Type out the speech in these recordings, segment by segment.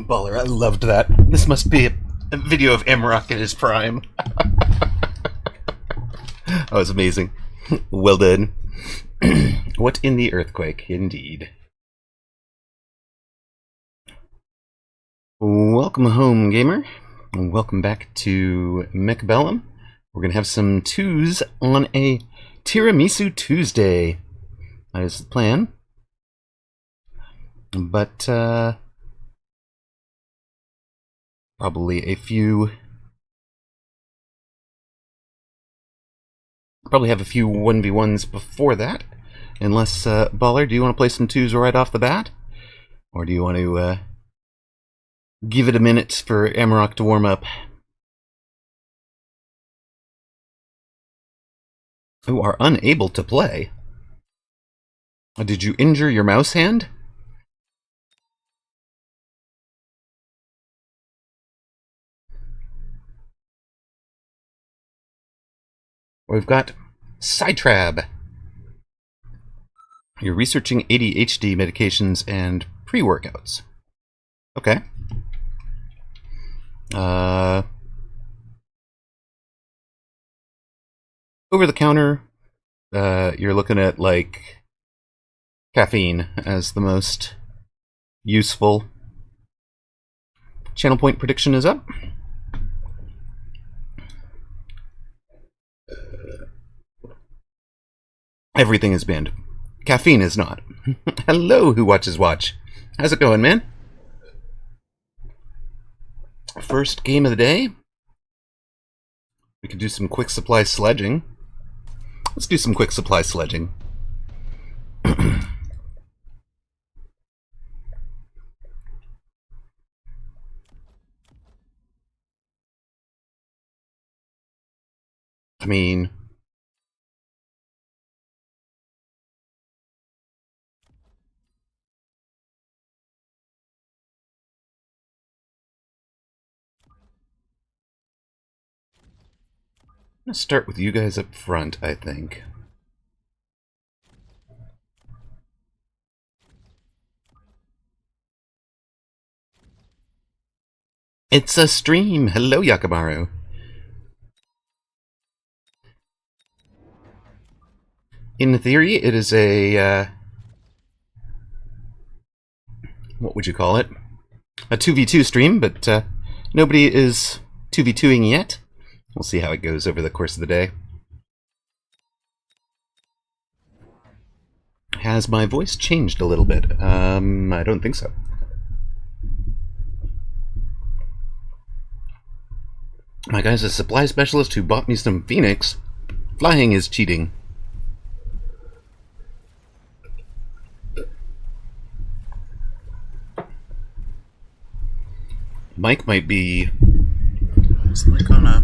Baller, I loved that. This must be a video of Amaroq in his prime. That was amazing. Well done. What in the earthquake, indeed. Welcome home, gamer. And welcome back to Mechabellum. We're going to have some twos on a Tiramisu Tuesday. That is the plan. But, probably have a few 1v1s before that. Unless, Baller, do you want to play some twos right off the bat? Or do you want to, give it a minute for Amaroq to warm up? Who are unable to play? Did you injure your mouse hand? We've got Cytrab. You're researching ADHD medications and pre-workouts. Okay. Over the counter, you're looking at, like, caffeine as the most useful. Channel point prediction is up. Everything is banned. Caffeine is not. Hello, Who Watches Watch. How's it going, man? First game of the day. We could do some quick supply sledging. Let's do some quick supply sledging. I mean, I'm going to start with you guys up front, I think. It's a stream! Hello, Yakamaru. In theory, it is a, what would you call it? A 2v2 stream, but nobody is 2v2ing yet. We'll see how it goes over the course of the day. Has my voice changed a little bit? I don't think so. My guy's a supply specialist who bought me some Phoenix. Flying is cheating. Mic might be... Is the mic on a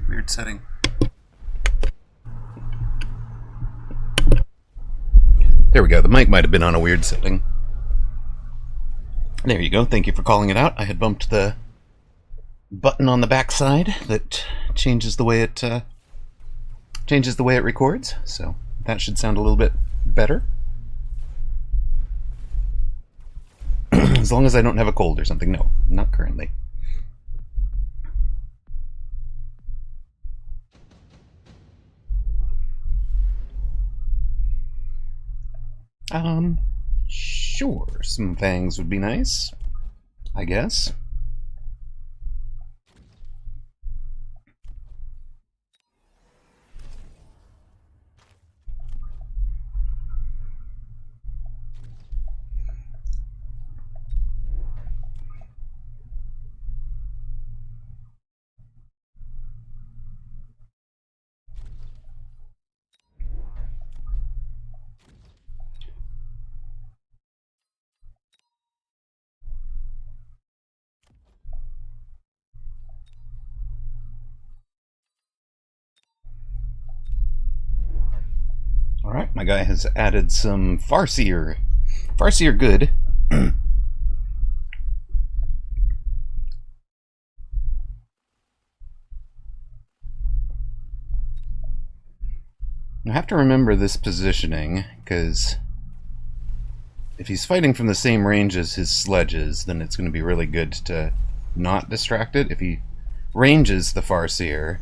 weird setting? There we go. The mic might have been on a weird setting. There you go. Thank you for calling it out. I had bumped the button on the back side that changes the way it records. So that should sound a little bit better. As long as I don't have a cold or something. No, not currently. Sure, some fangs would be nice, I guess. Alright, my guy has added some Farseer. Farseer good. I have to remember this positioning, because if he's fighting from the same range as his sledges, then it's going to be really good to not distract it. If he ranges the Farseer,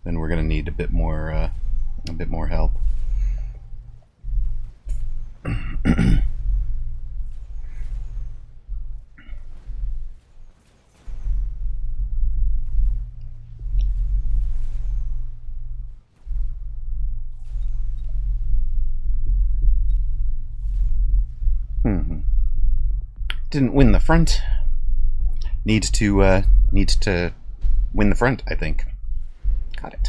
then we're going to need a bit more help. Didn't win the front. Need to win the front, I think. Got it.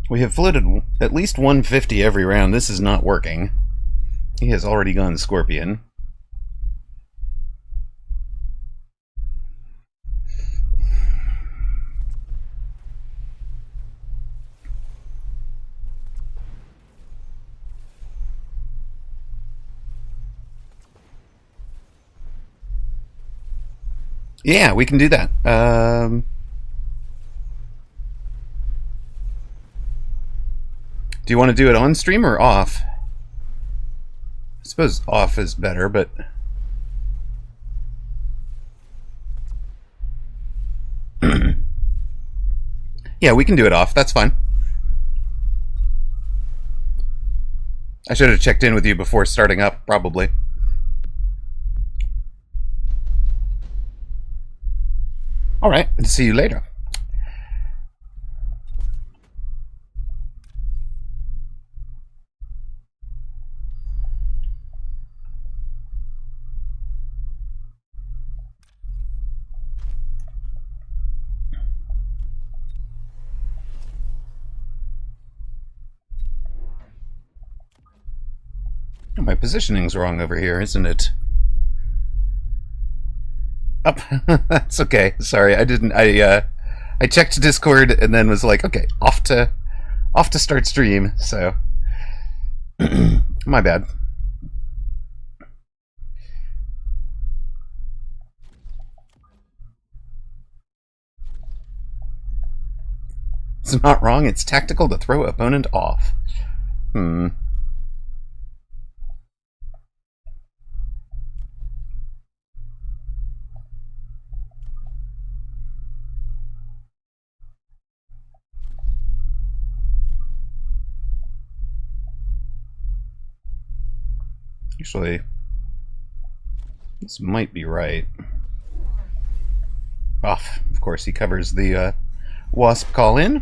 We have floated at least 150 every round. This is not working. He has already gone Scorpion. Yeah, we can do that. Do you want to do it on stream or off? I suppose off is better, but... yeah, we can do it off. That's fine. I should have checked in with you before starting up, probably. Alright, see you later. My positioning's wrong over here, isn't it? Up. That's okay. Sorry, I didn't. I checked Discord and then was like, okay, off to start stream. So, my bad. It's not wrong. It's tactical to throw opponent off. Actually, this might be right. Off. Of course, he covers the Wasp call in.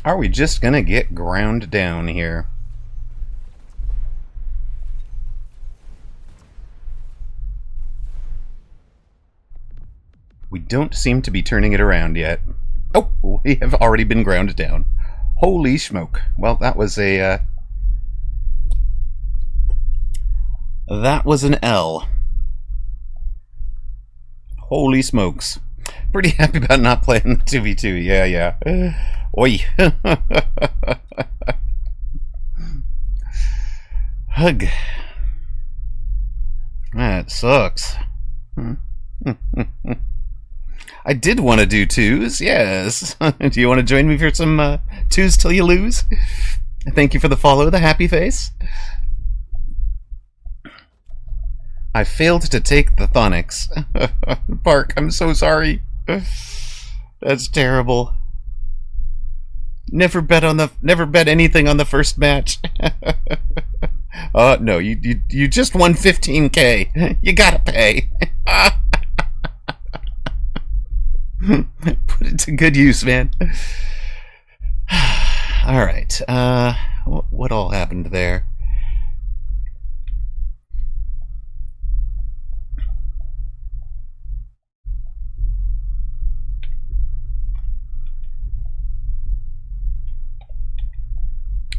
Are we just gonna get ground down here? We don't seem to be turning it around yet. Oh, we have already been ground down. Holy smoke. Well, that was a... that was an L. Holy smokes. Pretty happy about not playing the 2v2. Yeah, yeah. Oi. Hug. That sucks. I did want to do twos, yes. Do you want to join me for some twos till you lose? Thank you for the follow, the happy face. I failed to take the Thonics. Park, I'm so sorry. That's terrible. Never bet anything on the first match. No, you just won 15K. You gotta pay. Put it to good use, man. All right. What all happened there?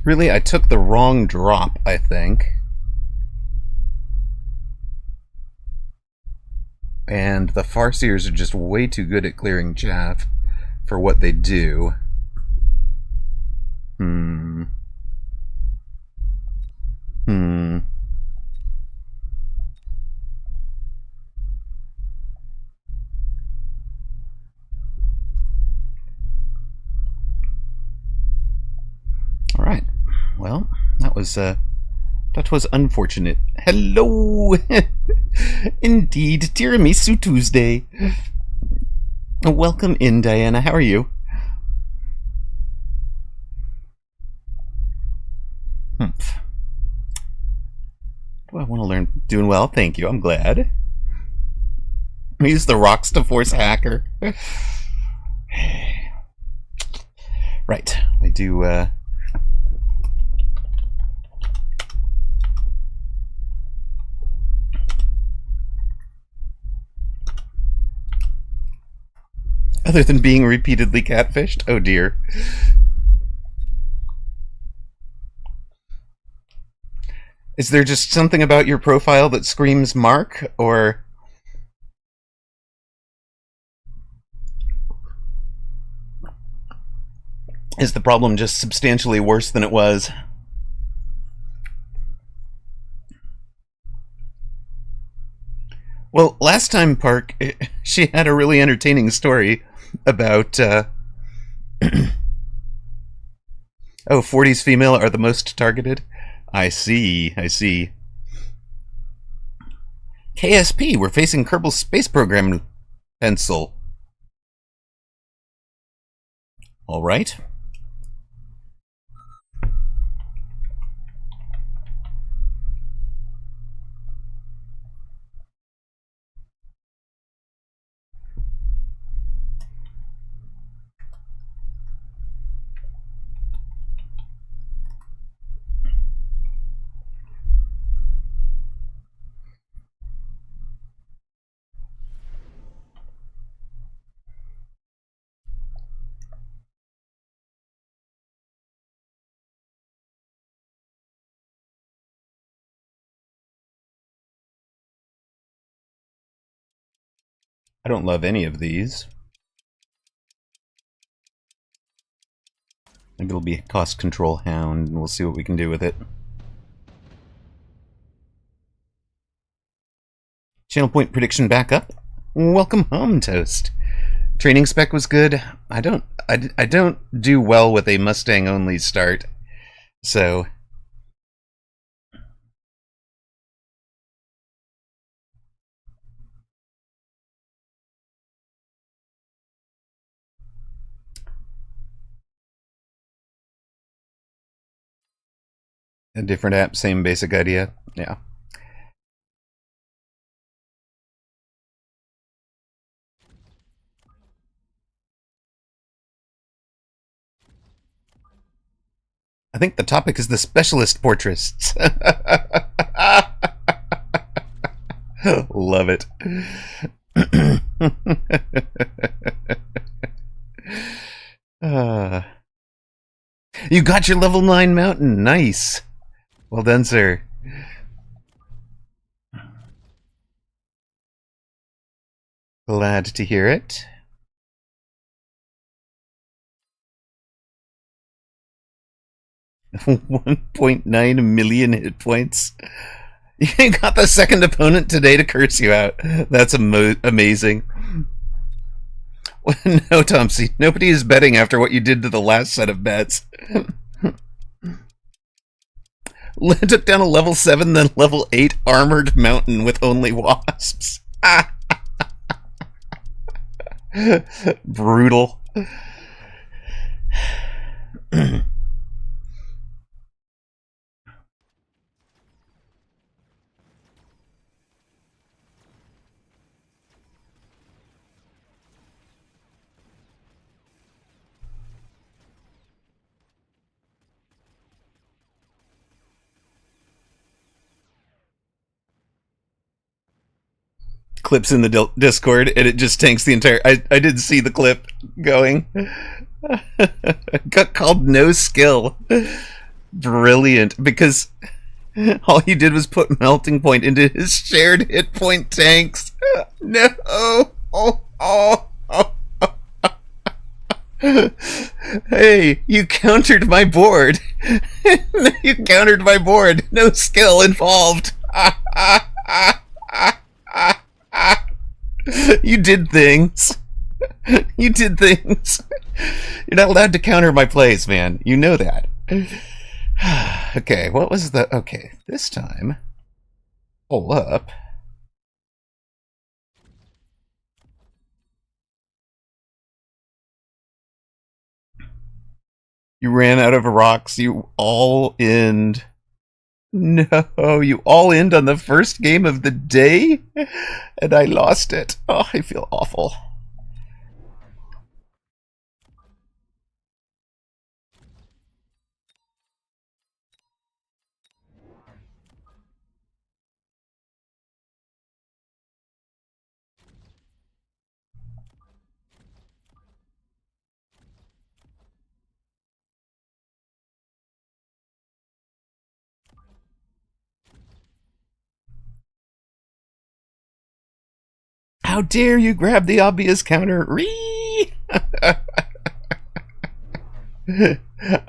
Really, I took the wrong drop, I think. And the Farseers are just way too good at clearing chaff for what they do. All right. Well, that was unfortunate. Hello. Indeed, Tiramisu Tuesday. Welcome in, Diana. How are you? Humph. Do I want to learn? Doing well, thank you. I'm glad. Use the rocks to force hacker. Right. We do. Other than being repeatedly catfished? Oh dear. Is there just something about your profile that screams Mark, or... is the problem just substantially worse than it was? Well, last time, Park, she had a really entertaining story about... oh, 40s female are the most targeted? I see, I see. KSP, we're facing Kerbal Space Program pencil. All right. I don't love any of these. Maybe it'll be a cost control hound, and we'll see what we can do with it. Channel point prediction back up. Welcome home, Toast. Training spec was good. I don't do well with a Mustang only start, so a different app, same basic idea. Yeah. I think the topic is the specialist portraits. Love it. You got your level 9 mountain. Nice. Well done, sir. Glad to hear it. $1.9 million hit points. You got the second opponent today to curse you out. That's amazing. No, Tomsy. Nobody is betting after what you did to the last set of bets. Took down a level 7, then level 8 armored mountain with only wasps. Brutal. Clips in the Discord, and it just tanks the entire. I did see the clip going. Got called no skill. Brilliant, because all he did was put melting point into his shared hit point tanks. No. Oh. Hey, you countered my board. You countered my board. No skill involved. You did things. You did things. You're not allowed to counter my plays, man. You know that. Okay, what was the... Okay, this time... Pull up. You ran out of rocks. You all end. No, you all end on the first game of the day? And I lost it. Oh, I feel awful. How dare you grab the obvious counter? Ree!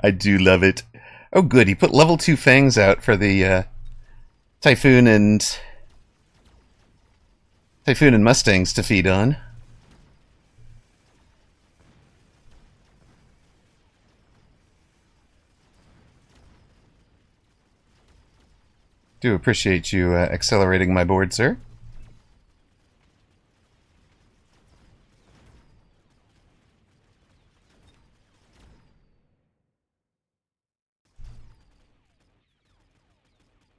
I do love it. Oh, good. He put level 2 fangs out for the Typhoon and Mustangs to feed on. Do appreciate you accelerating my board, sir.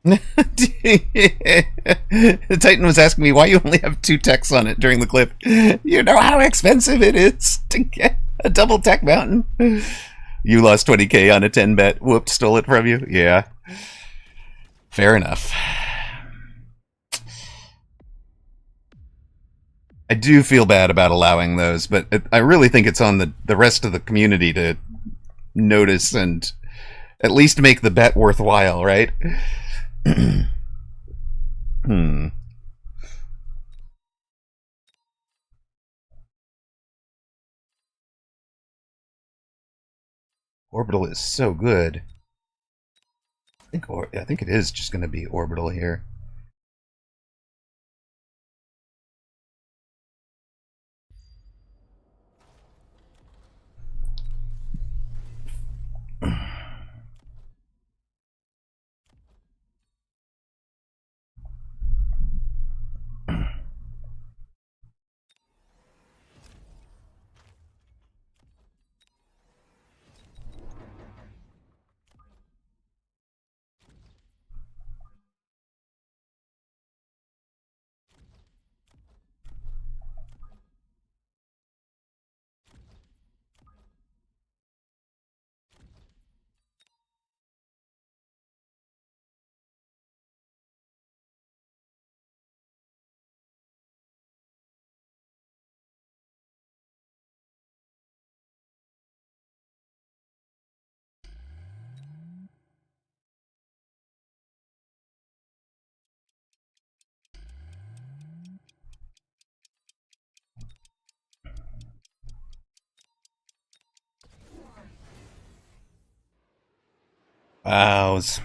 The Titan was asking me why you only have 2 techs on it during the clip. You know how expensive it is to get a double tech mountain. You lost 20k on a 10 bet. Whooped, stole it from you. Yeah. Fair enough. I do feel bad about allowing those, but I really think it's on the rest of the community to notice and at least make the bet worthwhile, right? Orbital is so good. I think it is just going to be Orbital here. Wows.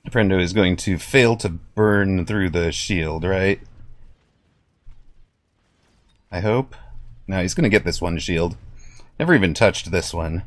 Friendo is going to fail to burn through the shield, right? I hope. No, he's going to get this one shield. Never even touched this one.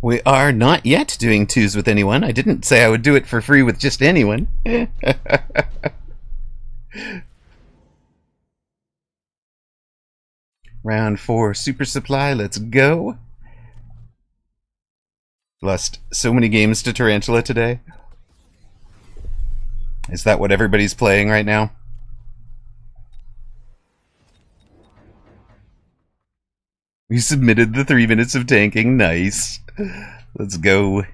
We are not yet doing twos with anyone. I didn't say I would do it for free with just anyone. Round 4 super supply, let's go. Lost so many games to Tarantula today. Is that what everybody's playing right now? We submitted the 3 minutes of tanking. Nice. Let's go.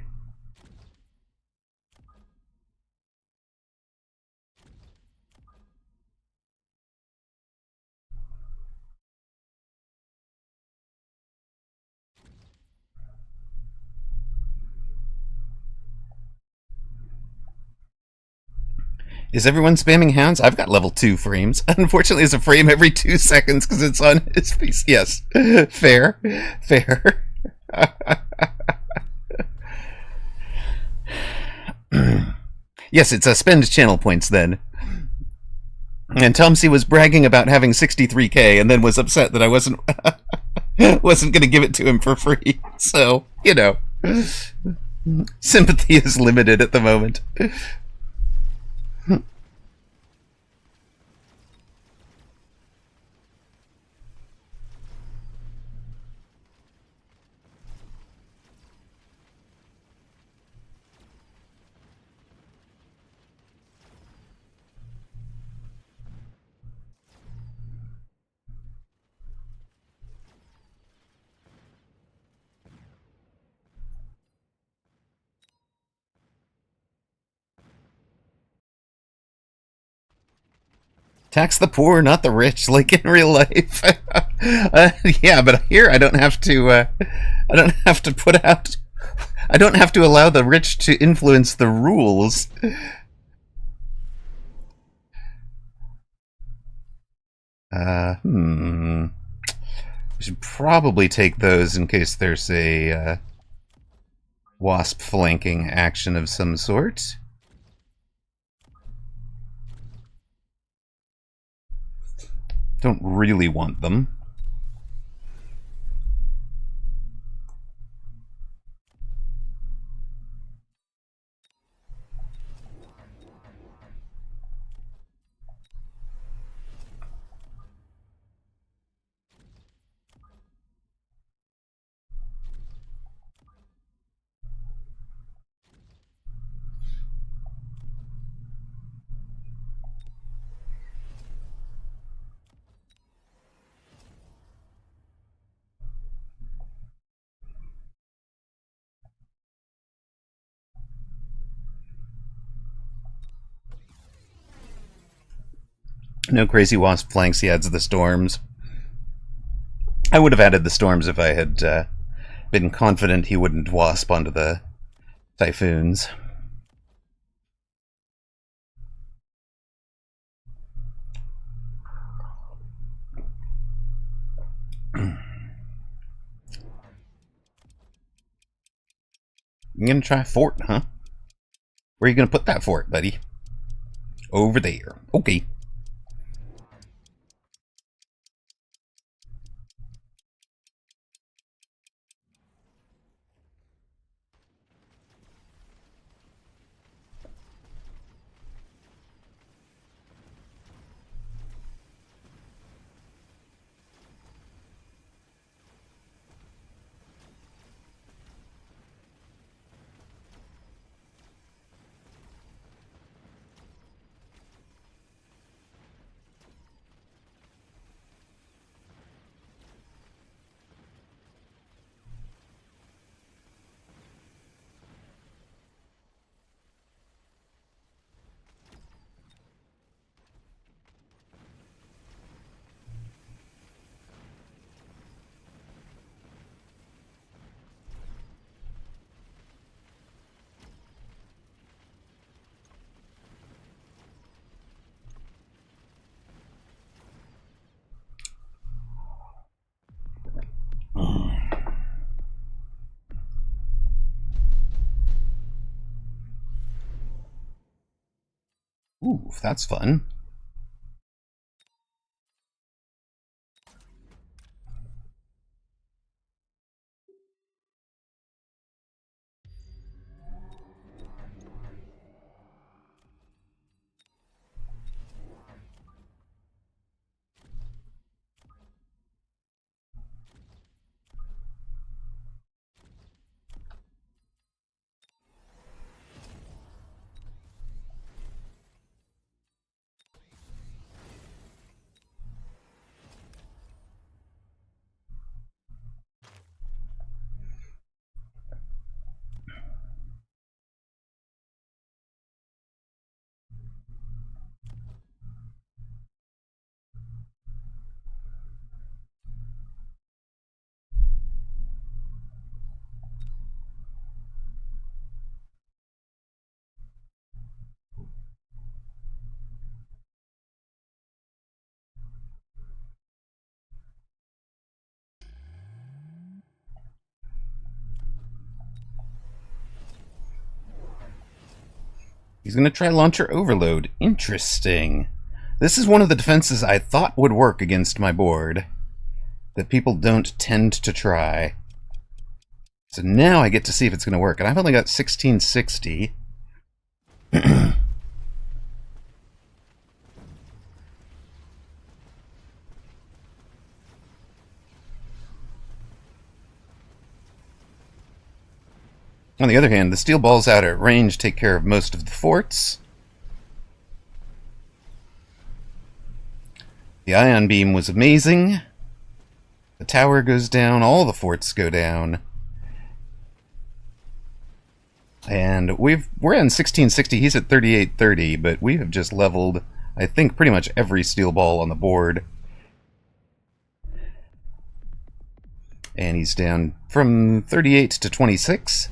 Is everyone spamming hounds? I've got level 2 frames. Unfortunately, it's a frame every 2 seconds because it's on his piece. Yes. Fair. Fair. Yes, it's a spend channel points then. And Tomsy was bragging about having 63k and then was upset that I wasn't going to give it to him for free. So, you know, sympathy is limited at the moment. Tax the poor, not the rich, like in real life. Yeah, but here I don't have to. I don't have to put out. I don't have to allow the rich to influence the rules. We should probably take those in case there's a wasp flanking action of some sort. Don't really want them. No crazy wasp flanks, he adds the storms. I would have added the storms if I had been confident he wouldn't wasp onto the typhoons. You gonna try fort, huh? Where are you gonna put that fort, buddy? Over there. Okay. move. That's fun. He's going to try launcher overload. Interesting. This is one of the defenses I thought would work against my board, that people don't tend to try. So now I get to see if it's going to work. And I've only got 1660. On the other hand, the steel balls out at range take care of most of the forts. The ion beam was amazing. The tower goes down, all the forts go down. And we're in 1660, he's at 3830, but we have just leveled, I think, pretty much every steel ball on the board. And he's down from 38 to 26.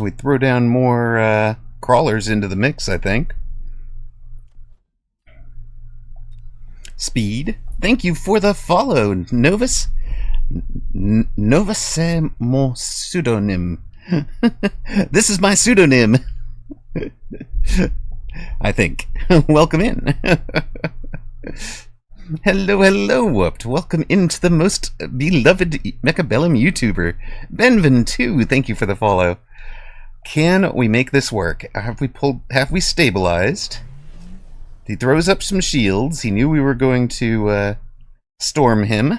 We throw down more crawlers into the mix, I think. Speed. Thank you for the follow, Novus. Novus, c'est mon pseudonym. This is my pseudonym. I think. Welcome in. Hello, hello, Whooped. Welcome into the most beloved Mechabellum YouTuber. Benvin, too. Thank you for the follow. Can we make this work? Have we stabilized? He throws up some shields. He knew we were going to storm him.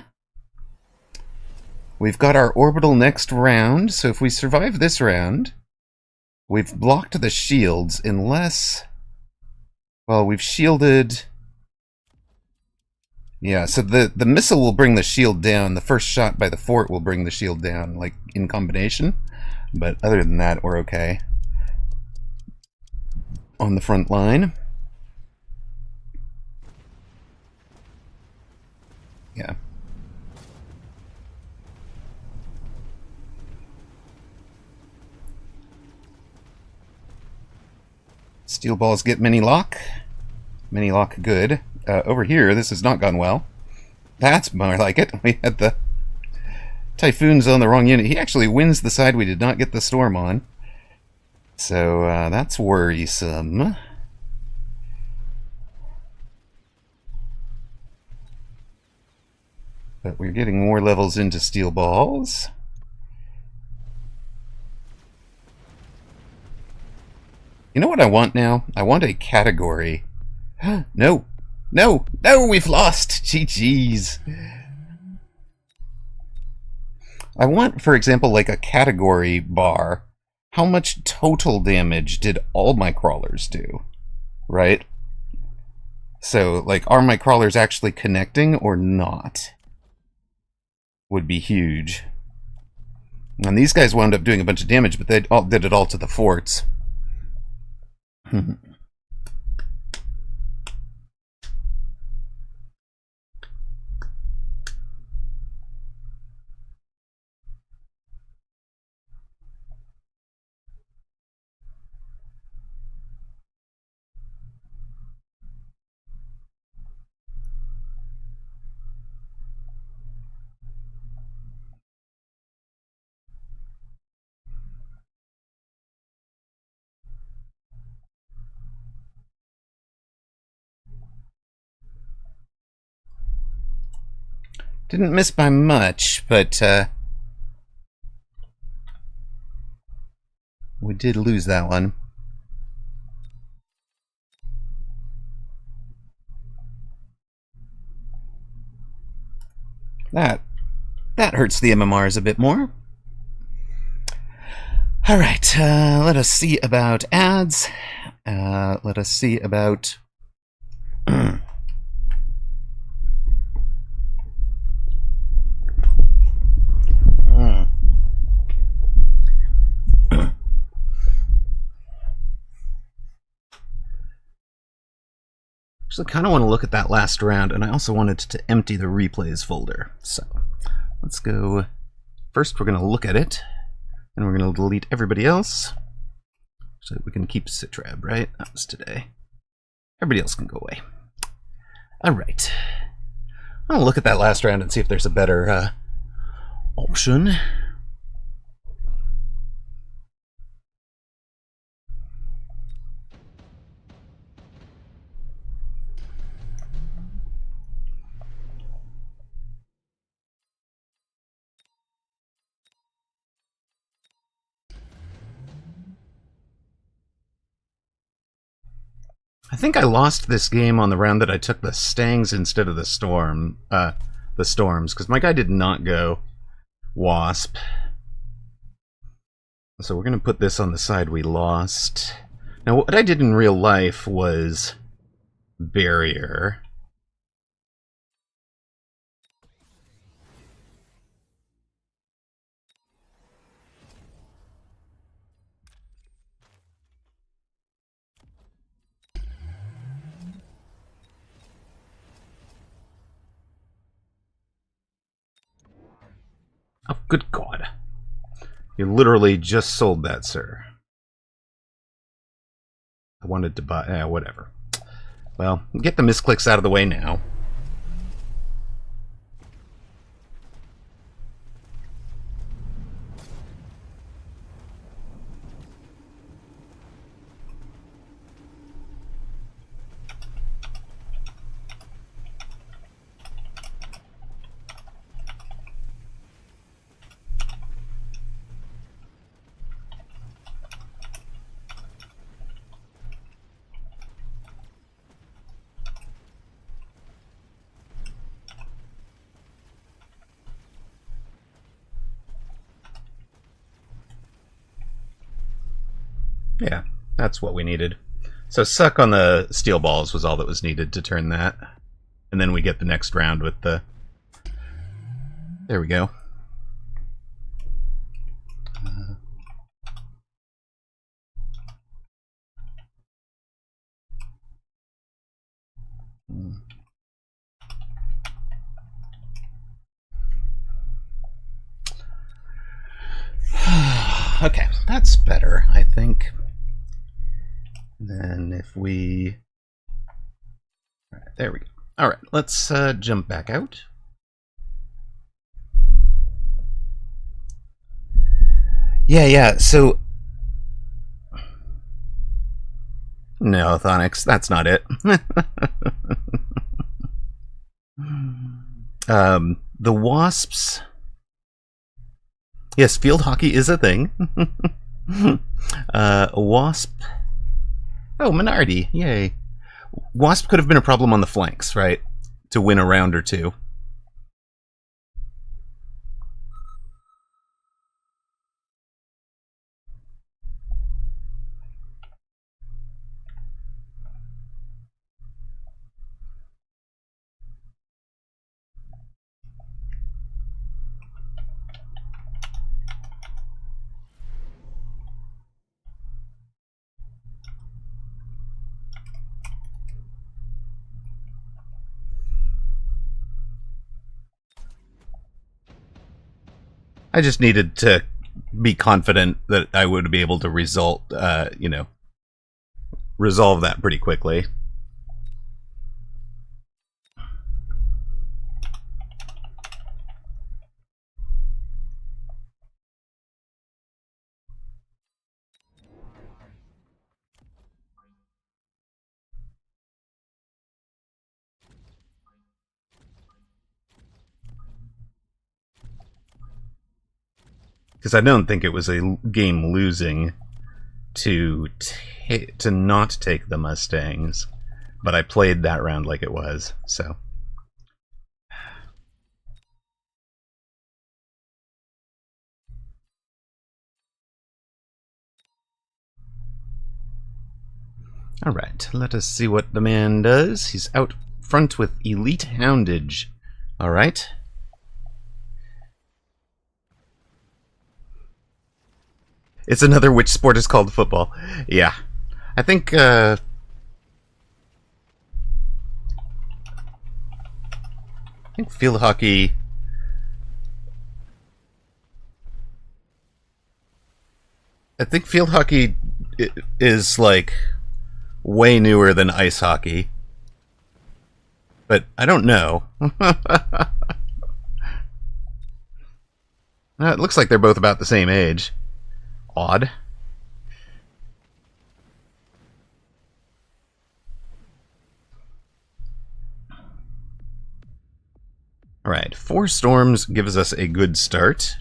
We've got our orbital next round, so if we survive this round, we've blocked the shields unless... Well, we've shielded... Yeah, so the missile will bring the shield down. The first shot by the fort will bring the shield down, like, in combination. But other than that, we're okay. On the front line. Yeah. Steel balls get mini lock. Mini lock good. Over here, this has not gone well. That's more like it. We had the Typhoon's on the wrong unit. He actually wins the side we did not get the storm on. So that's worrisome. But we're getting more levels into steel balls. You know what I want now? I want a category. No! No! No! We've lost! GG's. I want, for example, like a category bar. How much total damage did all my crawlers do? Right? So, like, are my crawlers actually connecting or not? Would be huge. And these guys wound up doing a bunch of damage, but they all did it all to the forts. Didn't miss by much, but we did lose that one. That hurts the MMRs a bit more. All right, let us see about ads. Let us see about... Actually, I kind of want to look at that last round, and I also wanted to empty the replays folder. So let's go. First, we're going to look at it, and we're going to delete everybody else so that we can keep Citrab, right? That was today. Everybody else can go away. All right. I'll look at that last round and see if there's a better option. I think I lost this game on the round that I took the Stangs instead of the Storms, because my guy did not go Wasp. So we're going to put this on the side we lost. Now, what I did in real life was Barrier. Oh, good God. You literally just sold that, sir. I wanted to buy... whatever. Well, get the misclicks out of the way now. Yeah, that's what we needed. So suck on the steel balls was all that was needed to turn that. And then we get the next round with the... There we go. Okay, that's better, I think. Then if we... All right, there we go. All right, let's jump back out. Yeah, so... No, Thonix, that's not it. The Wasps... Yes, field hockey is a thing. Wasp... Oh, Minardi, yay. Wasp could have been a problem on the flanks, right? To win a round or two. I just needed to be confident that I would be able to resolve that pretty quickly. Because I don't think it was a game losing to not take the Mustangs, but I played that round like it was, so. Alright, let us see what the man does. He's out front with Elite Houndage. Alright. It's another which sport is called football. Yeah. I think field hockey. I think field hockey is like way newer than ice hockey. But I don't know. It looks like they're both about the same age. Odd. Alright, 4 storms gives us a good start.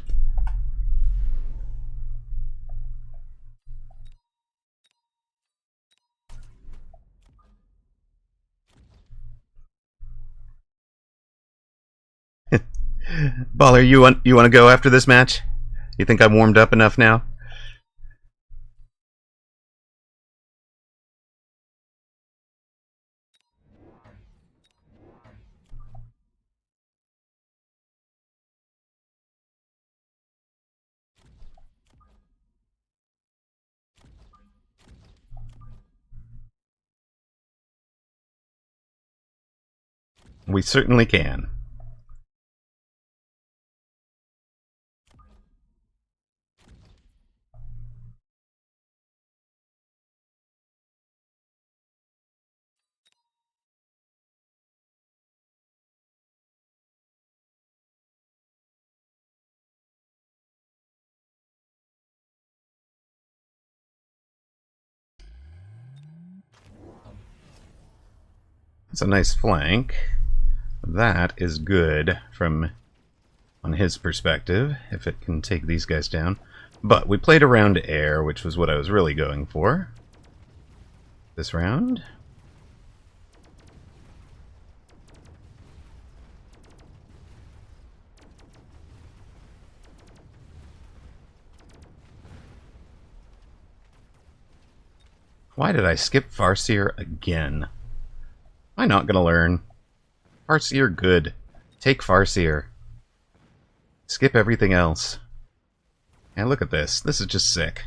Baller, you want to go after this match? You think I'm warmed up enough now? We certainly can. That's a nice flank. That is good from on his perspective, if it can take these guys down. But we played around air, which was what I was really going for this round. Why did I skip Farseer again? Am I not going to learn? Farseer good. Take Farseer. Skip everything else. And look at this. This is just sick.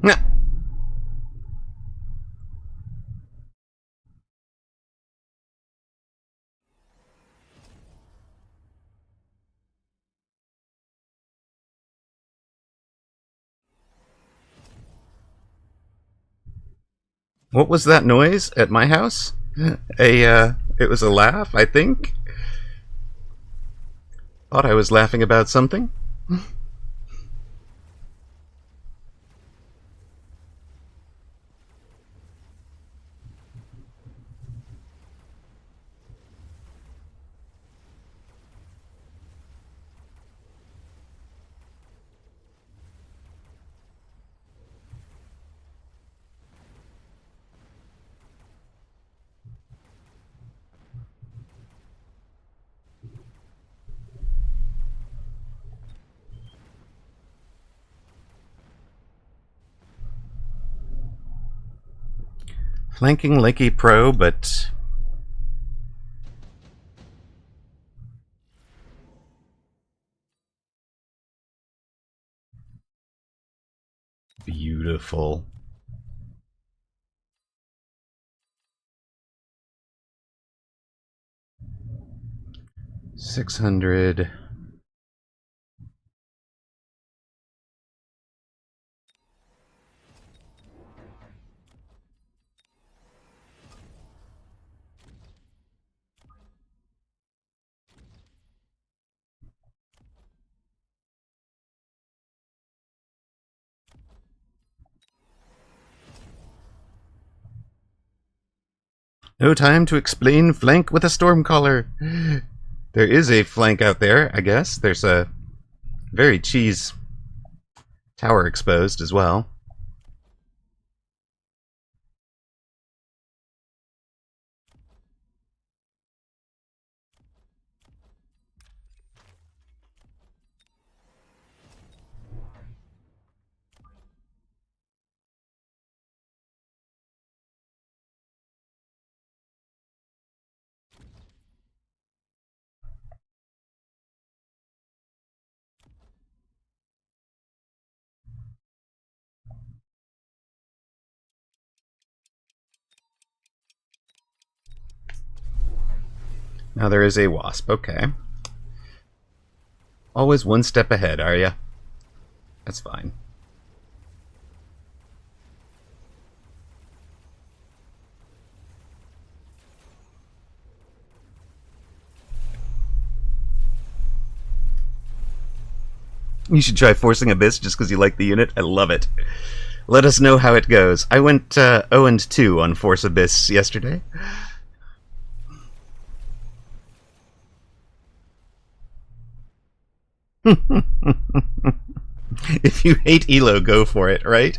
Nah. What was that noise at my house? It was a laugh, I think. Thought I was laughing about something. Flanking Lakey Pro, but beautiful. $600. No time to explain flank with a Stormcaller. There is a flank out there, I guess. There's a very cheese tower exposed as well. Now there is a wasp, okay. Always one step ahead, are ya? That's fine. You should try Forcing Abyss just because you like the unit. I love it. Let us know how it goes. I went 0-2 on Force Abyss yesterday. If you hate Elo, go for it, right?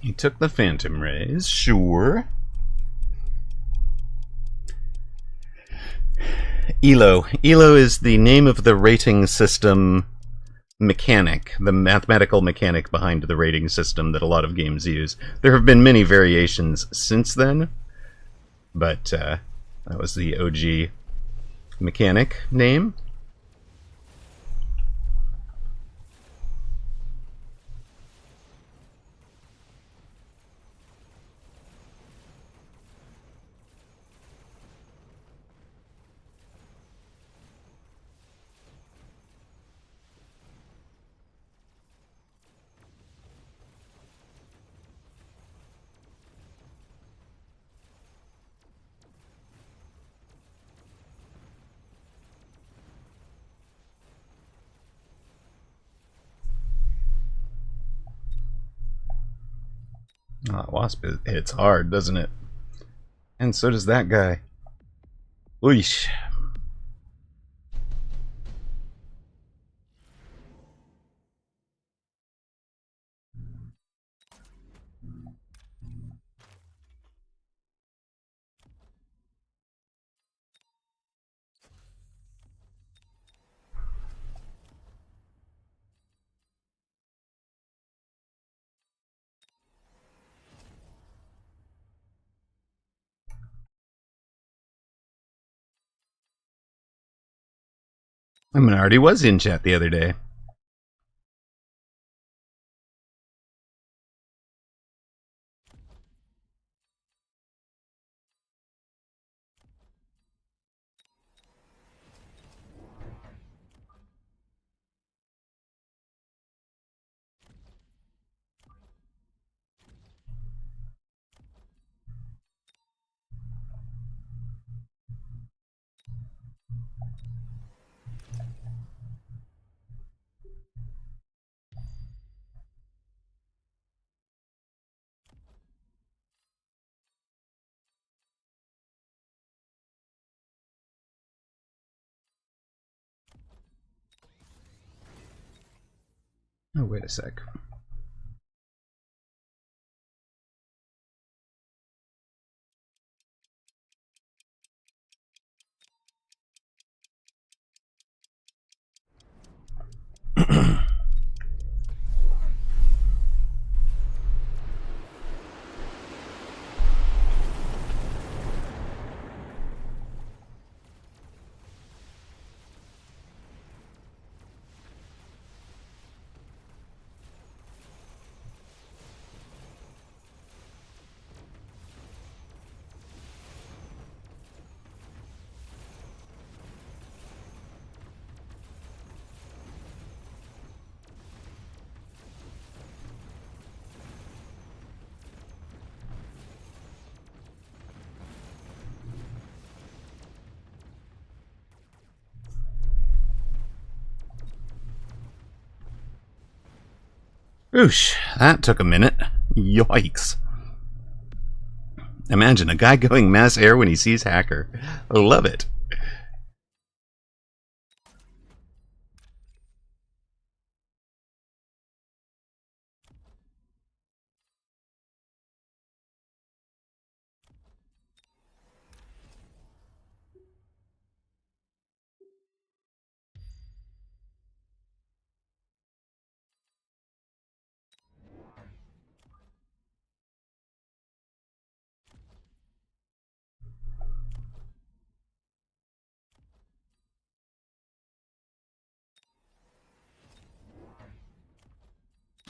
He took the Phantom Rays, sure. ELO. ELO is the name of the rating system mechanic, the mathematical mechanic behind the rating system that a lot of games use. There have been many variations since then, but that was the OG mechanic name. Oh, Wasp hits hard, doesn't it? And so does that guy. Oosh. Minardi was in chat the other day. Oh, wait a sec. Oosh, that took a minute. Yikes. Imagine a guy going mass air when he sees Hacker. I love it.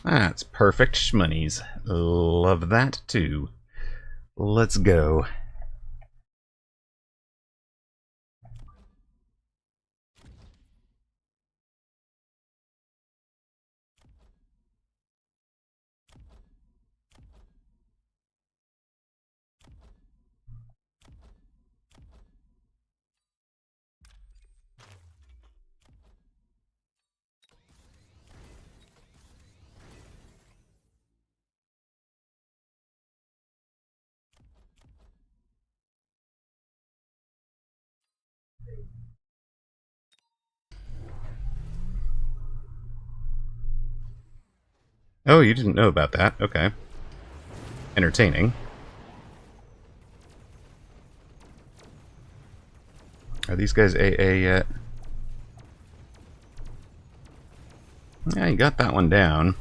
That's perfect schmonies. Love that too. Let's go. Oh, you didn't know about that. Okay. Entertaining. Are these guys AA yet? Yeah, you got that one down.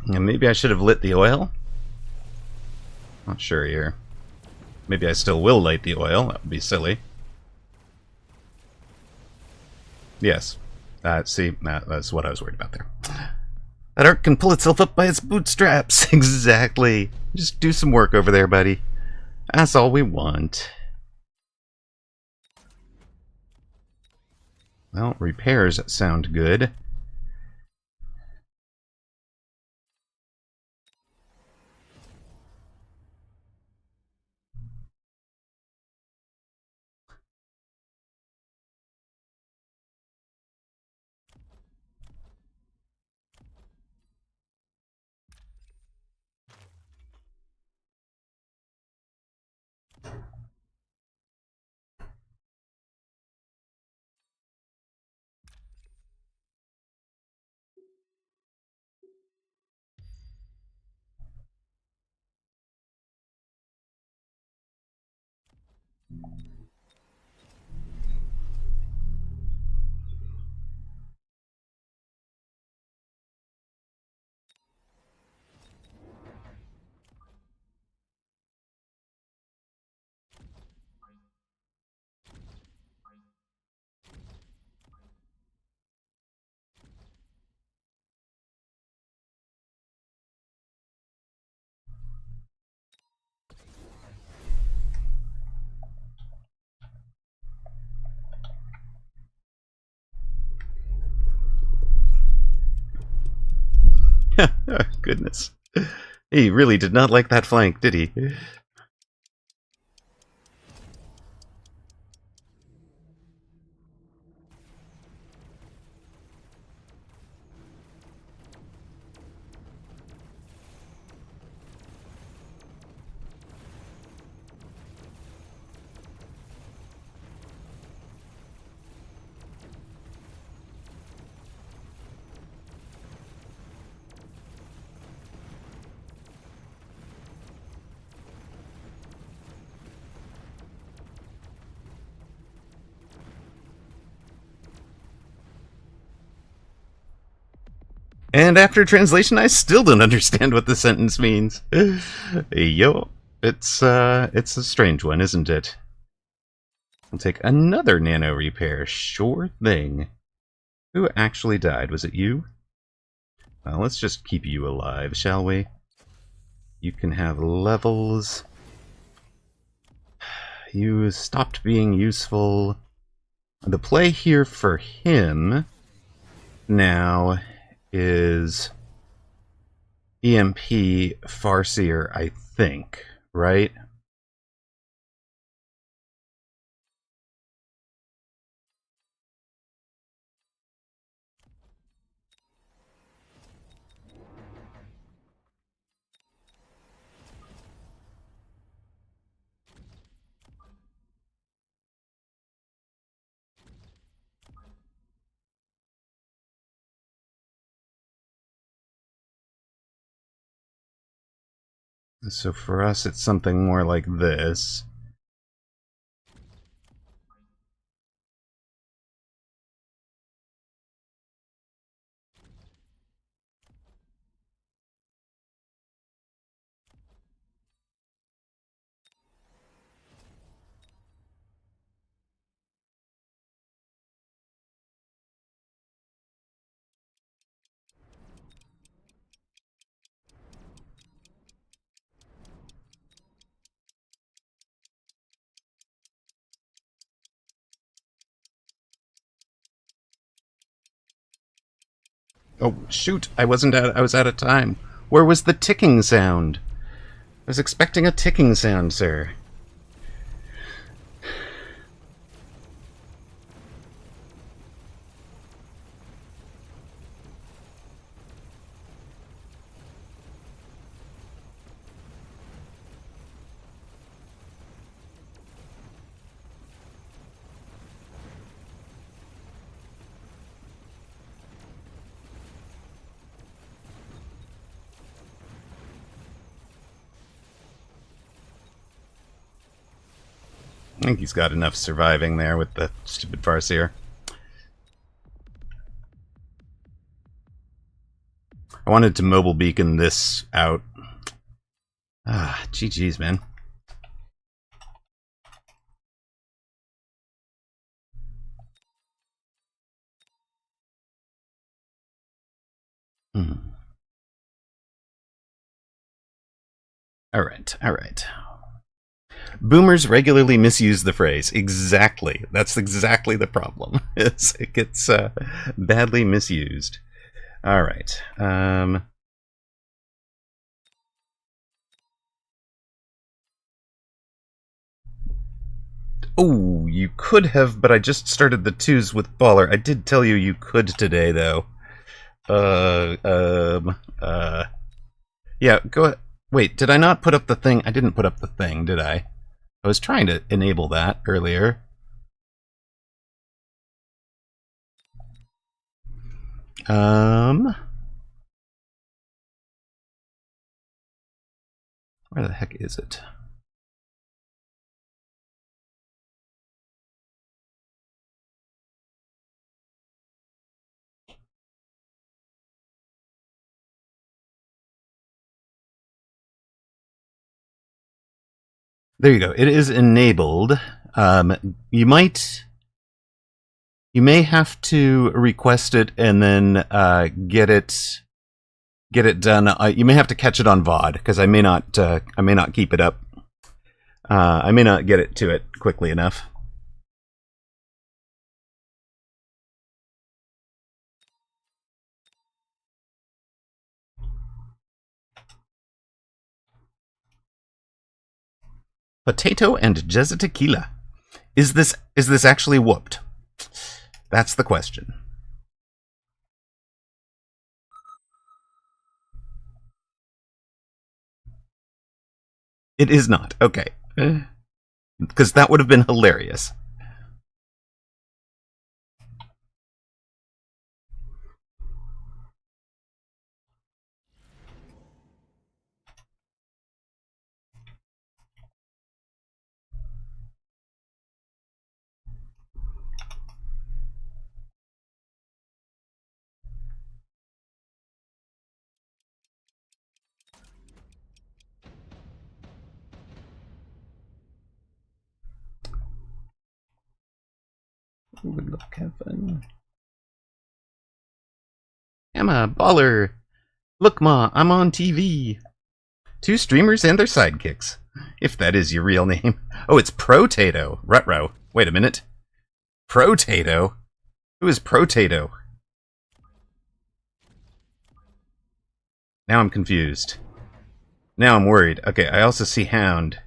And maybe I should have lit the oil? Not sure here. Maybe I still will light the oil. That would be silly. Yes. See, that's what I was worried about there. That arc can pull itself up by its bootstraps. Exactly. Just do some work over there, buddy. That's all we want. Well, repairs sound good. Goodness. He really did not like that flank, did he? And after translation, I still don't understand what the sentence means. Yo, it's a strange one, isn't it? I'll take another nano repair. Sure thing. Who actually died? Was it you? Well, let's just keep you alive, shall we? You can have levels. You stopped being useful. The play here for him now is EMP Farseer, I think, right? So for us, it's something more like this. Oh, shoot! I was out of time. Where was the ticking sound? I was expecting a ticking sound, sir. I think he's got enough surviving there with the stupid Farseer. I wanted to mobile beacon this out. Ah, GG's, man. Alright, alright. Boomers regularly misuse the phrase. Exactly. That's exactly the problem. It gets badly misused. Alright. Oh, you could have, but I just started the twos with Baller. I did tell you you could today, though. Yeah, go ahead. Wait, did I not put up the thing? I didn't put up the thing, did I? I was trying to enable that earlier. Where the heck is it? There you go. It is enabled. You may have to request it and then get it done. You may have to catch it on VOD because I may not keep it up. I may not get it to it quickly enough. Potato and Jezza tequila. Is this actually whooped? That's the question. It is not. Okay. Because that would have been hilarious. Good luck, Kevin. Emma, baller. Look, Ma, I'm on TV. 2 streamers and their sidekicks. If that is your real name. Oh, it's Protato. Rutro. Wait a minute. Protato? Who is Protato? Now I'm confused. Now I'm worried. Okay, I also see Hound.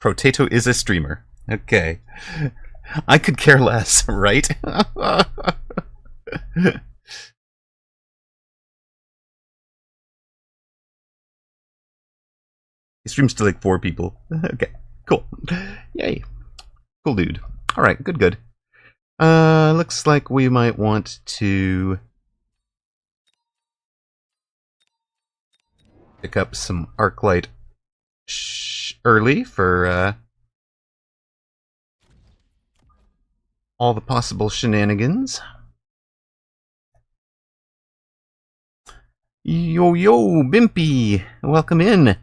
Protato is a streamer. Okay. I could care less, right? He streams to like 4 people. Okay, cool. Yay. Cool dude. Alright, good. Looks like we might want to pick up some Arclight early for all the possible shenanigans. Yo, Bimpy! Welcome in!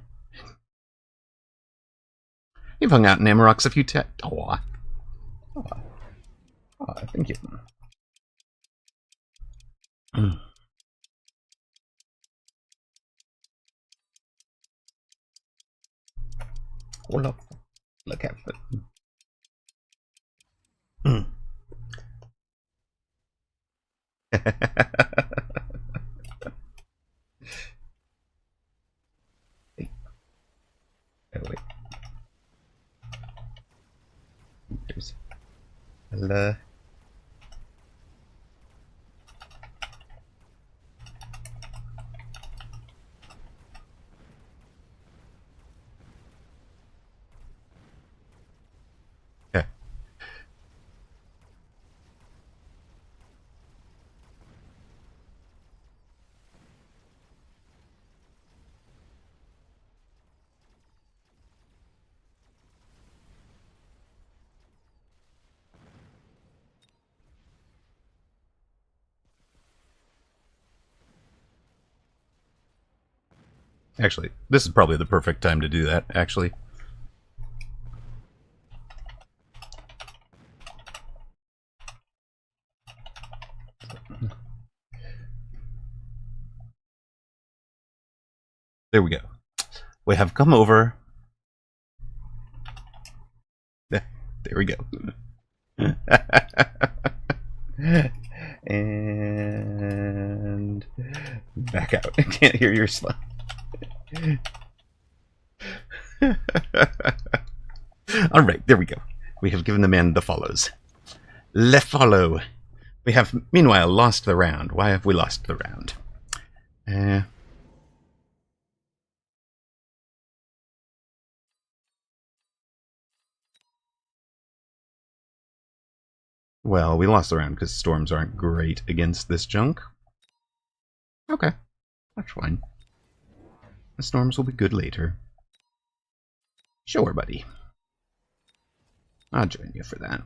You've hung out in Amaroq a few times. Oh, thank you. Hold up. Look at it. Wait. There's hello. Okay. Actually, this is probably the perfect time to do that, actually. There we go. We have come over. There we go. And back out. I can't hear your slide. Alright, there we go. We have given the man the follows. Le follow. We have, meanwhile, lost the round. Why have we lost the round? Well, we lost the round because storms aren't great against this junk. Okay, that's fine. The storms will be good later. Sure, buddy. I'll join you for that.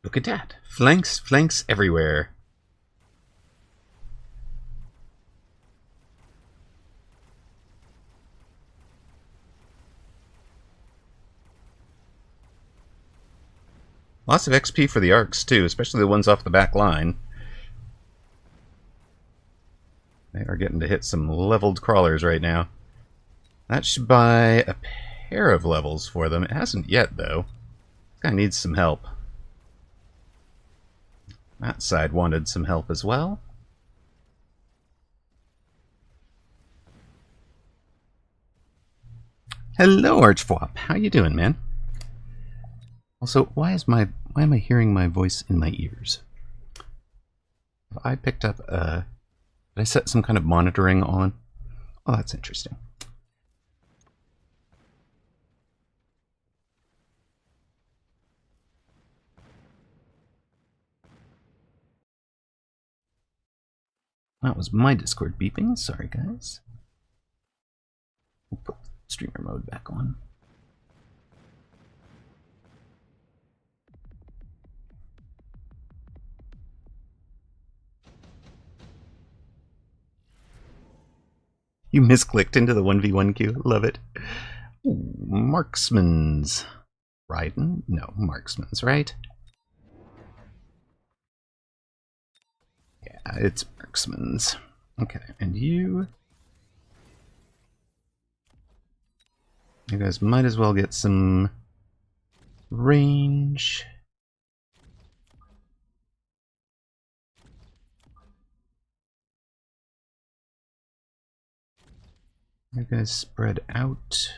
Look at that. Flanks, flanks everywhere. Lots of XP for the arcs, too, especially the ones off the back line. They are getting to hit some leveled crawlers right now. That should buy a pair of levels for them. It hasn't yet, though. This guy needs some help. That side wanted some help as well. Hello, Archfwop. How you doing, man? Also, why am I hearing my voice in my ears? Have I picked up did I set some kind of monitoring on? Oh, that's interesting. That was my Discord beeping. Sorry, guys. We'll put streamer mode back on. You misclicked into the 1v1 queue. Love it. Ooh, marksman's. Riding? No, marksman's, right? Yeah, it's marksman's. Okay, and you... You guys might as well get some range. You guys spread out.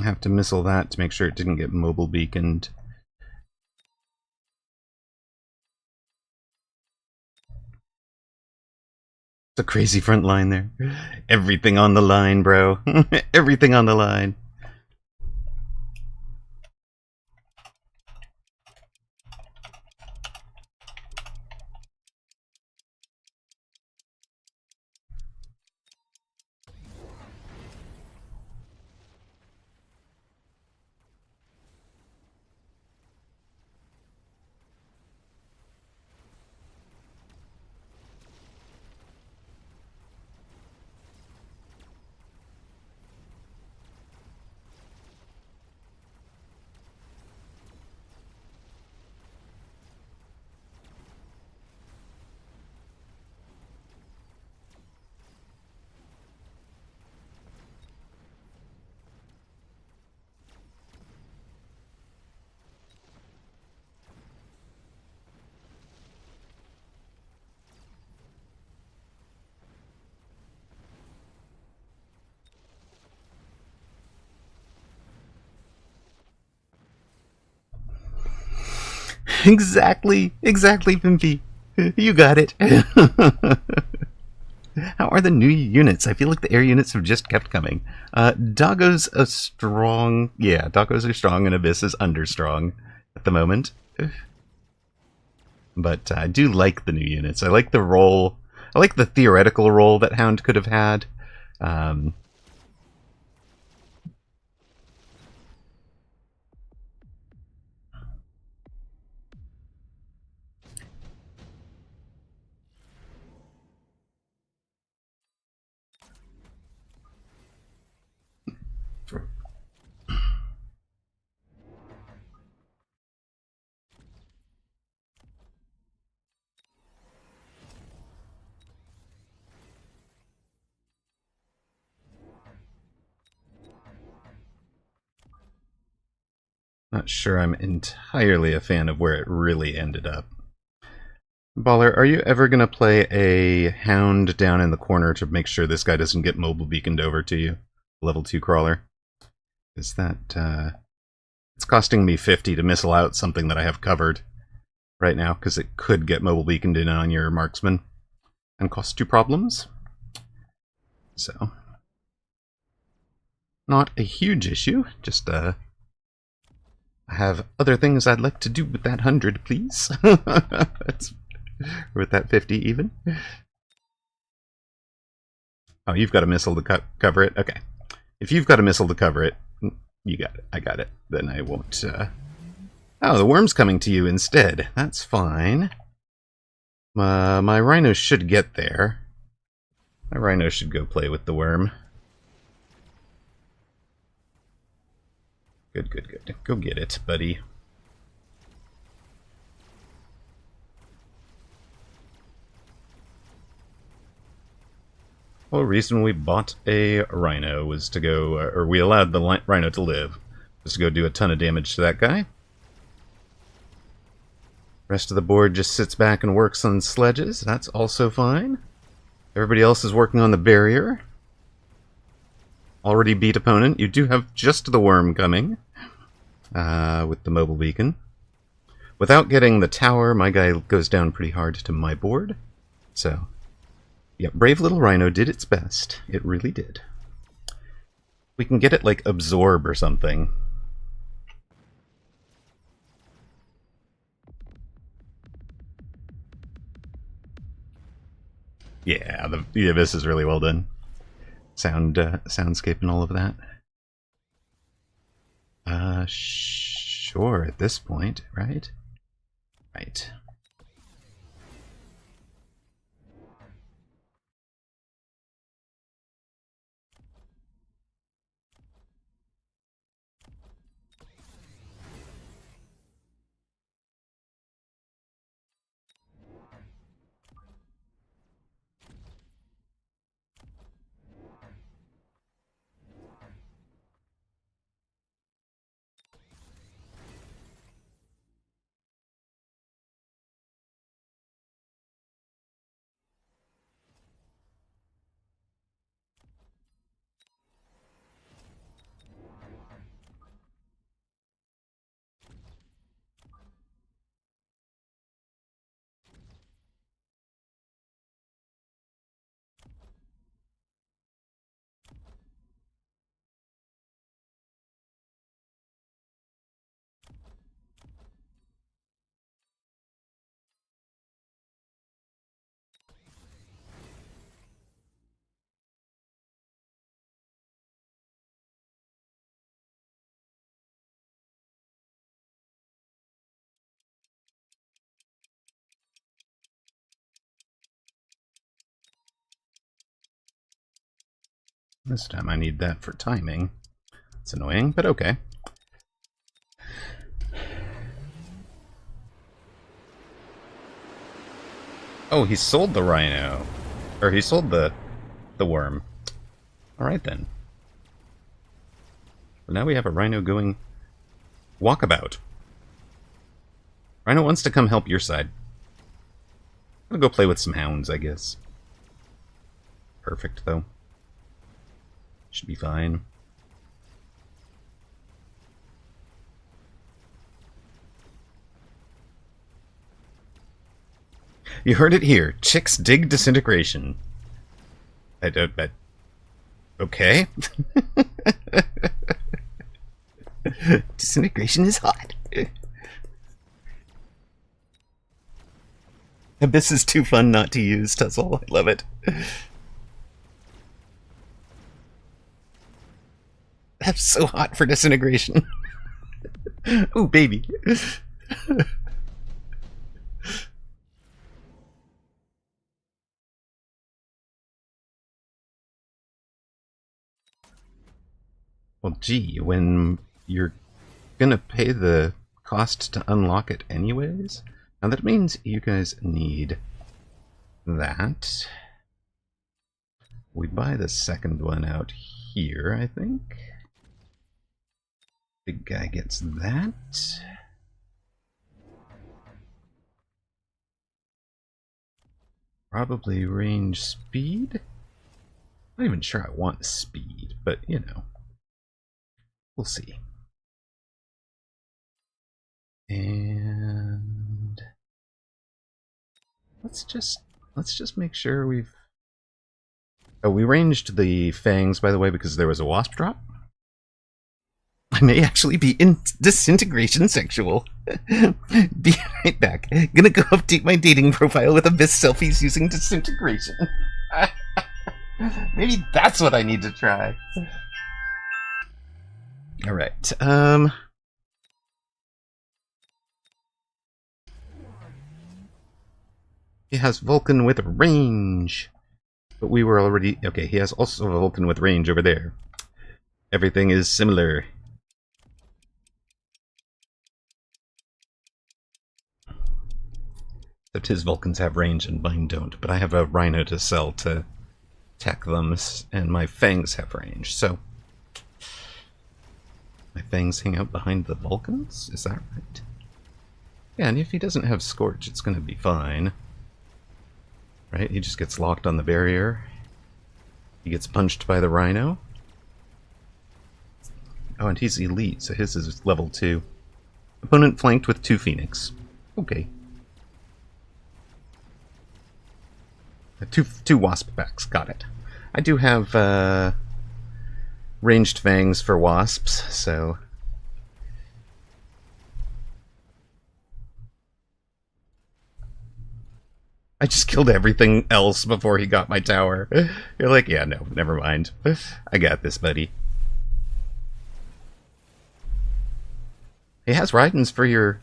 Have to missile that to make sure it didn't get mobile beaconed. It's a crazy front line there. Everything on the line, bro. Everything on the line. Exactly, Pimpy. You got it. How are the new units? I feel like the air units have just kept coming. Doggo's a strong... Yeah, Doggos are strong and Abyss is understrong at the moment. But I do like the new units. I like the role... I like the theoretical role that Hound could have had. Not sure I'm entirely a fan of where it really ended up. Baller, are you ever going to play a Hound down in the corner to make sure this guy doesn't get mobile beaconed over to you? Level 2 crawler. Is that It's costing me 50 to missile out something that I have covered right now, because it could get mobile beaconed in on your marksman and cost you problems. So, not a huge issue, just I have other things I'd like to do with that 100, please. With that 50 even. Oh, you've got a missile to cover it? Okay. If you've got a missile to cover it, you got it. I got it. Then I won't... Oh, the worm's coming to you instead. That's fine. My rhino should get there. My rhino should go play with the worm. Good, good, good. Go get it, buddy. Well, the reason we bought a rhino was to go, or we allowed the rhino to live, was to go do a ton of damage to that guy. Rest of the board just sits back and works on sledges. That's also fine. Everybody else is working on the barrier. Already beat opponent. You do have just the worm coming with the mobile beacon. Without getting the tower, my guy goes down pretty hard to my board. So, yeah, brave little rhino did its best. It really did. We can get it, like, absorb or something. Yeah, the abyss is really well done. Soundscape and all of that. Sure, at this point, right? Right. This time I need that for timing. It's annoying, but okay. Oh, he sold the rhino. Or he sold the worm. Alright then. But now we have a rhino going walkabout. Rhino wants to come help your side. I'll go play with some hounds, I guess. Perfect, though. Should be fine. You heard it here. Chicks dig disintegration. I don't... Okay. Disintegration is hot. Abyss is too fun not to use, Tuzzle. I love it. That's so hot for disintegration. Ooh, baby. Well, gee, when you're gonna pay the cost to unlock it anyways, now that means you guys need that. We buy the second one out here, I think. Big guy gets that. Probably range speed. I'm not even sure I want speed, but you know. We'll see. And let's just make sure we've... Oh, we ranged the fangs, by the way, because there was a wasp drop. I may actually be in disintegration sexual. Be right back. Gonna go update my dating profile with abyss selfies using disintegration. Maybe that's what I need to try. Alright, he has Vulcan with range. But we were already... Okay, he has also a Vulcan with range over there. Everything is similar. Except his Vulcans have range and mine don't. But I have a Rhino to sell to tech them, and my Fangs have range, so... My Fangs hang out behind the Vulcans? Is that right? Yeah, and if he doesn't have Scorch, it's gonna be fine. Right? He just gets locked on the barrier. He gets punched by the Rhino. Oh, and he's elite, so his is level 2. Opponent flanked with 2 Phoenix. Okay. Two Wasp backs, got it. I do have ranged fangs for wasps, so... I just killed everything else before he got my tower. You're like, yeah, no, never mind. I got this, buddy. He has Rydens for your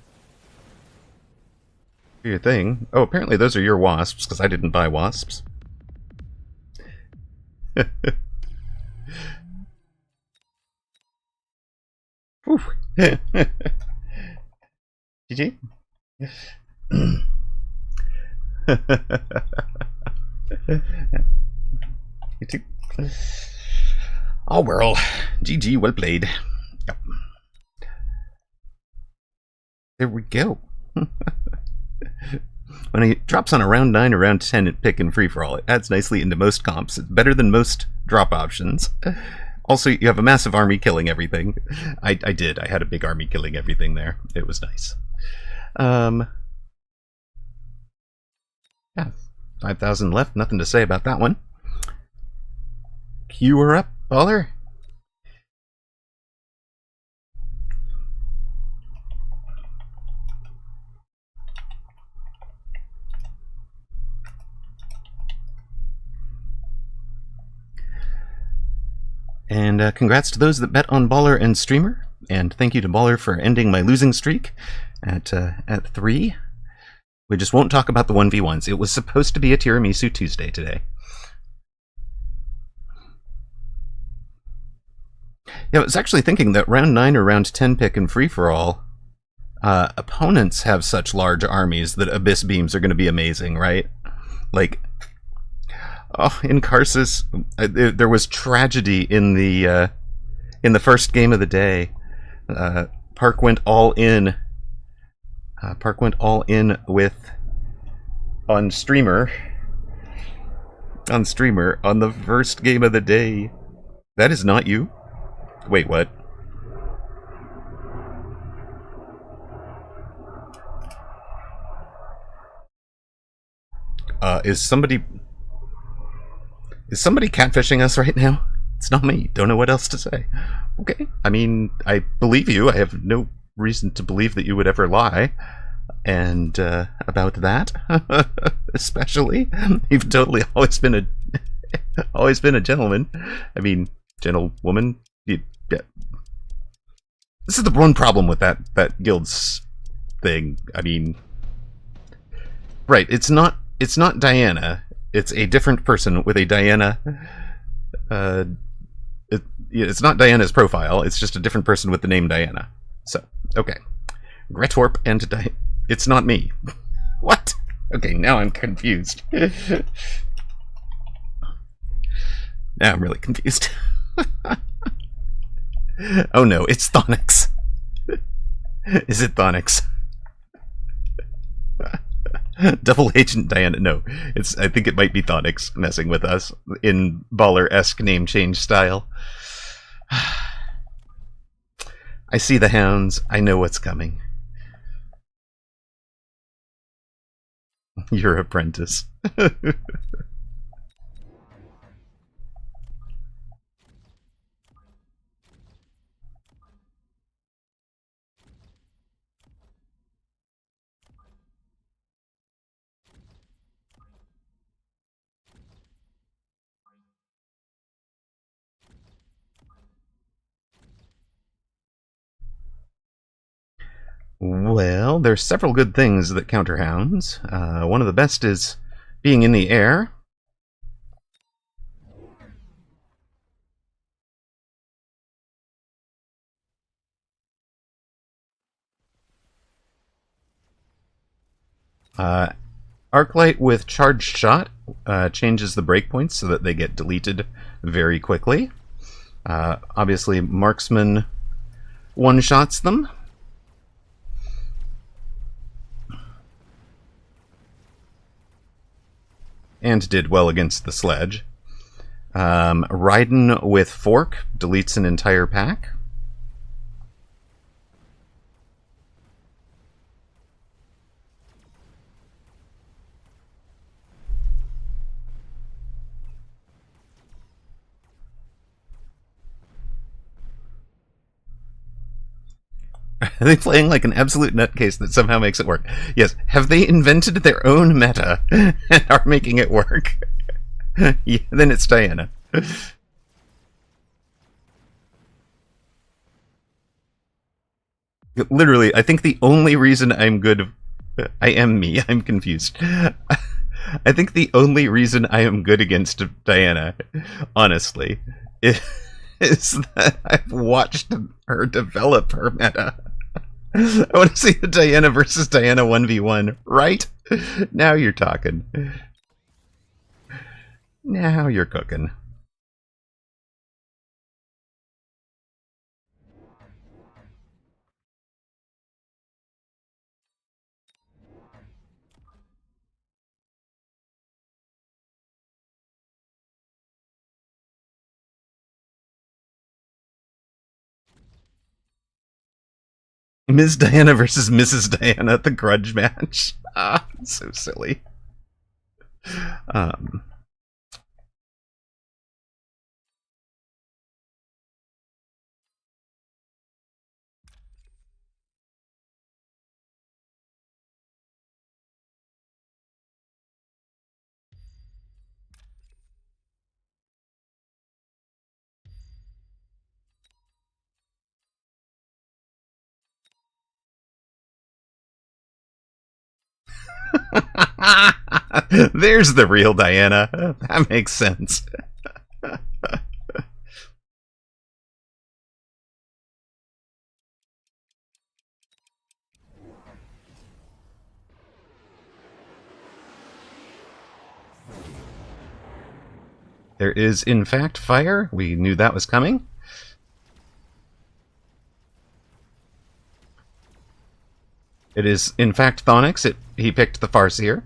thing. Oh, apparently those are your wasps, because I didn't buy wasps. GG? You too. Oh, well. GG, well played. Yep. There we go. When he drops on a round 9 or round 10 at pick and free-for-all, it adds nicely into most comps. It's better than most drop options. Also, you have a massive army killing everything. I did. I had a big army killing everything there. It was nice. Yeah, 5,000 left. Nothing to say about that one. Queue her up, baller. And congrats to those that bet on Baller and Streamer. And thank you to Baller for ending my losing streak at 3. We just won't talk about the 1v1s. It was supposed to be a Tiramisu Tuesday today. Yeah, I was actually thinking that round 9 or round 10 pick and free-for-all, opponents have such large armies that Abyss Beams are going to be amazing, right? Like, oh, in Karsus, there was tragedy in the first game of the day. Park went all in. Park went all in with on streamer on the first game of the day. That is not you. Wait, what? Is somebody catfishing us right now? It's not me. Don't know what else to say. Okay. I mean, I believe you. I have no reason to believe that you would ever lie. And about that, especially, you've totally always been a gentleman. I mean, gentlewoman. Yeah. This is the one problem with that guild's thing. I mean, right? It's not Diana. It's a different person with a Diana. It's not Diana's profile. It's just a different person with the name Diana. So, okay. Gretwarp and Diana. It's not me. What? Okay, now I'm confused. Now I'm really confused. Oh no, it's Thonix. Is it Thonix? Double Agent Diana. No, I think it might be Thonix messing with us in Baller-esque name change style. I see the hounds. I know what's coming. Your apprentice. Well, there's several good things that counter hounds. One of the best is being in the air. Arclight with charged shot changes the breakpoints so that they get deleted very quickly. Obviously, marksman one-shots them. And did well against the sledge. Raiden with fork deletes an entire pack. Are they playing like an absolute nutcase that somehow makes it work? Yes. Have they invented their own meta and are making it work? Yeah, then it's Diana. Literally, I think the only reason I'm good... I am me. I'm confused. I think the only reason I am good against Diana, honestly, is that I've watched her develop her meta. I want to see the Diana versus Diana 1v1, right? Now you're talking. Now you're cooking. Ms. Diana versus Mrs. Diana, the grudge match. Ah, so silly. Um, There's the real Diana. That makes sense. There is, in fact, fire. We knew that was coming. It is, in fact, Thonix. He picked the Farseer.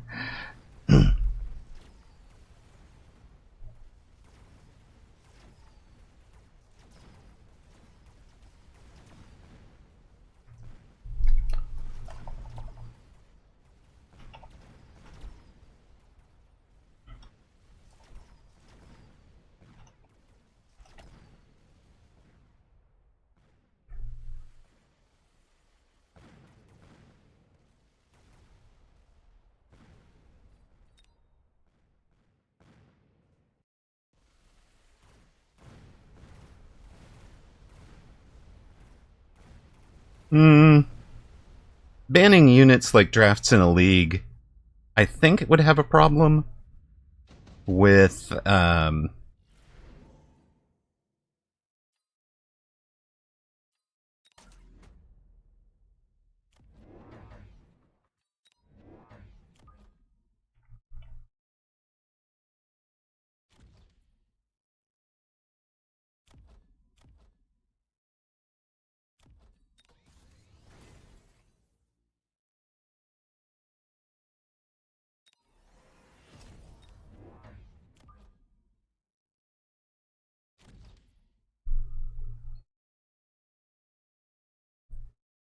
Banning units like drafts in a league, I think it would have a problem with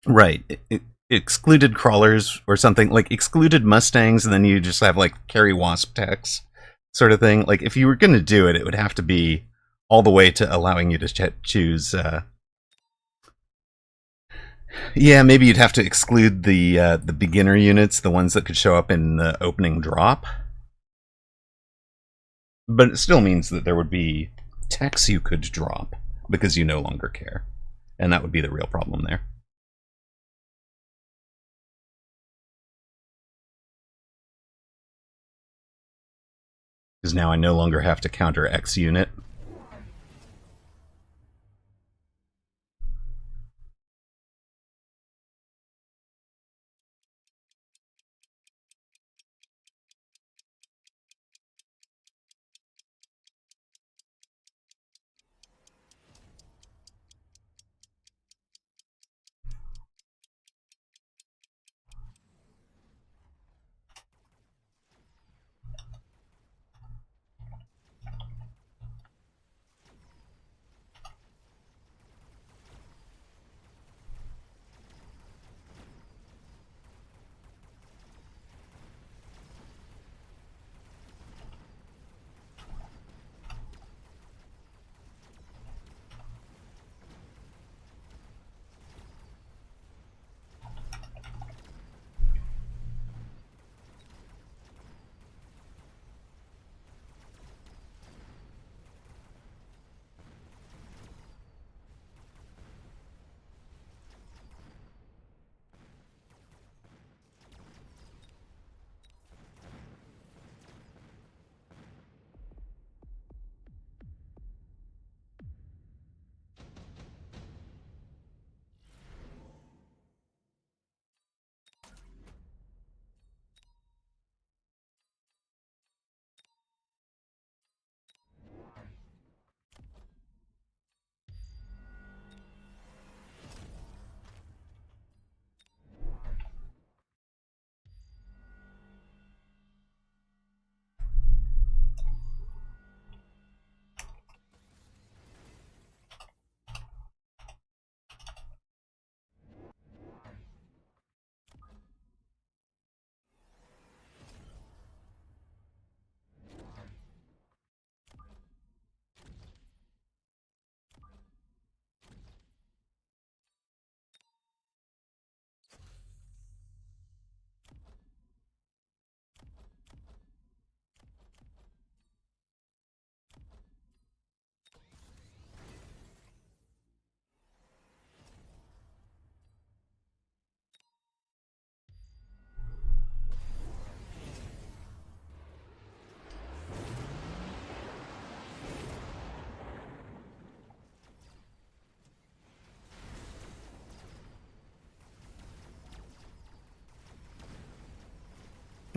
right. excluded crawlers or something, like excluded Mustangs, and then you just have like carry wasp techs sort of thing. Like if you were going to do it, it would have to be all the way to allowing you to choose. Yeah, maybe you'd have to exclude the beginner units, the ones that could show up in the opening drop. But it still means that there would be techs you could drop because you no longer care, and that would be the real problem there. Because now I no longer have to counter X unit.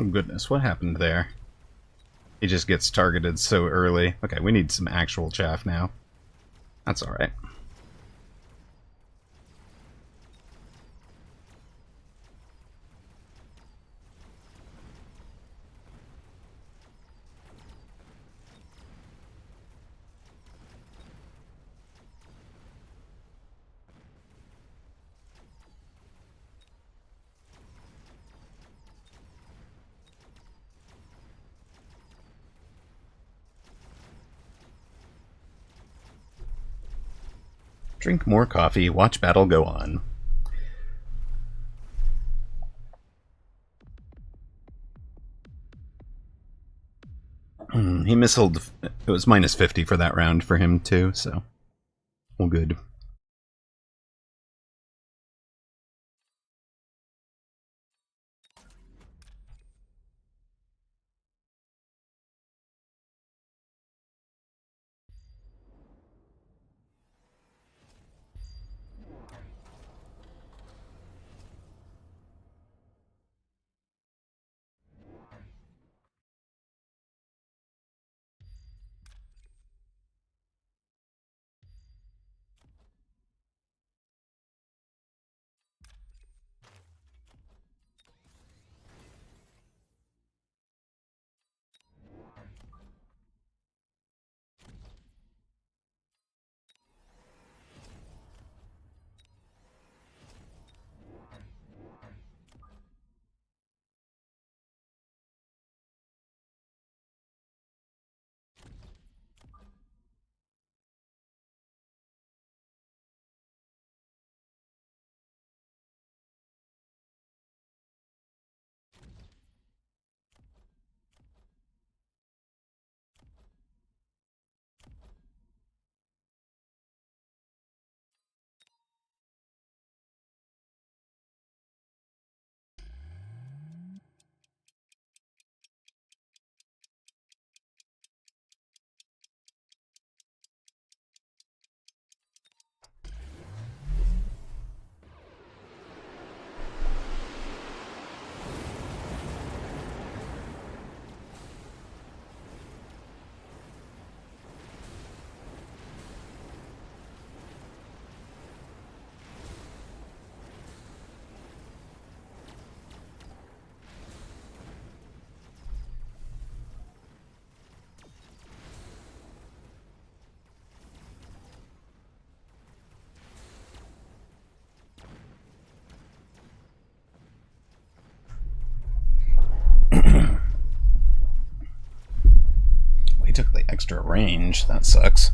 Oh goodness, what happened there? He just gets targeted so early. Okay, we need some actual chaff now. That's alright. Drink more coffee, watch battle go on. He missiled. It was minus 50 for that round for him, too, so. Well, good. extra range. That sucks.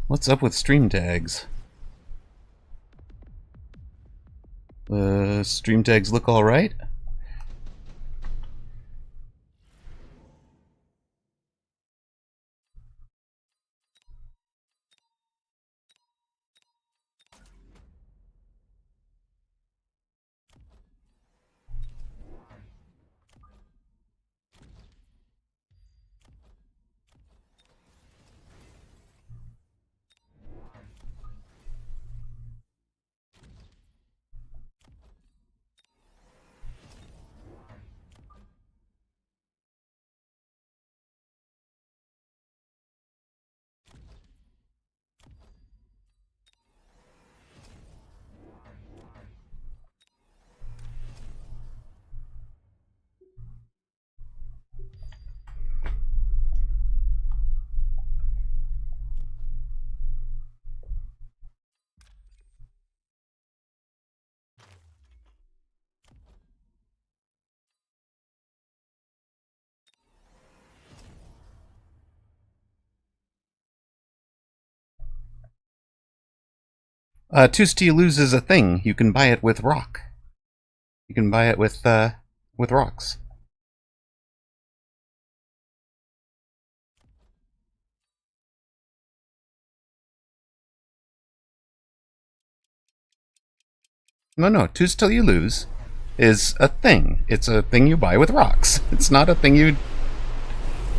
What's up with stream tags? Stream tags look alright? Tooth to lose is a thing. You can buy it with rock. You can buy it with rocks. No, tooth till you lose is a thing. It's a thing you buy with rocks. It's not a thing you...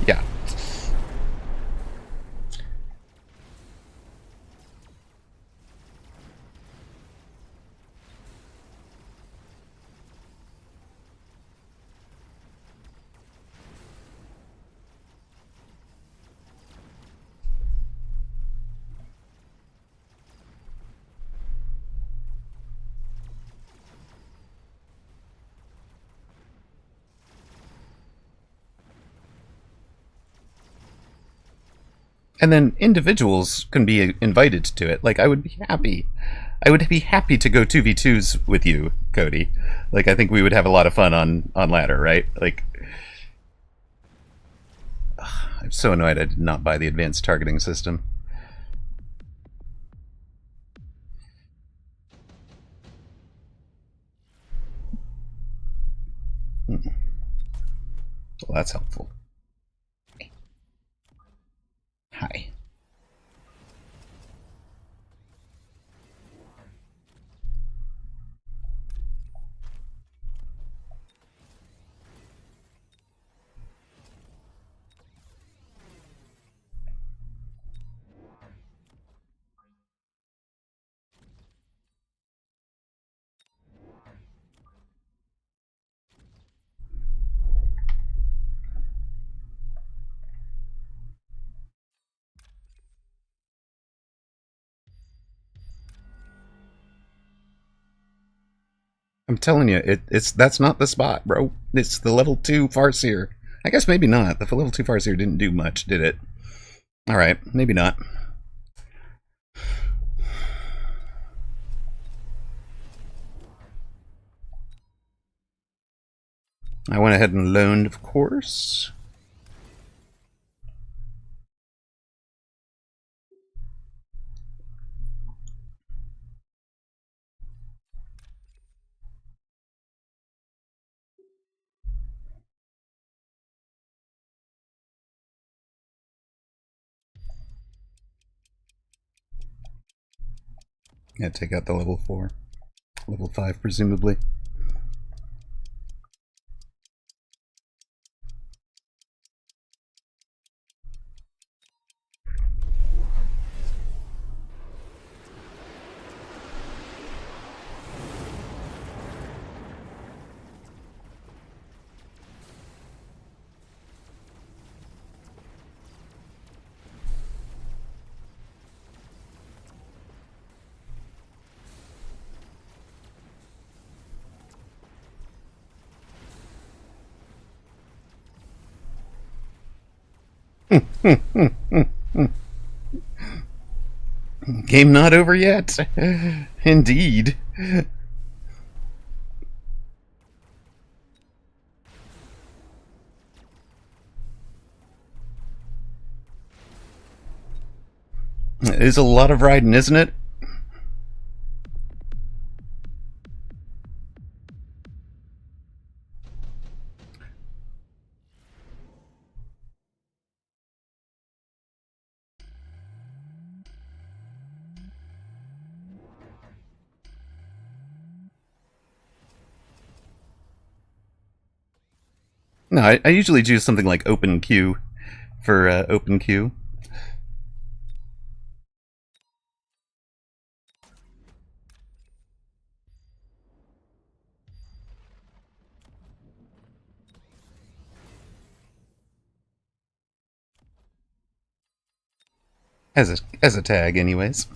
Yeah. And then individuals can be invited to it. Like, I would be happy. I would be happy to go 2v2s with you, Cody. Like, I think we would have a lot of fun on ladder, right? Like, I'm so annoyed I did not buy the advanced targeting system. Well, that's helpful. Hi. I'm telling you, that's not the spot, bro. It's the level 2 Farseer. I guess maybe not. The level 2 Farseer didn't do much, did it? Alright, maybe not. I went ahead and loaned, of course. Yeah, take out the level 4. Level 5, presumably. Game not over yet. Indeed. It is a lot of riding, isn't it? No, I usually do something like open queue for open queue. As a tag, anyways.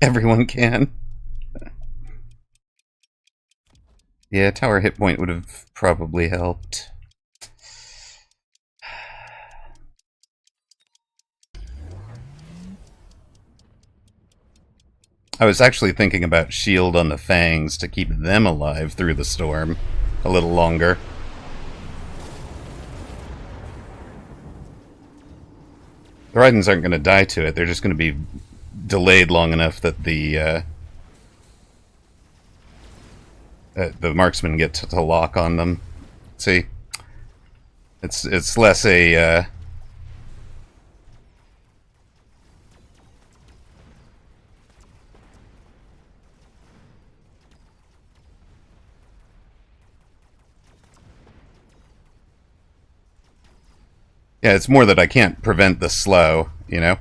Everyone can. Yeah, tower hit point would have probably helped. I was actually thinking about shield on the fangs to keep them alive through the storm a little longer. The Raidens aren't going to die to it, they're just going to be delayed long enough that the marksmen get to lock on them. See? It's less a... Yeah, it's more that I can't prevent the slow, you know?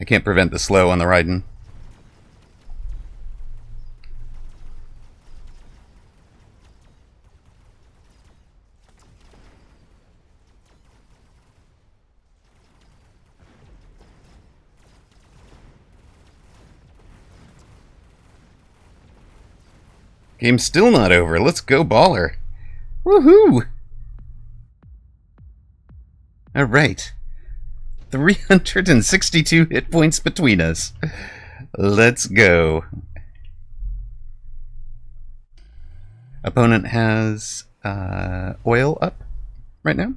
I can't prevent the slow on the Raiden. Game's still not over. Let's go, baller. Woohoo! Alright. 362 hit points between us. Let's go. Opponent has oil up right now.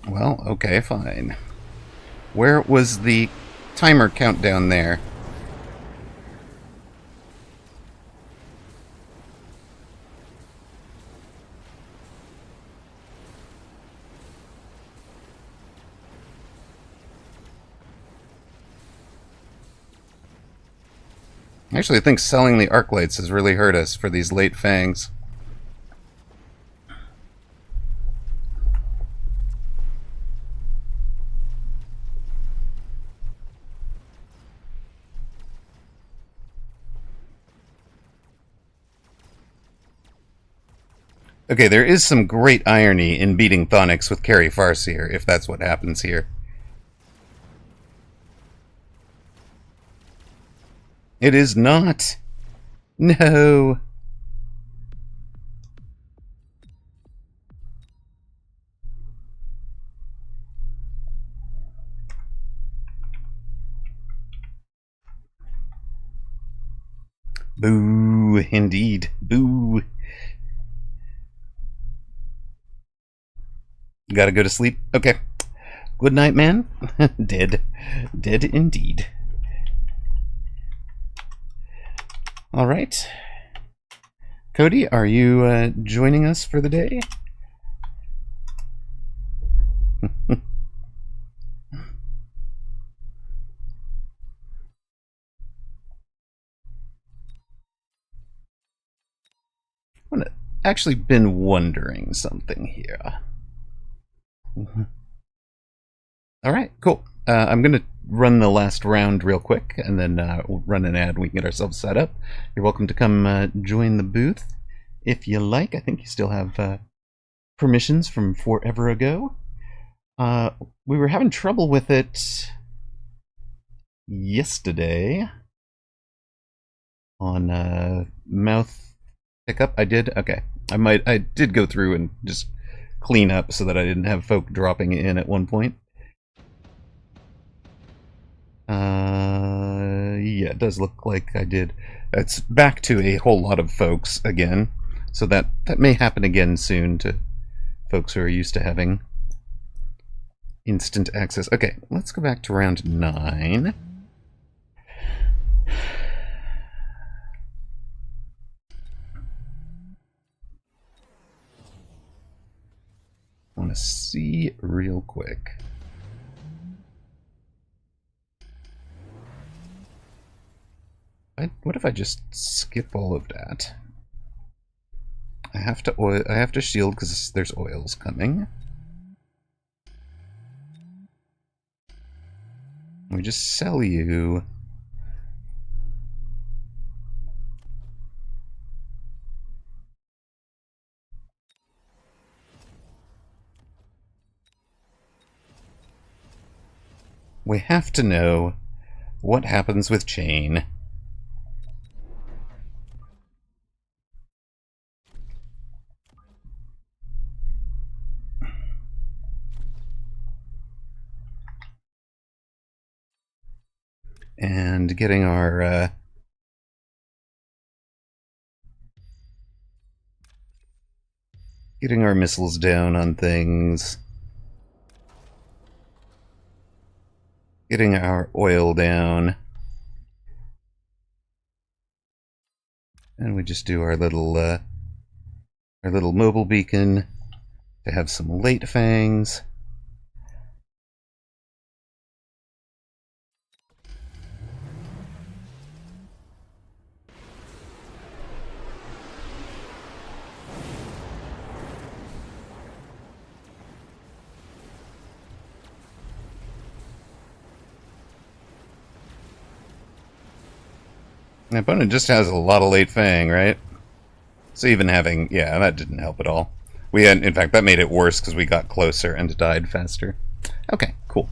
Well, okay, fine. Where was the timer countdown there? Actually, I think selling the arc lights has really hurt us for these late fangs. Okay, there is some great irony in beating Thonix with Carry Farseer, if that's what happens here. It is not. No. Boo, indeed. Boo. Gotta go to sleep? Okay. Good night, man. Dead. Dead indeed. Alright. Cody, are you joining us for the day? I've actually been wondering something here. Alright, cool. I'm going to run the last round real quick, and then we'll run an ad and we can get ourselves set up. You're welcome to come join the booth if you like. I think you still have permissions from forever ago. We were having trouble with it yesterday on mouth pickup. I did? Okay. I did go through and just clean up so that I didn't have folk dropping in at one point. Yeah, it does look like I did. It's back to a whole lot of folks again, so that may happen again soon to folks who are used to having instant access. Okay, let's go back to round 9. I want to see real quick. What if I just skip all of that? I have to shield because there's oils coming. We just sell you. We have to know what happens with chain. And getting our missiles down on things. Getting our oil down. And we just do our little mobile beacon to have some late fangs. My opponent just has a lot of late fang, right? So even having... yeah, that didn't help at all. We had, in fact, that made it worse because we got closer and died faster. Okay, cool.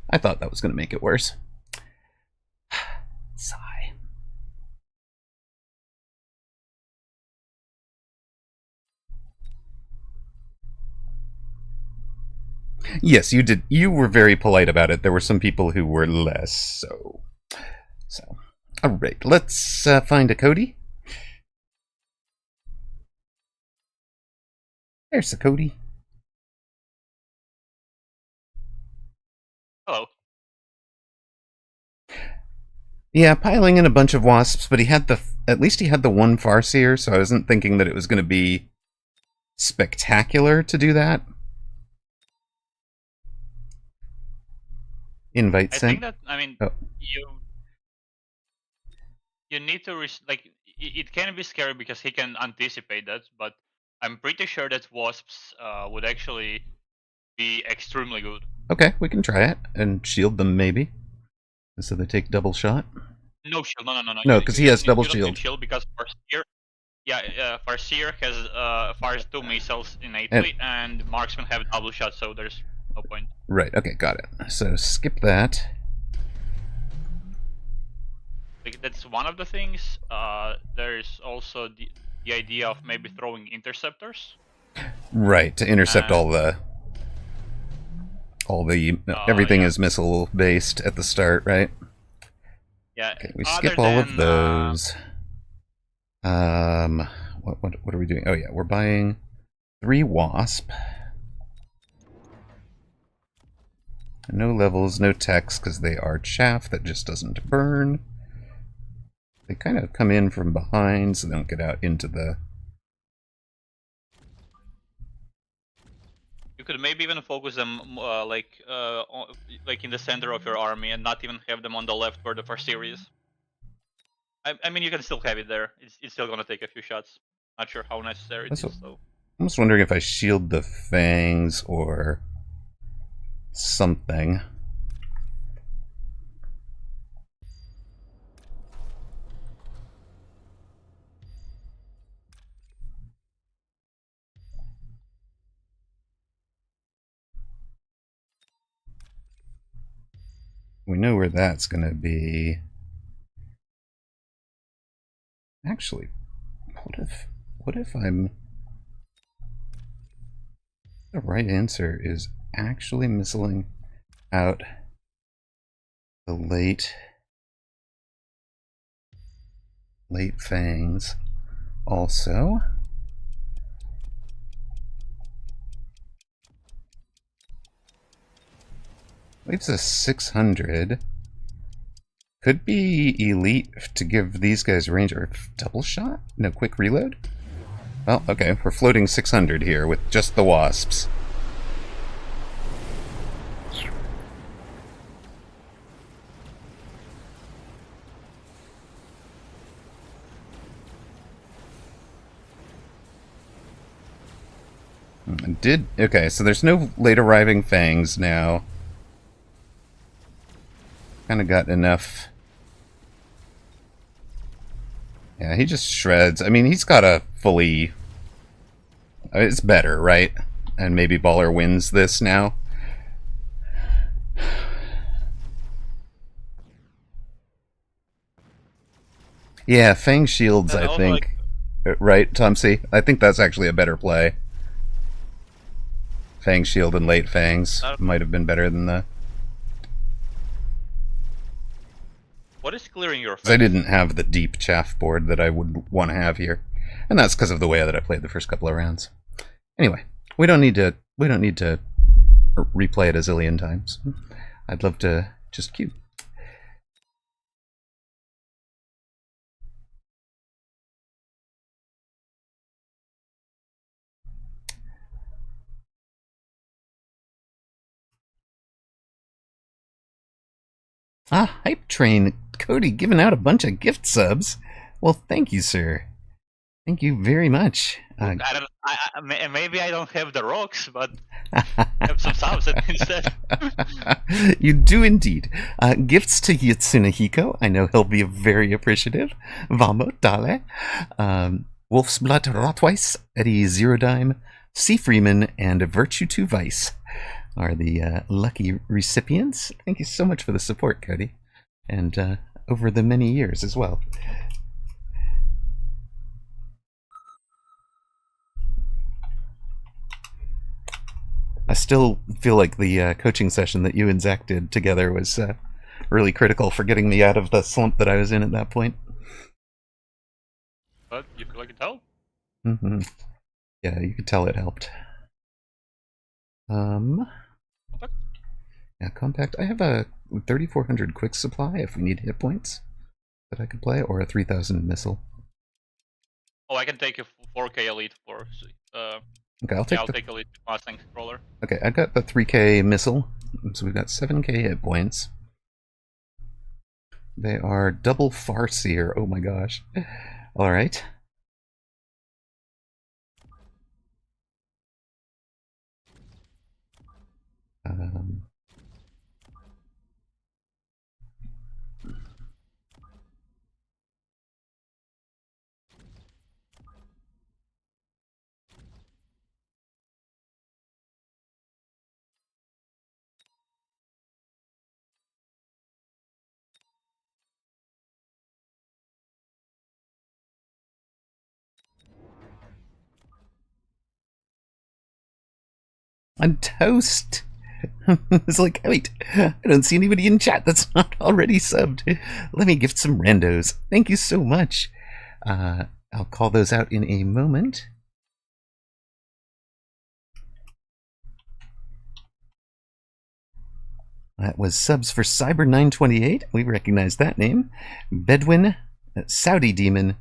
I thought that was going to make it worse. Sigh. Yes, you did. You were very polite about it. There were some people who were less so. So, all right, let's find a Cody. There's a Cody. Hello. Yeah, piling in a bunch of wasps, but he had at least he had the one Farseer, so I wasn't thinking that it was going to be spectacular to do that. Invite I sent. think that, I mean, Oh. you need to like it can be scary because he can anticipate that, but I'm pretty sure that wasps would actually be extremely good. Okay, we can try it and shield them maybe, so they take double shot. No shield, no. No, because he has double You don't need shield. shield because Farseer, yeah, Farseer has fires 2 missiles And innately, and marksmen have double shot, so there's no point. right, okay, got it. So skip that. Like that's one of the things. There's also the idea of maybe throwing interceptors. Right, to intercept And all the everything yeah, is missile based at the start, right? yeah. Okay, we Other skip all of than those. Um, what are we doing? Oh yeah, we're buying 3 wasp. No levels, no techs, because they are chaff that just doesn't burn. They kind of come in from behind, so they don't get out into the... you could maybe even focus them like in the center of your army, and not even have them on the left where the Farseer is. I mean, you can still have it there. It's still gonna take a few shots. Not sure how necessary it is. So I'm just wondering if I shield the fangs or something. We know where that's going to be. Actually, what if I'm... The right answer is actually missiling out the late fangs also. Leaves us 600. Could be elite to give these guys range or double shot? No, quick reload? Well, okay, we're floating 600 here with just the wasps. Okay, so there's no late arriving fangs now. Kind of got enough. Yeah, he just shreds. I mean, he's got a fully... It's better, right? And maybe Baller wins this now. Yeah, Fang Shields, I think. Right, Tom C? I think that's actually a better play. Fang Shield and late Fangs might have been better than the... what is clearing your face? I didn't have the deep chaff board that I would want to have here. And that's because of the way that I played the first couple of rounds. Anyway, we don't need to replay it a zillion times. I'd love to just queue. Ah, Hype Train. Cody giving out a bunch of gift subs. Well, thank you, sir. Thank you very much. Maybe I don't have the rocks, but have some subs instead. You do indeed. Gifts to Yatsuna Hiko. I know he'll be very appreciative. Vamo Dale. Wolf's Blood Rotweiss, Eddie Zero Dime, C. Freeman, and Virtue 2 Vice are the lucky recipients. Thank you so much for the support, Cody. And over the many years as well. I still feel like the coaching session that you and Zach did together was really critical for getting me out of the slump that I was in at that point. But you feel like it helped? Mm-hmm. Yeah, you could tell it helped. Compact? Yeah, compact. I have a 3,400 quick supply if we need hit points that I could play, or a 3,000 missile. Oh, I can take a 4K elite for. Okay, I'll take elite Mustang roller. Okay, I got the 3K missile, so we've got 7K hit points. They are double Farseer. Oh my gosh. All right. Um, I'm toast. It's like, wait, I don't see anybody in chat that's not already subbed. Let me gift some randos. Thank you so much. I'll call those out in a moment. That was subs for Cyber928. We recognize that name. Bedouin, Saudi Demon,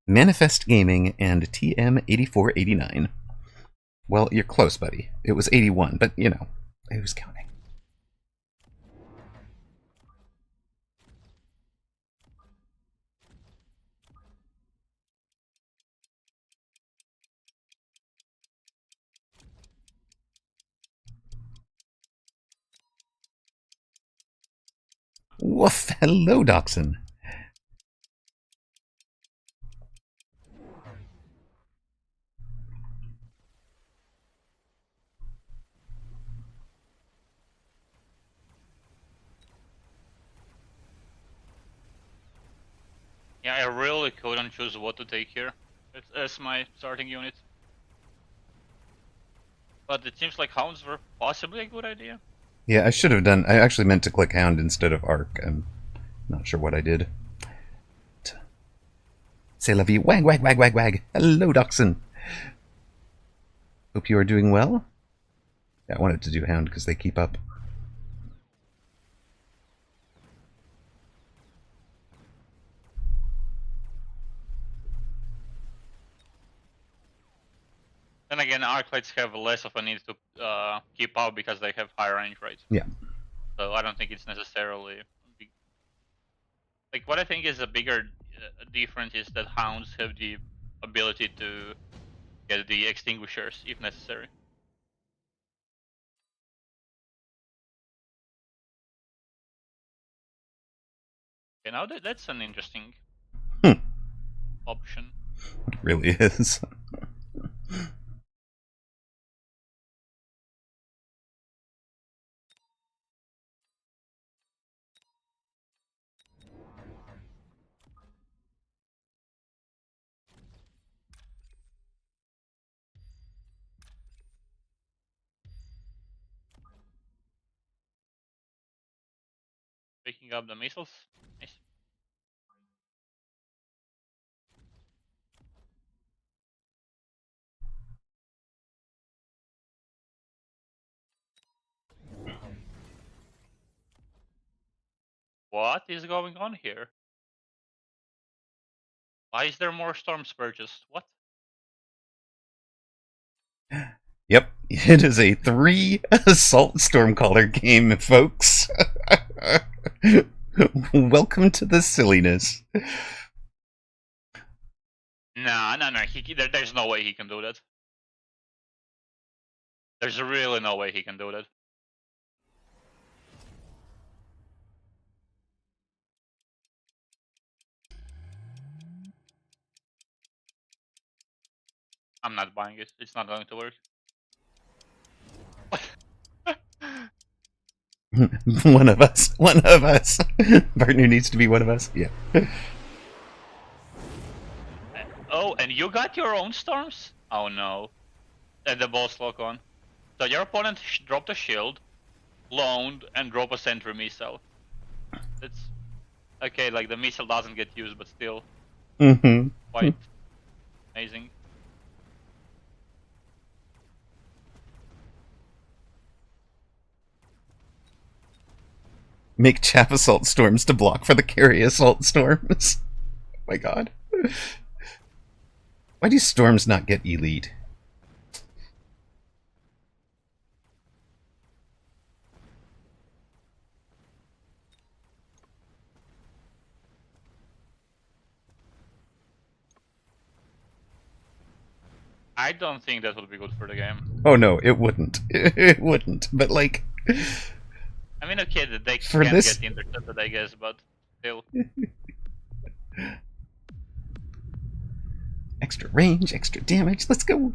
Manifest Gaming, and TM8489. Well, you're close, buddy. It was 81, but you know, who's counting? Woof! Hello, Dachshund. Yeah, I really couldn't choose what to take here as my starting unit. But it seems like hounds were possibly a good idea. Yeah, I should have done. I actually meant to click Hound instead of Arc. I'm not sure what I did. C'est la vie. Wag, wag, wag, wag, wag. Hello, Dachshund. Hope you are doing well. Yeah, I wanted to do Hound because they keep up. Then again, Arclights have less of a need to keep up because they have high range, right? Yeah. So I don't think it's necessarily big. Like what I think is a bigger difference is that hounds have the ability to get the extinguishers if necessary. Okay, now that's an interesting option. It really is. Picking up the missiles. Nice. What is going on here? Why is there more storms purchased? What? Yep, it is a 3 Assault Stormcaller game, folks. Welcome to the silliness. Nah. There's no way he can do that. There's really no way he can do that. I'm not buying it. It's not going to work. One of us. One of us. Partner needs to be one of us. Yeah. Oh, and you got your own storms? Oh no. And the boss lock on. So your opponent dropped a shield, loaned, and drop a sentry missile. That's okay, like the missile doesn't get used, but still quite amazing. Make chaff assault storms to block for the carry assault storms. Oh my god. Why do storms not get elite? I don't think that would be good for the game. Oh no, it wouldn't. It wouldn't. But like, I mean, okay, that they for can this, get intercepted, I guess, but still. extra range, extra damage. Let's go.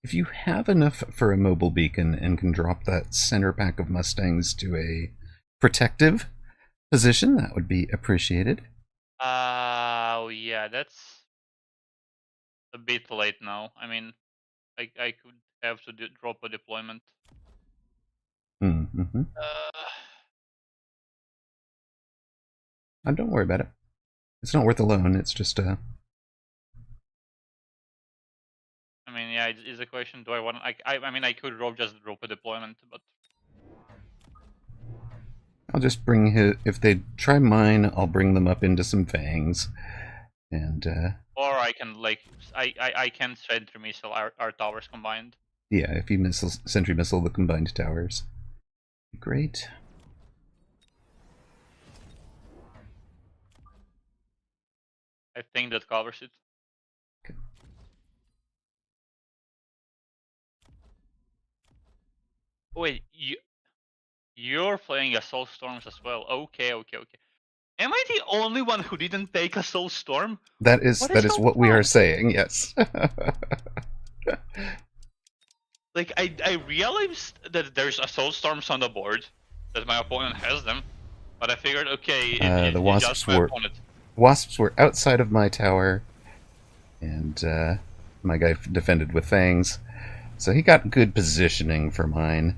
If you have enough for a mobile beacon and can drop that center pack of Mustangs to a protective position, that would be appreciated. Oh yeah, that's a bit late now. I mean, I could have to drop a deployment. Mm-hmm. Don't worry about it. It's not worth a loan. It's just I mean, yeah, it's a question. Do I want? I mean, I could just drop a deployment, but I'll just bring his. If they try mine, I'll bring them up into some fangs, and or I can like I can sentry missile our towers combined. yeah, if you sentry missile the combined towers, great. I think that covers it. Okay. Wait, you're playing Assault Storms as well. Okay. Am I the only one who didn't take Assault Storm? That is What is going what we are on? saying. Yes. Like I realized that there's Assault Storms on the board, that my opponent has them, but I figured, okay, The it's just my opponent. wasps were outside of my tower, and my guy defended with fangs, so he got good positioning for mine.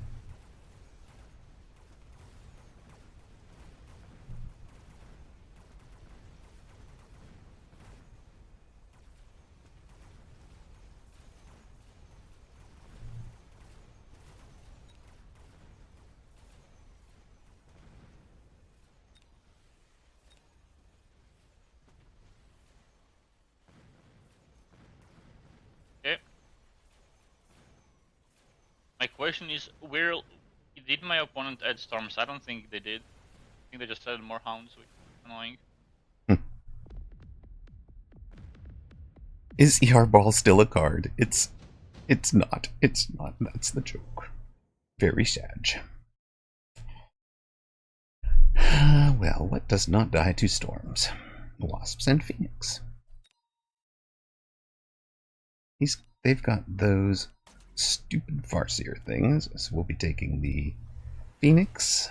Okay. My question is, where did my opponent add storms? I don't think they did. I think they just added more hounds, which is annoying. Is ER Ball still a card? It's not. It's not. That's the joke. Very sad. Well, what does not die to storms? Wasps and Phoenix. They've got those stupid Farseer things, so we'll be taking the Phoenix.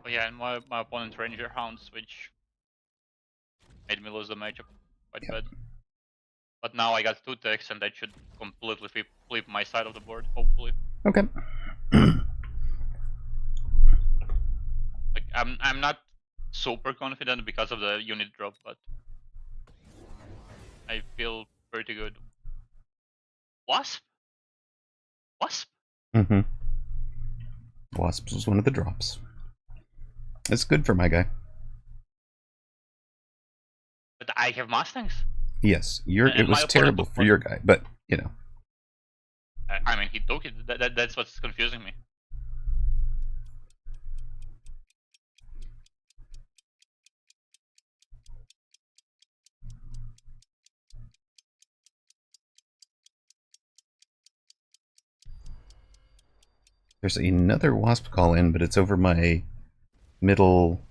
Oh yeah, and my opponent ranger hounds, which made me lose the matchup quite bad. But now I got 2 techs, and that should completely flip my side of the board, hopefully. Okay. Like I'm not super confident because of the unit drop, but I feel pretty good. Wasp? Wasp? Mm-hmm. Wasps was one of the drops. It's good for my guy. But I have Mustangs. Yes, it was terrible for your guy, but you know. I mean, he took it. That's what's confusing me. There's another wasp call in, but it's over my middle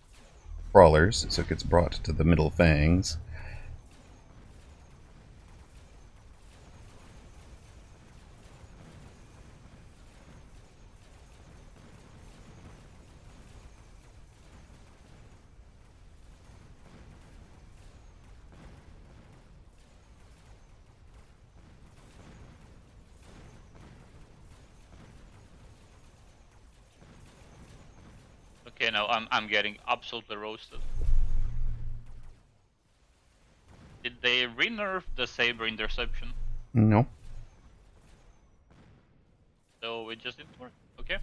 crawlers, so it gets brought to the middle fangs. Okay, now I'm getting absolutely roasted. Did they re-nerf the Saber interception? No. So it just didn't work. Okay.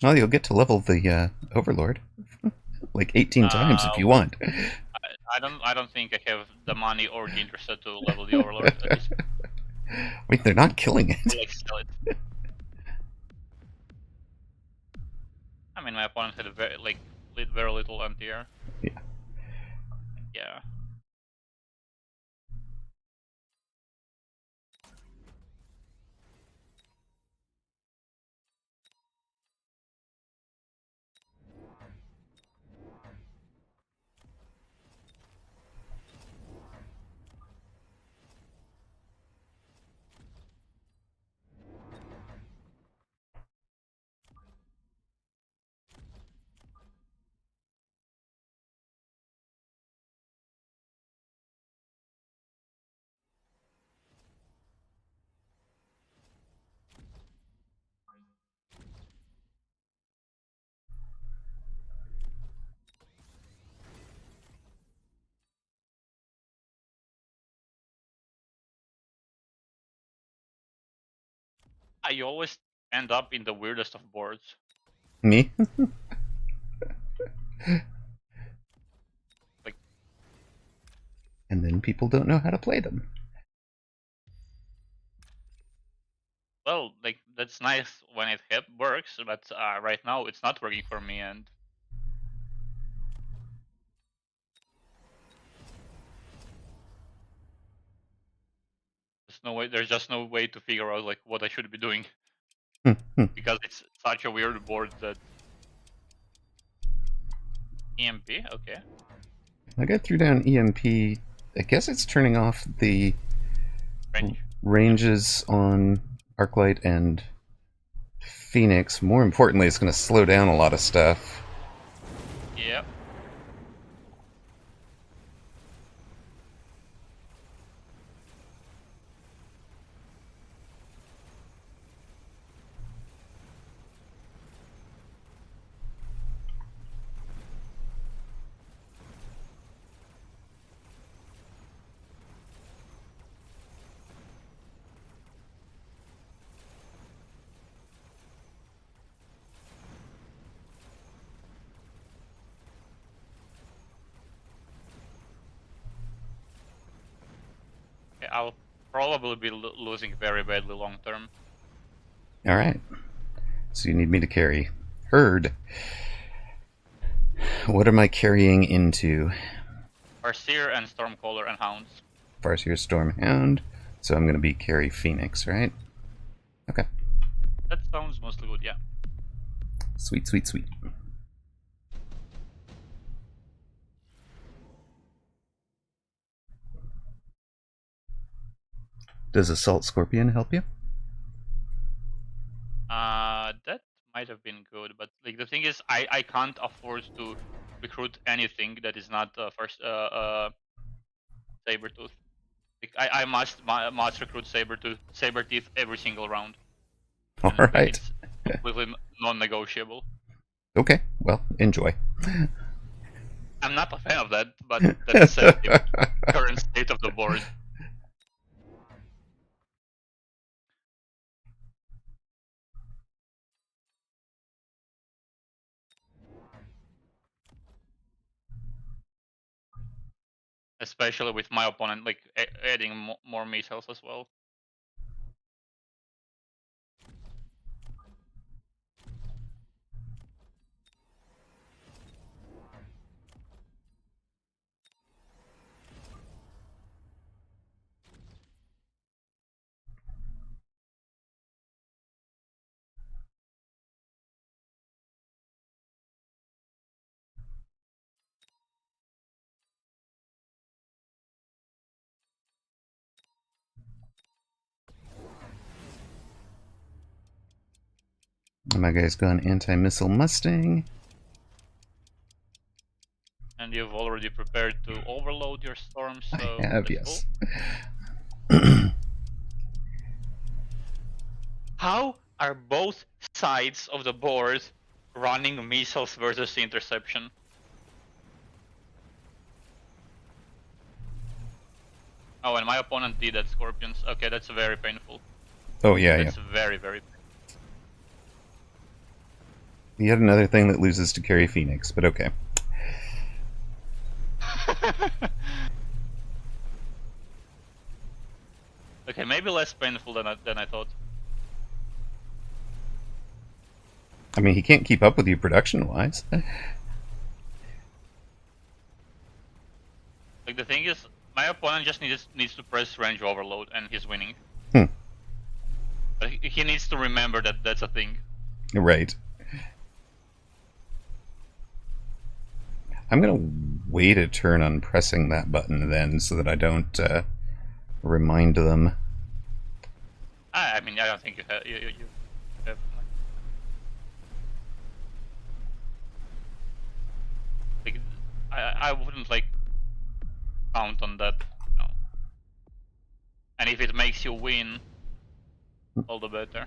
Well, you'll get to level the Overlord like 18 times if you want. I don't think I have the money or the interest to level the Overlord at this point. Wait, they're not killing it. Like sell it. I mean, my opponent had very little anti-air. Yeah. Yeah. I always end up in the weirdest of boards. Me? Like, And then people don't know how to play them. well, like that's nice when it works, but right now it's not working for me, and there's no way. There's just no way to figure out like what I should be doing because it's such a weird board that EMP. Okay. I got threw down EMP. I guess it's turning off the Range. ranges on Arclight and Phoenix. More importantly, it's going to slow down a lot of stuff. Yeah. Okay, I'll probably be losing very badly long term. All right. So you need me to carry Herd. What am I carrying into? Farseer and Stormcaller and Hounds. Farseer Stormhound. So I'm going to be carry Phoenix, right? Okay. That sounds mostly good, yeah. Sweet, sweet, sweet. Does Assault Scorpion help you? That might have been good, but like the thing is, I can't afford to recruit anything that is not first Sabertooth. Like, I must recruit Saberteeth every single round, All and like right. it's completely non-negotiable. Okay. Well, enjoy. I'm not a fan of that, but that's the current state of the board. Especially with my opponent like adding more missiles as well. My guy's gone anti-missile Mustang. And you've already prepared to overload your storms, so I have, that's yes. cool. How are both sides of the board running missiles versus interception. Oh, and my opponent did that, Scorpions. Okay, that's very painful. Oh, yeah, That's very, very painful. Yet another thing that loses to carry Phoenix, but okay. Okay, maybe less painful than I thought. I mean, he can't keep up with you production-wise. Like, the thing is, my opponent just needs to press range overload, and he's winning. Hmm. But he needs to remember that that's a thing. Right. I'm gonna wait a turn on pressing that button then, so that I don't remind them. I mean, I don't think you have. You have like, I wouldn't like count on that. No. And if it makes you win, all the better.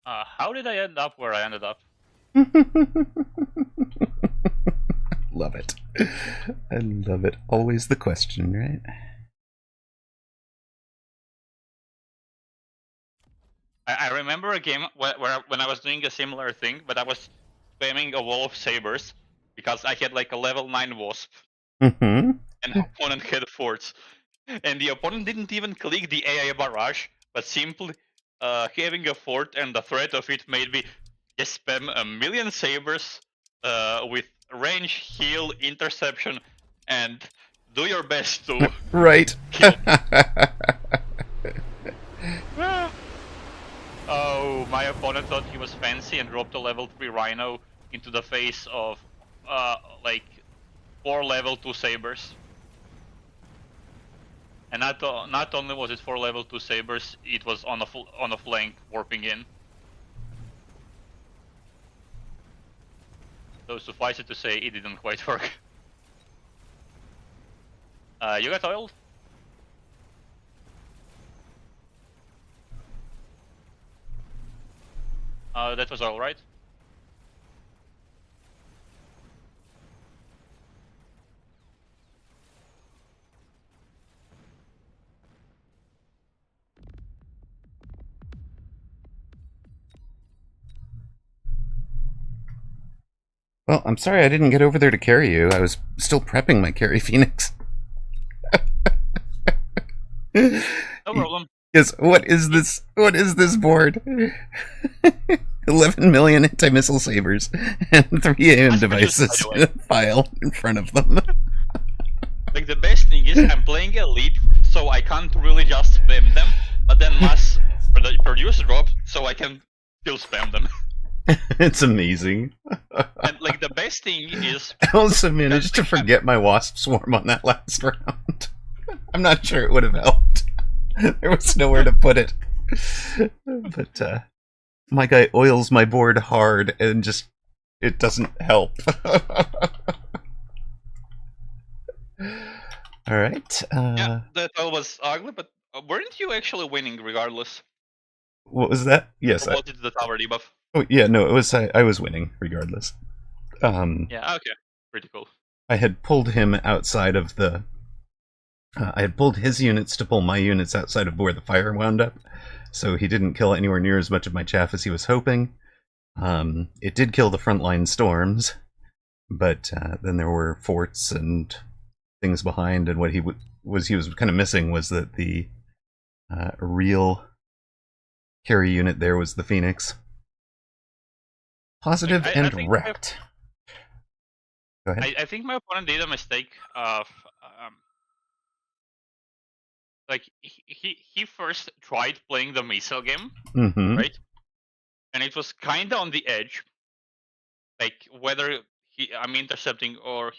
How did I end up where I ended up? Love it. I love it. Always the question, right? I remember a game when I was doing a similar thing, but I was spamming a wall of sabers because I had like a level 9 wasp, Mm-hmm. and the opponent had forts. And the opponent didn't even click the AI barrage, but simply having a fort and the threat of it made me just spam a million sabers with range, heal, interception, and do your best to Right. kill. Oh, my opponent thought he was fancy and dropped a level 3 Rhino into the face of like 4 level 2 sabers. And not only was it 4 level 2 sabers, it was on a flank warping in. So suffice it to say, it didn't quite work. You got oiled? That was all right. Well, I'm sorry I didn't get over there to carry you. I was still prepping my carry Phoenix. No problem. Yes, what is this? What is this board? 11 million anti-missile sabers and 3 AM devices in a file in front of them. Like, the best thing is I'm playing Elite, so I can't really just spam them, but then mass produce drops, so I can still spam them. It's amazing. And like, the best thing is I also managed to forget my wasp swarm on that last round. I'm not sure it would have helped. There was nowhere to put it. But my guy oils my board hard and just it doesn't help. Alright. yeah, that all was ugly, but weren't you actually winning regardless? What was that? Yes. Or was it the tower debuff? Oh yeah, no, it was I was winning regardless. Yeah, okay. Pretty cool. I had pulled him outside of the I had pulled his units to pull my units outside of where the fire wound up, so he didn't kill anywhere near as much of my chaff as he was hoping. It did kill the frontline storms, but then there were forts and things behind, and what he was kind of missing was that the real carry unit there was the Phoenix. Positive I and think wrecked. Go ahead. I think my opponent did a mistake of like he first tried playing the missile game, Mm-hmm. right? And it was kinda on the edge, like whether I'm intercepting or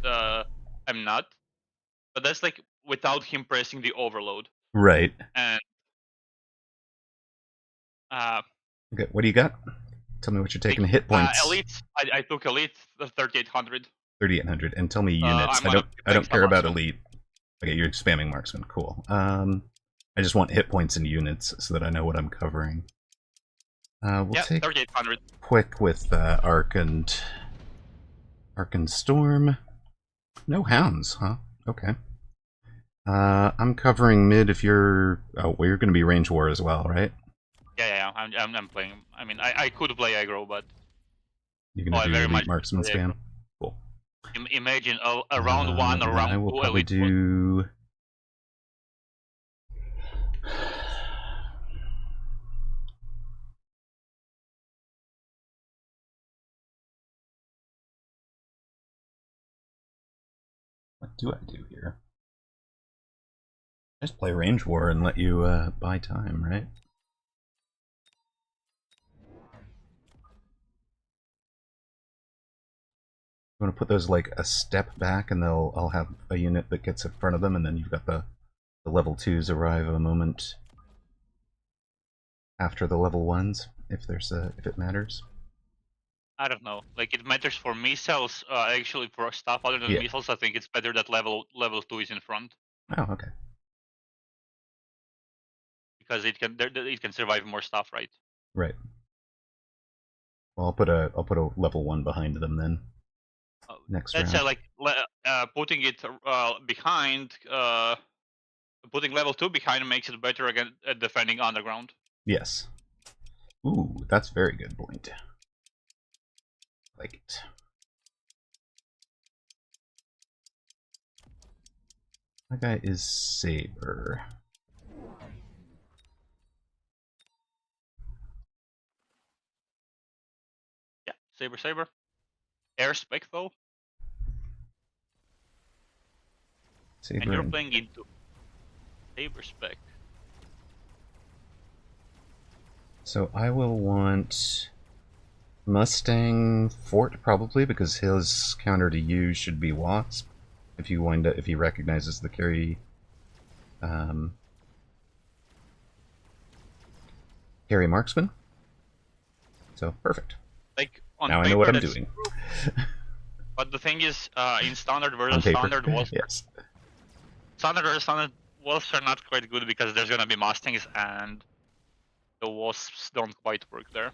I'm not. But that's like without him pressing the overload. Right. And Okay, what do you got? Tell me what you're taking. like Hit points. elite, I took elite 3800. 3,800. And tell me units. I'm I gonna don't. be I playing don't care about marksman. elite. Okay, you're spamming marksman. Cool. I just want hit points and units so that I know what I'm covering. We'll Yeah, take 3800. quick with Arc and Storm. No hounds, huh? Okay. I'm covering mid. If you're, oh, well, you're going to be range war as well, right? Yeah. I'm playing. I mean, I could play aggro, but You're going to I do very elite much marksman play aggro. spam. Cool. Imagine a round one or Then I round will two probably elite. do. What do I do here? Just play range war and let you buy time, right? You want to put those like a step back, and I'll have a unit that gets in front of them, and then you've got the level 2s arrive a moment after the level 1s, if it matters. I don't know. Like it matters for missiles. Actually, for stuff other than Yeah. missiles, I think it's better that level 2 is in front Oh, okay. because it can survive more stuff, right? Right. Well, I'll put a level 1 behind them then. Next Let's round. say like putting it behind, putting level 2 behind makes it better against defending underground. Yes. Ooh, that's very good point. Like it. That guy is Saber. Yeah, saber. Air spec though. Saber. And you're playing into saber spec. So I will want Mustang Fort probably, because his counter to you should be Wasp. If he recognizes the carry carry marksman. So perfect. Like on Now paper, I know what I'm that's doing. true. But the thing is, in standard On versus paper. standard wasps, Yes. standard versus standard wasps are not quite good because there's gonna be Mustangs and the wasps don't quite work there.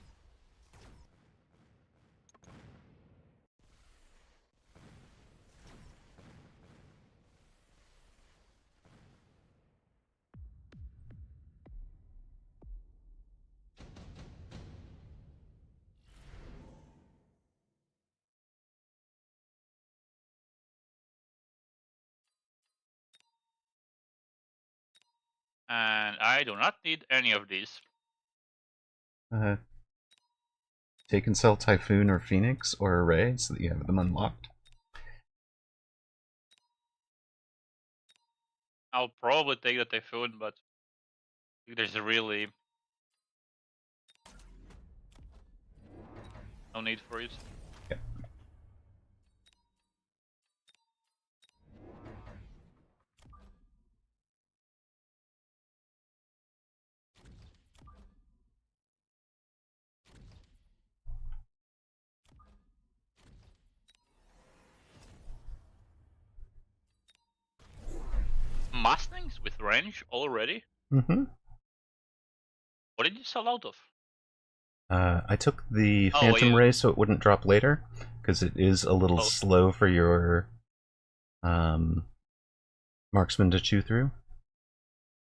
And I do not need any of these. Take and sell Typhoon or Phoenix or Array so that you have them unlocked. I'll probably take the Typhoon, but there's really no need for it. Okay. Mustangs with range already? Mm-hmm. What did you sell out of? I took the Oh, Phantom yeah. Ray so it wouldn't drop later, because it is a little Oh. slow for your marksman to chew through.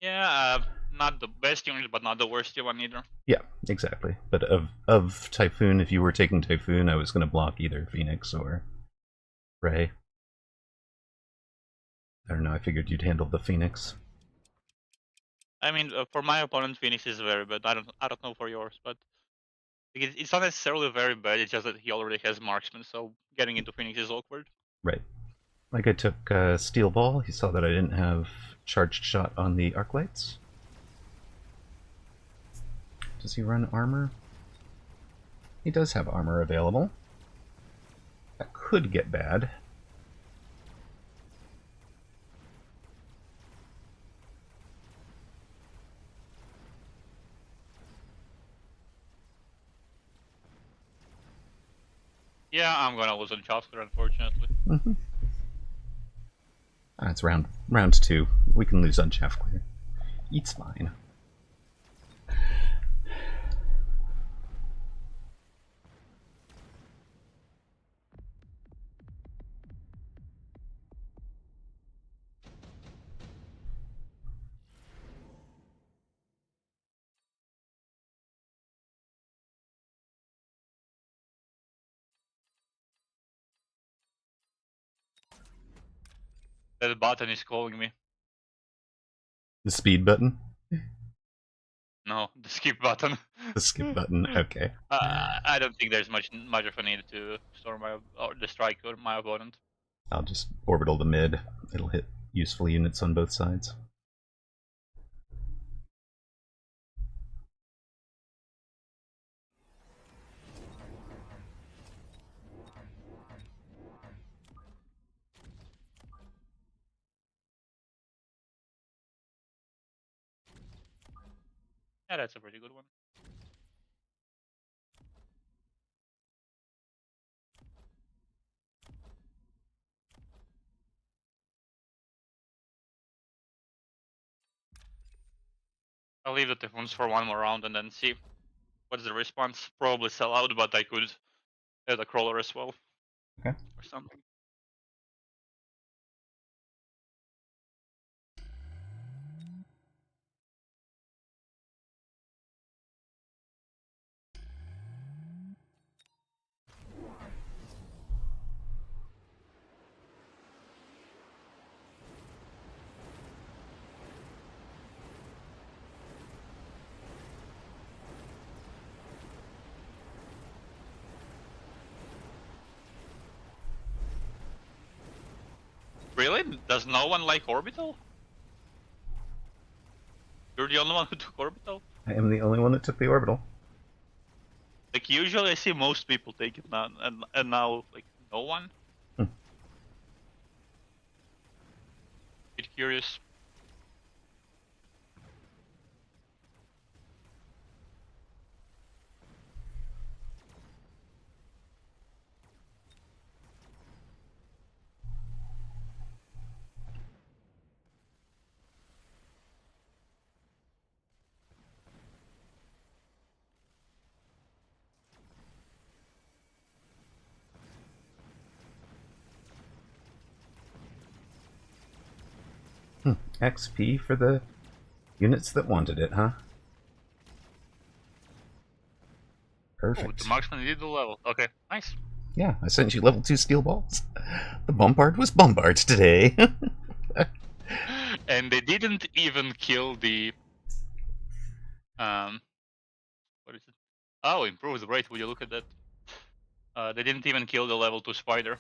Yeah, not the best unit, but not the worst one either. Yeah, exactly. But of Typhoon, if you were taking Typhoon, I was going to block either Phoenix or Ray. I don't know, I figured you'd handle the Phoenix. I mean, for my opponent, Phoenix is very bad. I don't know for yours, but it's not necessarily very bad. It's just that he already has marksman, so getting into Phoenix is awkward. Right. Like I took Steel Ball, he saw that I didn't have charged shot on the arc lights. Does he run armor? He does have armor available. That could get bad. Yeah, I'm gonna lose on Chopster, unfortunately. Mm-hmm. It's round 2. We can lose on Chaff Clear. It's fine. That button is calling me. The speed button? No, the skip button. The skip button, okay. I don't think there's much of a need to storm my or the strike or my opponent. I'll just orbital the mid. It'll hit useful units on both sides. Yeah, that's a pretty good one. I'll leave the Typhoons for one more round and then see what's the response. Probably sell out, but I could add a crawler as well. Okay. Or something. Really? Does no one like Orbital? You're the only one who took Orbital? I am the only one that took the orbital. Like, usually I see most people take it now, and now, like, no one? Hmm. Bit curious. XP for the units that wanted it, huh? Oh, Perfect. the marksman did the level. Okay, nice. Yeah, I sent you level 2 steel balls. The bombard was bombard today. And they didn't even kill the what is it? Oh, improved rate. Would you look at that? They didn't even kill the level 2 spider.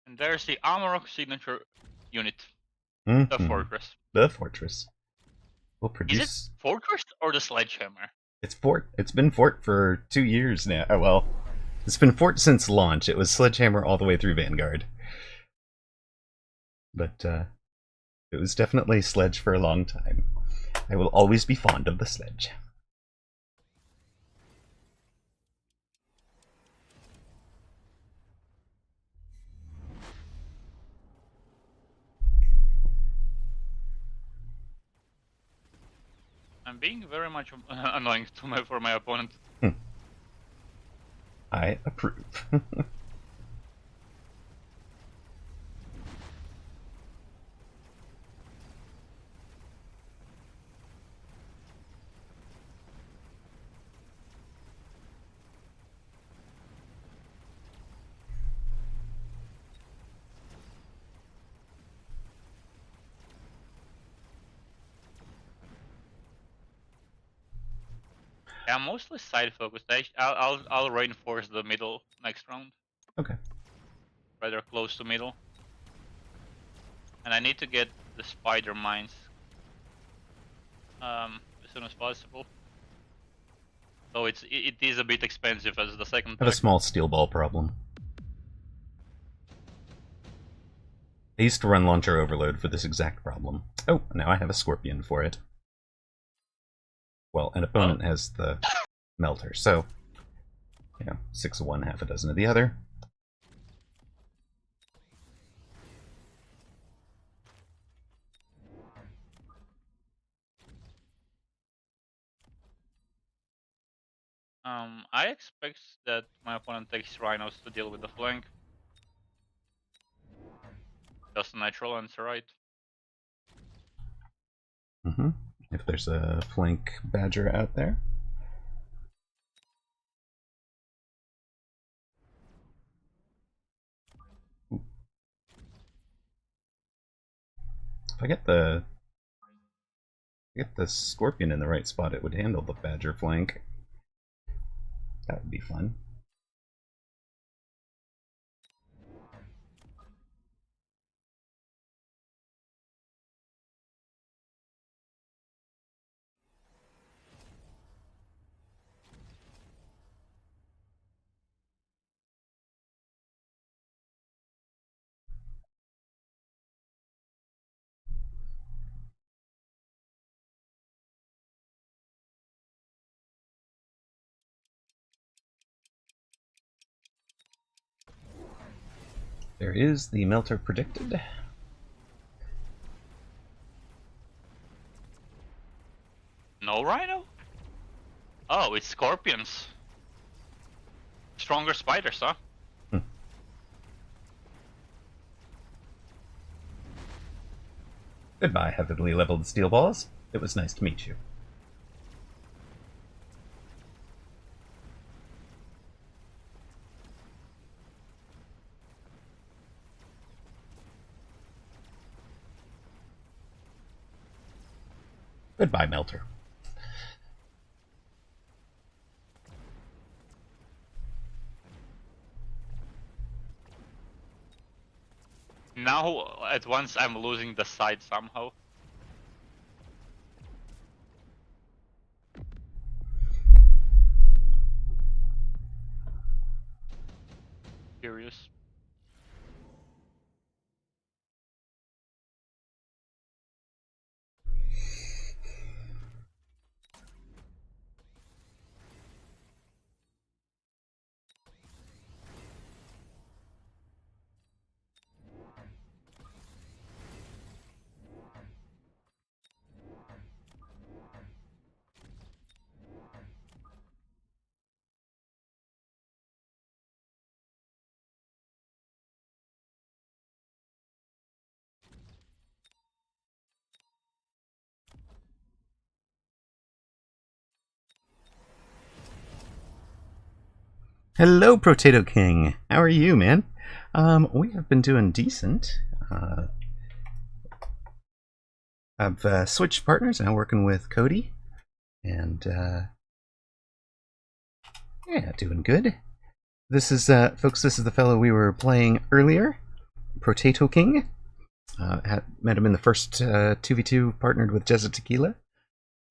And there's the Amaroq signature unit, the fortress. The fortress will Is produce. it fortress or the sledgehammer? It's fort. It's been fort for 2 years now. Well, It's been Fort since launch. It was Sledgehammer all the way through Vanguard. But it was definitely Sledge for a long time. I will always be fond of the Sledge. I'm being very much annoying for my opponent. I approve. Yeah, I'm mostly side focused. I'll reinforce the middle next round. Okay. Rather close to middle. And I need to get the spider mines as soon as possible. So it is a bit expensive as the second I have a tech. small steel ball problem. I used to run Launcher Overload for this exact problem. Oh, now I have a Scorpion for it. Well, an opponent has the Melter, so 6 of one, half a dozen of the other. I expect that my opponent takes Rhinos to deal with the flank. Just a natural answer, right? If there's a flank Badger out there. Ooh. If I get the Scorpion in the right spot, it would handle the Badger flank. That would be fun. There is the Melter predicted. No Rhino? Oh, it's Scorpions. Stronger spiders, huh? Goodbye, heavily leveled steel balls. It was nice to meet you. Goodbye, Melter. Now, at once, I'm losing the side somehow. Curious. Hello, Potato King. How are you, man? We have been doing decent. I've switched partners, now working with Cody. And, yeah, doing good. This is, folks, this is the fellow we were playing earlier, Potato King. Met him in the first 2v2, partnered with Jezza Tequila.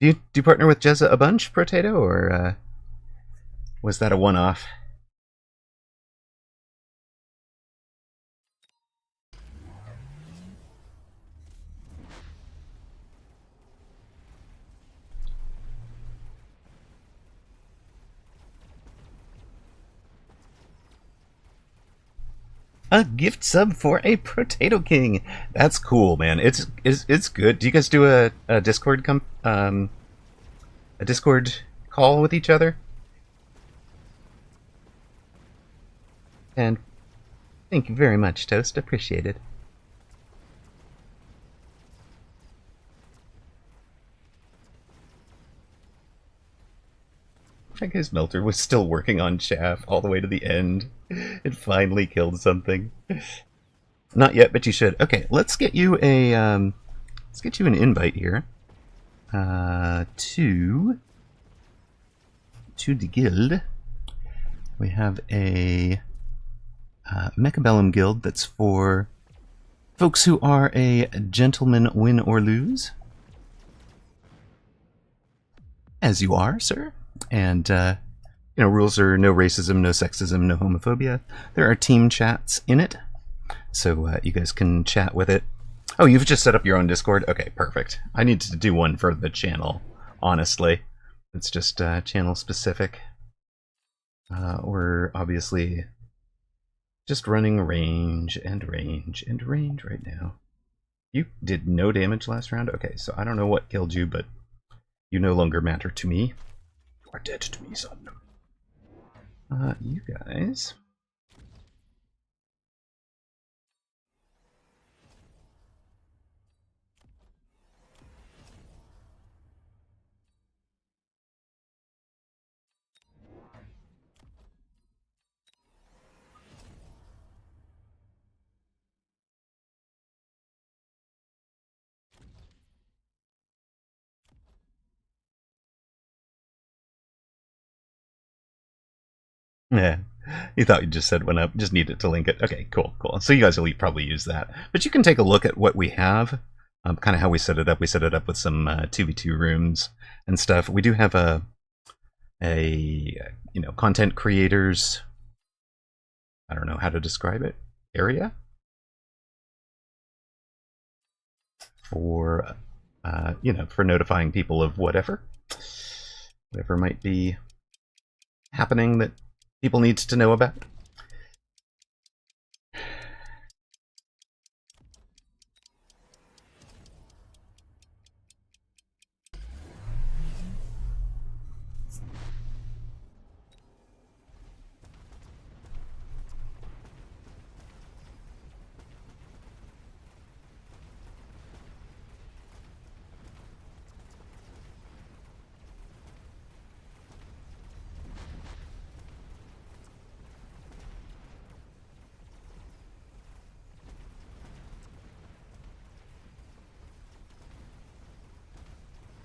Do you partner with Jezza a bunch, Potato, or was that a one-off? A gift sub for a Potato King. That's cool, man. It's good. Do you guys do a Discord a Discord call with each other? And thank you very much, Toast. Appreciate it. That guy's melter was still working on chaff all the way to the end. It finally killed something. Not yet, but you should. Okay, let's get you an invite here. To the guild. We have a Mechabellum guild that's for folks who are a gentleman win or lose. As you are, sir. And, rules are no racism, no sexism, no homophobia. There are team chats in it, so you guys can chat with it. Oh, you've just set up your own Discord? Okay, perfect. I need to do one for the channel, honestly. It's just channel specific. We're obviously just running range and range and range right now. You did no damage last round? Okay, so I don't know what killed you, but you no longer matter to me. You are dead to me, son. You guys... Yeah, you thought you just said went up. Just needed to link it. Okay, cool, cool. So you guys will probably use that. But you can take a look at what we have, kind of how we set it up. We set it up with some 2v2 rooms and stuff. We do have a content creators, I don't know how to describe it, area for, for notifying people of whatever might be happening that people need to know about.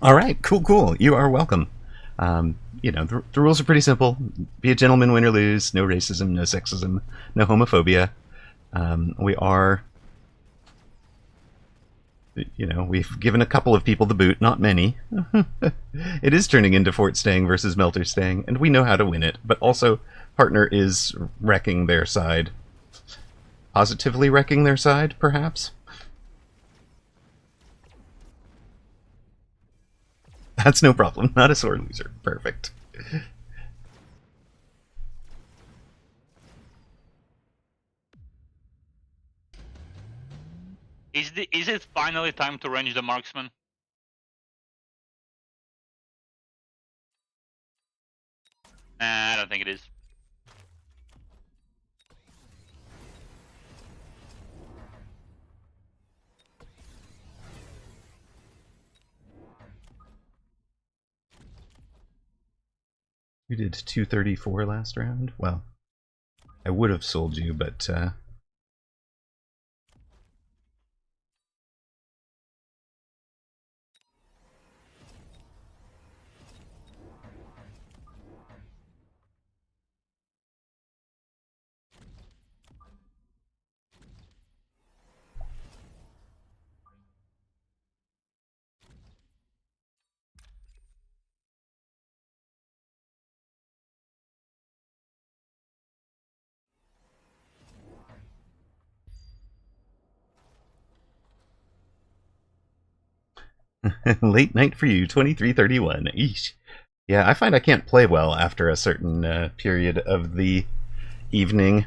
All right, cool. You are welcome. The rules are pretty simple. Be a gentleman, win or lose. No racism, no sexism, no homophobia. We are, we've given a couple of people the boot, not many. It is turning into Fort Stang versus Melter Stang, and we know how to win it, but also partner is wrecking their side. Positively wrecking their side, perhaps? That's no problem. Not a sore loser. Perfect. Is it finally time to range the marksman? Nah, I don't think it is. You did 234 last round? Well, I would have sold you, but late night for you, 23:31. Eesh. Yeah, I find I can't play well after a certain period of the evening.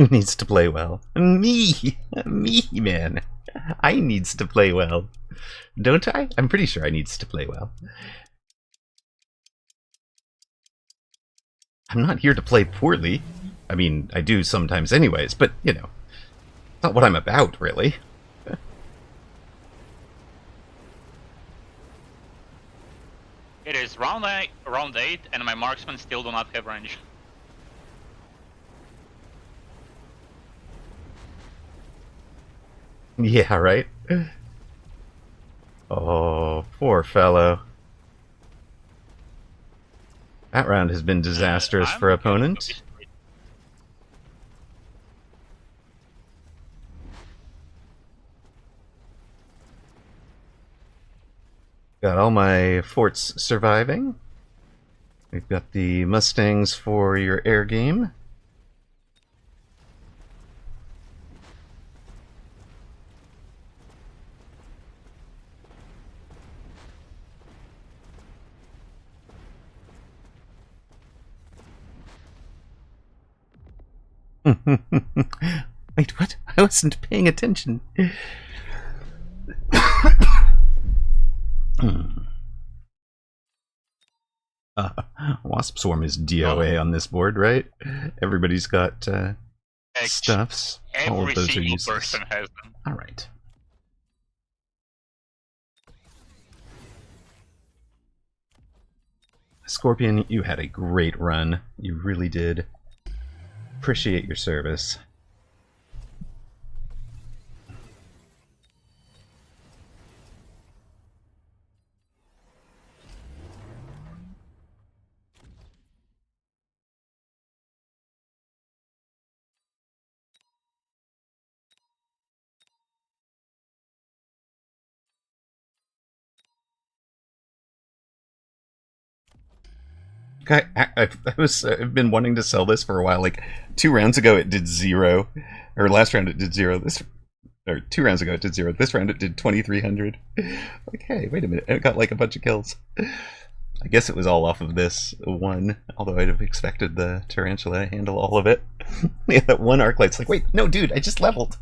needs to play well? Me! Me, man. I needs to play well. Don't I? I'm pretty sure I needs to play well. I'm not here to play poorly. I mean, I do sometimes anyways, but, you know, not what I'm about, really. It is round 8, and my marksmen still do not have range. Yeah, right? Oh, poor fellow. That round has been disastrous for I'm getting to opponent. this point. Got all my forts surviving. We've got the Mustangs for your air game. Wait, what? I wasn't paying attention. Wasp Swarm is DOA on this board, right? Everybody's got stuffs. All Every of those are single useless. person has them. Alright. Scorpion, you had a great run. You really did. Appreciate your service. I've been wanting to sell this for a while. Like 2 rounds ago, it did 0, or last round it did 0. Or 2 rounds ago it did 0. This round it did 2,300. Like, hey, wait a minute, it got like a bunch of kills. I guess it was all off of this one. Although I'd have expected the tarantula to handle all of it. Yeah, that one arc light's like, wait, no, dude, I just leveled.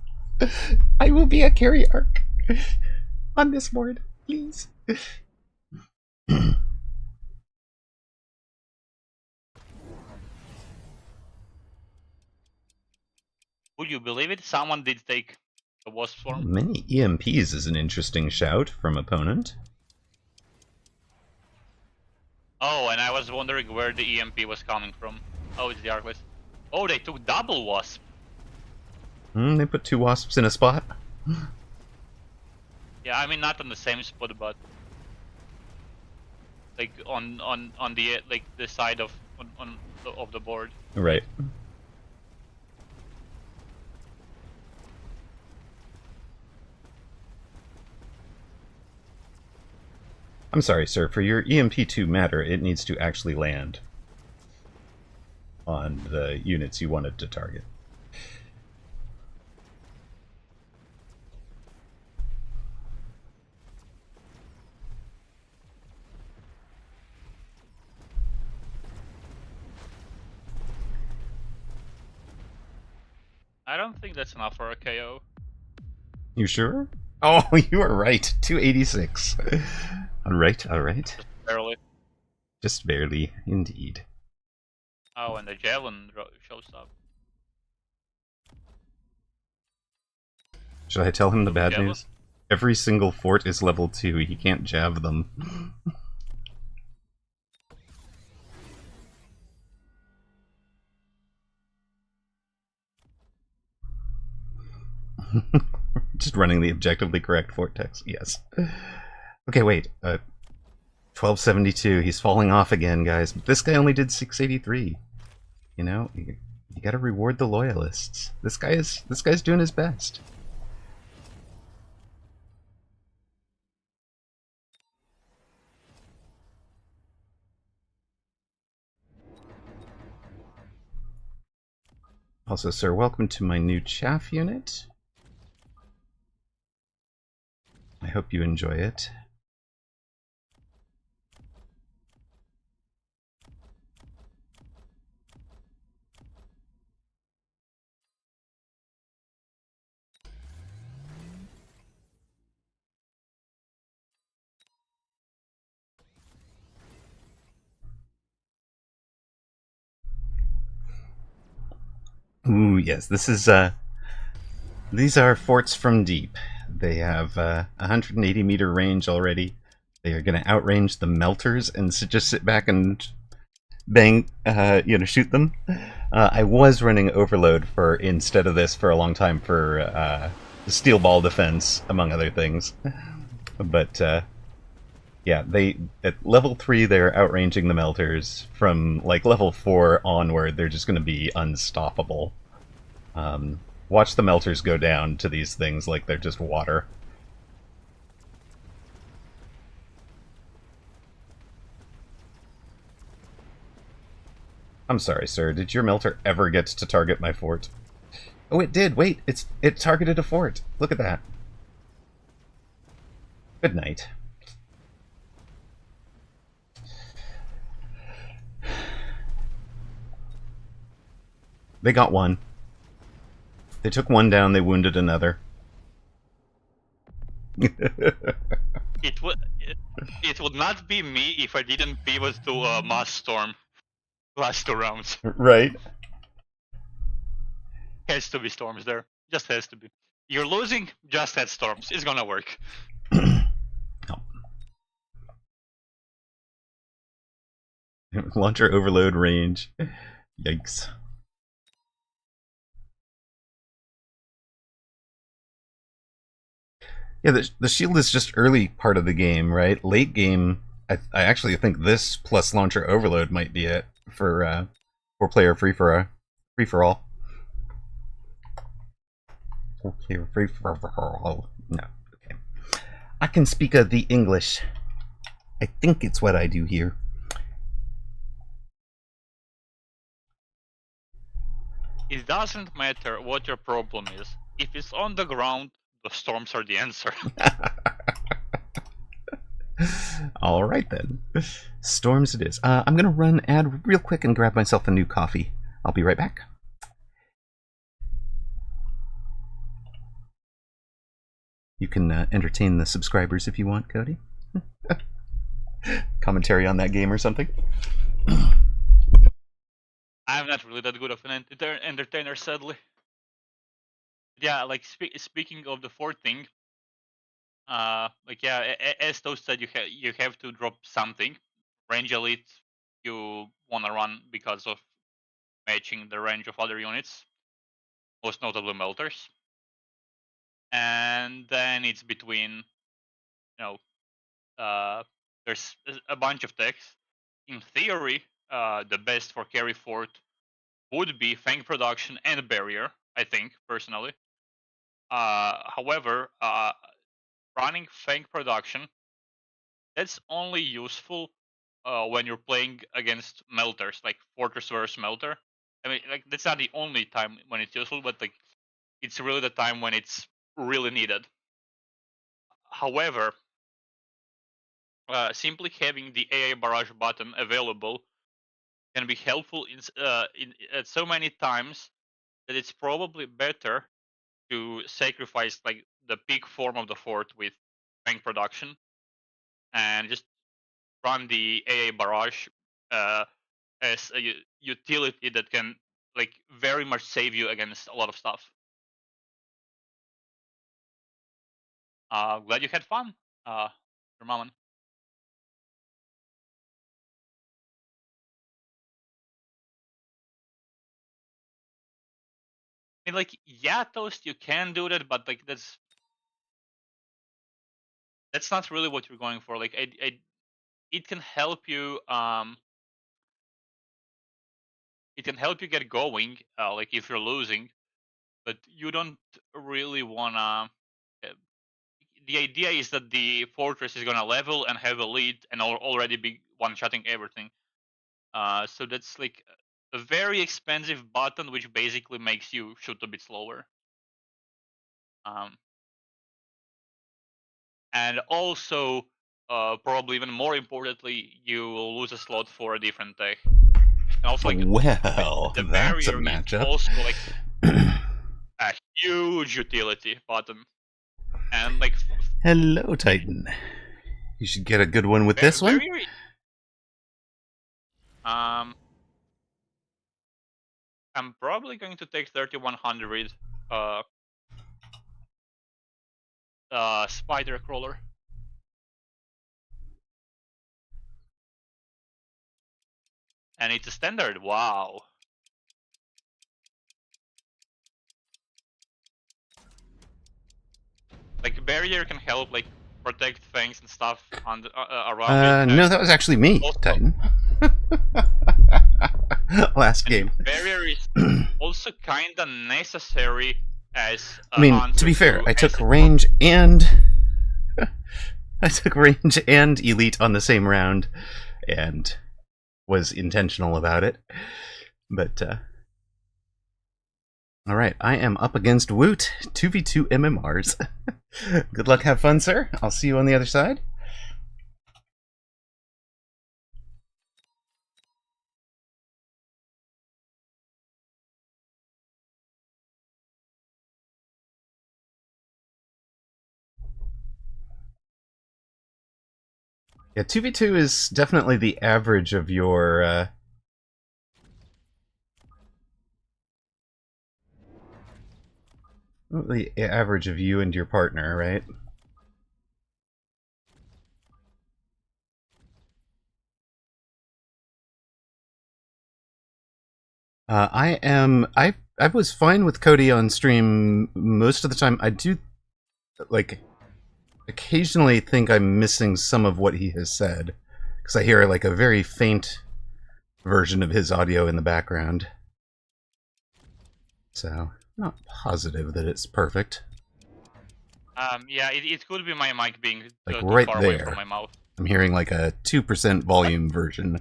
I will be a carry arc on this board, please. Would you believe it? Someone did take the Wasp Swarm. Many EMPs is an interesting shout from opponent. Oh, and I was wondering where the EMP was coming from. Oh, it's the Arclist. Oh, they took double Wasp. They put 2 wasps in a spot. Yeah, I mean not on the same spot, but like on the like the side of of the board. Right. I'm sorry, sir. For your EMP to matter, it needs to actually land on the units you wanted to target. I don't think that's enough for a KO. You sure? Oh, you are right. 286. Alright, alright. Just barely. Just barely, indeed. Oh, and the Javelin shows up. Should I tell him the bad Javelin? news? Every single fort is level 2. He can't jav them. Just running the objectively correct fort text. Yes. Okay, wait. 1272. He's falling off again, guys. But this guy only did 683. You know, you gotta reward the loyalists. This guy's doing his best. Also, sir, welcome to my new chaff unit. I hope you enjoy it. Ooh, yes, this is these are forts from deep. They have 180-meter range already. They are going to outrange the melters and just sit back and bang, shoot them. I was running overload for instead of this for a long time for the steel ball defense, among other things. But yeah, they at level 3 they're outranging the melters. From like level 4 onward, they're just going to be unstoppable. Watch the melters go down to these things like they're just water. I'm sorry, sir. Did your melter ever get to target my fort? Oh, it did. Wait, it targeted a fort. Look at that. Good night. They got one. They took one down, they wounded another. It would not be me if I didn't pivot to Mass Storm last 2 rounds. Right. Has to be storms there. Just has to be. You're losing, just add storms. It's gonna work. Launcher overload range. Yikes. Yeah, the shield is just early part of the game, right? Late game, I actually think this plus launcher overload might be it for 4-player free for all. 4-player free for all. No, okay. I can speak of the English. I think it's what I do here. It doesn't matter what your problem is. If it's on the ground, the storms are the answer. All right then. Storms it is. I'm going to run ad real quick and grab myself a new coffee. I'll be right back. You can entertain the subscribers if you want, Cody. Commentary on that game or something? I'm not really that good of an entertainer, sadly. Yeah, like speaking of the fort thing, like yeah, as Toast said, you have to drop something. Range elite, you wanna run because of matching the range of other units, most notably melters. And then it's between, there's a bunch of techs. In theory, the best for carry fort would be Fang production and barrier, I think, personally. However, running Fang production, that's only useful when you're playing against melters, like Fortress versus Melter. I mean, like that's not the only time when it's useful, but like it's really the time when it's really needed. However, simply having the AA barrage button available can be helpful in at so many times that it's probably better to sacrifice like the peak form of the fort with bank production and just run the AA barrage as a utility that can like very much save you against a lot of stuff. Glad you had fun, Roman. I mean, like, yeah, Toast, you can do that, but like that's not really what you're going for. Like, it can help you. It can help you get going. Like if you're losing, but you don't really wanna. The idea is that the fortress is gonna level and have a lead and already be one-shotting everything. So that's like a very expensive button, which basically makes you shoot a bit slower. And also, probably even more importantly, you will lose a slot for a different tech. And also, like, well, the that's a barrier matchup. is also like a huge utility button. And like, hello, Titan. You should get a good one with this one. I'm probably going to take 3100 spider crawler. And it's a standard. Wow. Like barrier can help like protect things and stuff on the, around it. No, that was actually me, also, Titan. Last game. Barrier is also kinda necessary as I mean, to be fair, I took range and I took range and elite on the same round, and was intentional about it. But all right, I am up against Woot 2v2 MMRs. Good luck, have fun, sir. I'll see you on the other side. Yeah, 2v2 is definitely the average of your the average of you and your partner, right? I was fine with Cody on stream most of the time. I do like occasionally think I'm missing some of what he has said because I hear like a very faint version of his audio in the background. So, I'm not positive that it's perfect. Yeah, it could be my mic being like too right far there. away from my mouth. I'm hearing like a 2% volume version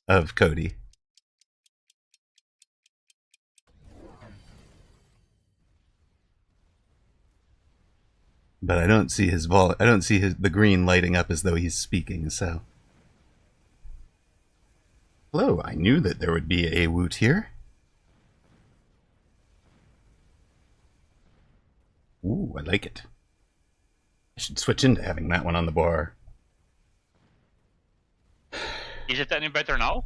of Cody. But I don't see his I don't see the green lighting up as though he's speaking, so. Hello, I knew that there would be a Woot here. Ooh, I like it. I should switch into having that one on the bar. Is it any better now?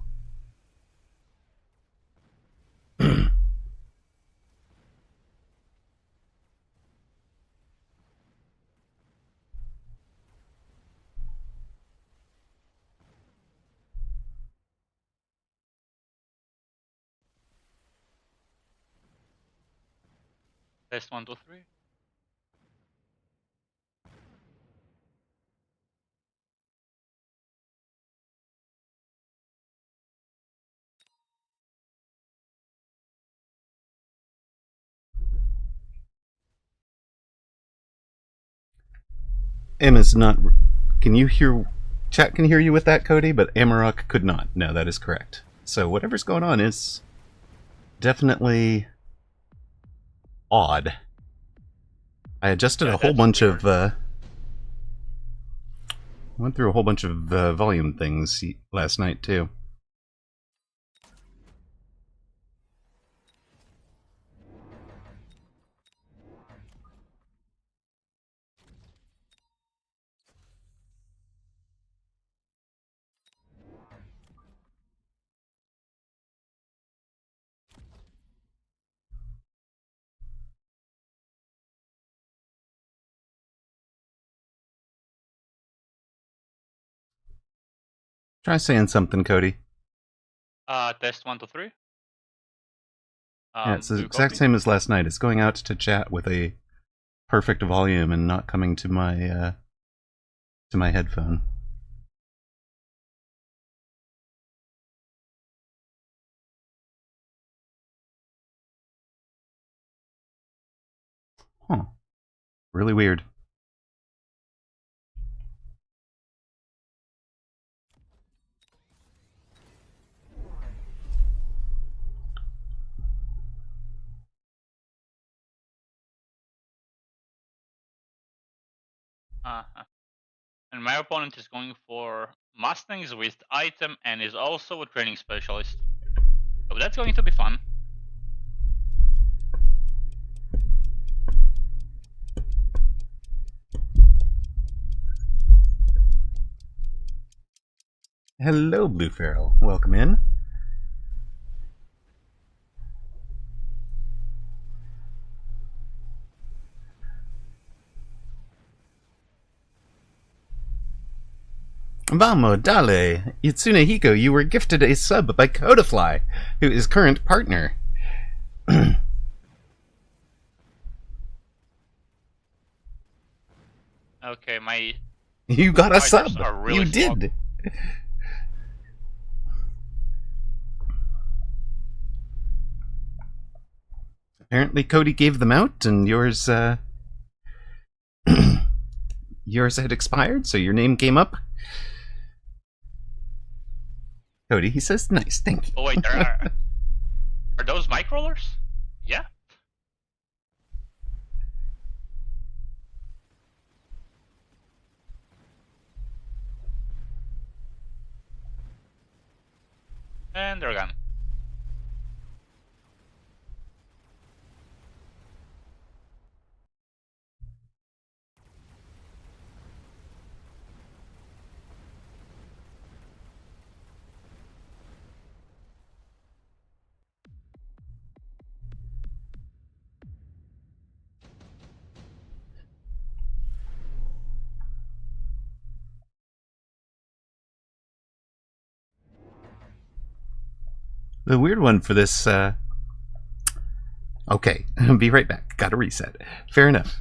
Test 1, 2, 3. Emma's not. Can you hear? Chat can hear you with that, Cody, but Amaroq could not. No, that is correct. So whatever's going on is definitely odd. I adjusted a whole bunch of. Went through a whole bunch of volume things last night too. Try saying something, Cody. Test 1, 2, 3. Yeah, it's the exact same as last night. It's going out to chat with a perfect volume and not coming to my headphone. Huh. Really weird. And my opponent is going for Mustangs with item and is also a training specialist. So that's going to be fun. Hello, Blue Feral. Welcome in. Vamo, dale. Itsune Hiko, you were gifted a sub by Codifly, who is current partner. Okay, my You got a spiders sub. are really You slow. did. Apparently Cody gave them out, and yours, yours had expired, so your name came up. Cody, he says, nice, thank you. Oh wait, are those mic rollers? Yeah. And they're gone. The weird one for this, okay, be right back. Gotta reset. Fair enough.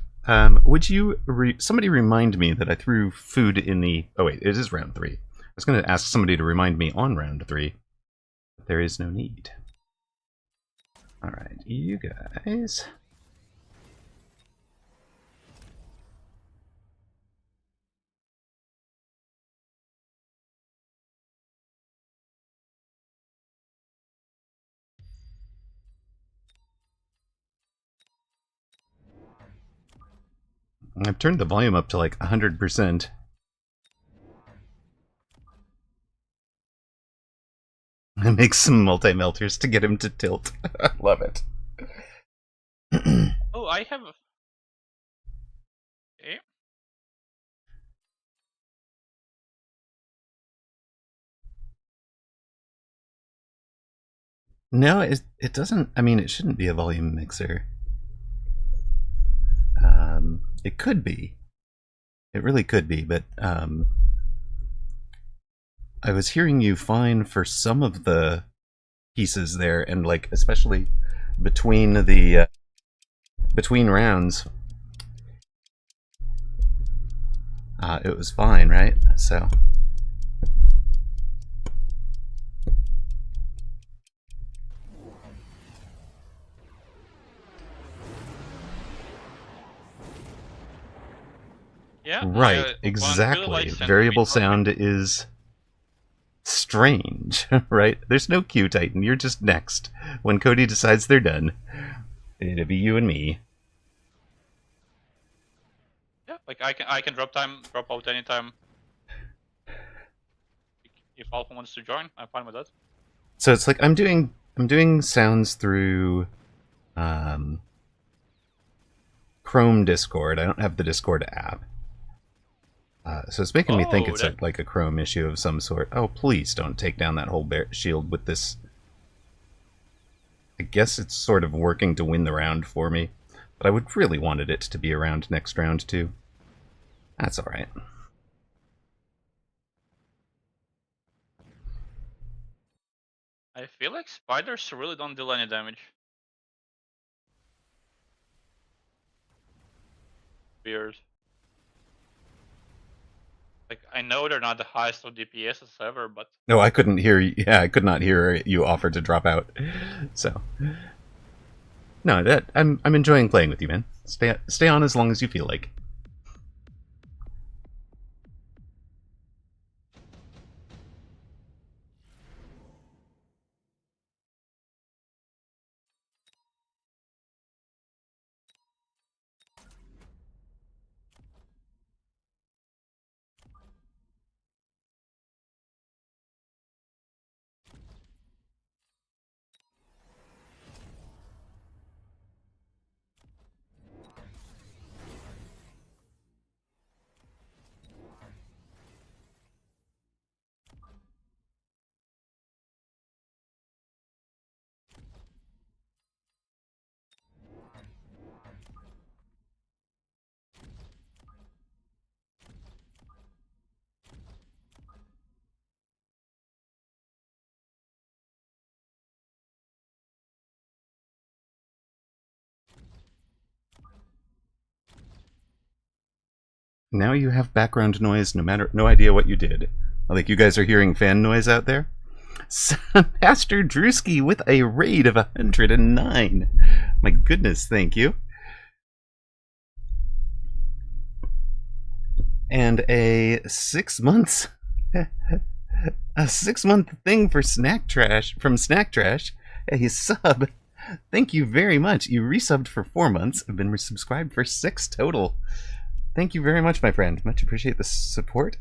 Would you, somebody remind me that I threw food in the, oh wait, it is round 3. I was gonna ask somebody to remind me on round 3, but there is no need. Alright, you guys. I've turned the volume up to like 100%. I make some multi-melters to get him to tilt. Love it. Oh, I have. Okay. No, it doesn't. I mean, it shouldn't be a volume mixer. It could be. It really could be, but I was hearing you fine for some of the pieces there, and like especially between the between rounds, it was fine, right? So. Yeah. Right, My opponent really exactly. likes sending me Variable for me. sound is strange, right? There's no Q Titan. You're just next. When Cody decides they're done, it'll be you and me. Yeah, like I can drop out anytime. If Alpha wants to join, I'm fine with that. So it's like I'm doing sounds through Chrome Discord. I don't have the Discord app. So it's making me think Oh, it's like a Chrome issue of some sort. Oh, please don't take down that whole shield with this. I guess it's sort of working to win the round for me, but I would really wanted it to be around next round too. That's alright. I feel like spiders really don't deal any damage. Weird. Like I know they're not the highest of DPS ever, but No, I couldn't hear. Yeah, I could not hear you offer to drop out. So, no, that I'm enjoying playing with you, man. Stay on as long as you feel like. Now you have background noise, no idea what you did. Like you guys are hearing fan noise out there. Pastor Drewski with a raid of 109. My goodness, thank you. And a 6 months, a 6-month thing for Snack Trash from Snack Trash. A sub. Thank you very much. You resubbed for 4 months. I've been resubscribed for 6 total. Thank you very much, my friend. Much appreciate the support.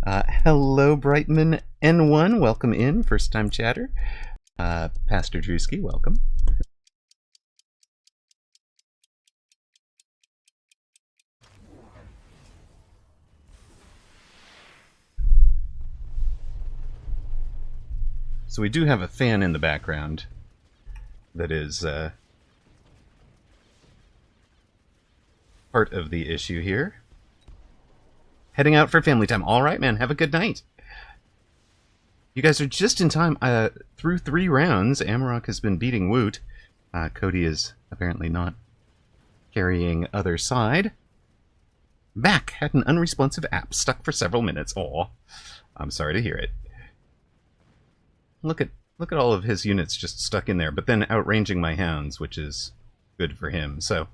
Hello, Brightman N1. Welcome in. First time chatter. Pastor Drewski, welcome. So we do have a fan in the background that is part of the issue here. Heading out for family time. All right, man. Have a good night. You guys are just in time. Through 3 rounds, Amaroq has been beating Woot. Cody is apparently not carrying other side. Mac had an unresponsive app stuck for several minutes. Aw. I'm sorry to hear it. Look at all of his units just stuck in there, but then outranging my hounds, which is good for him. So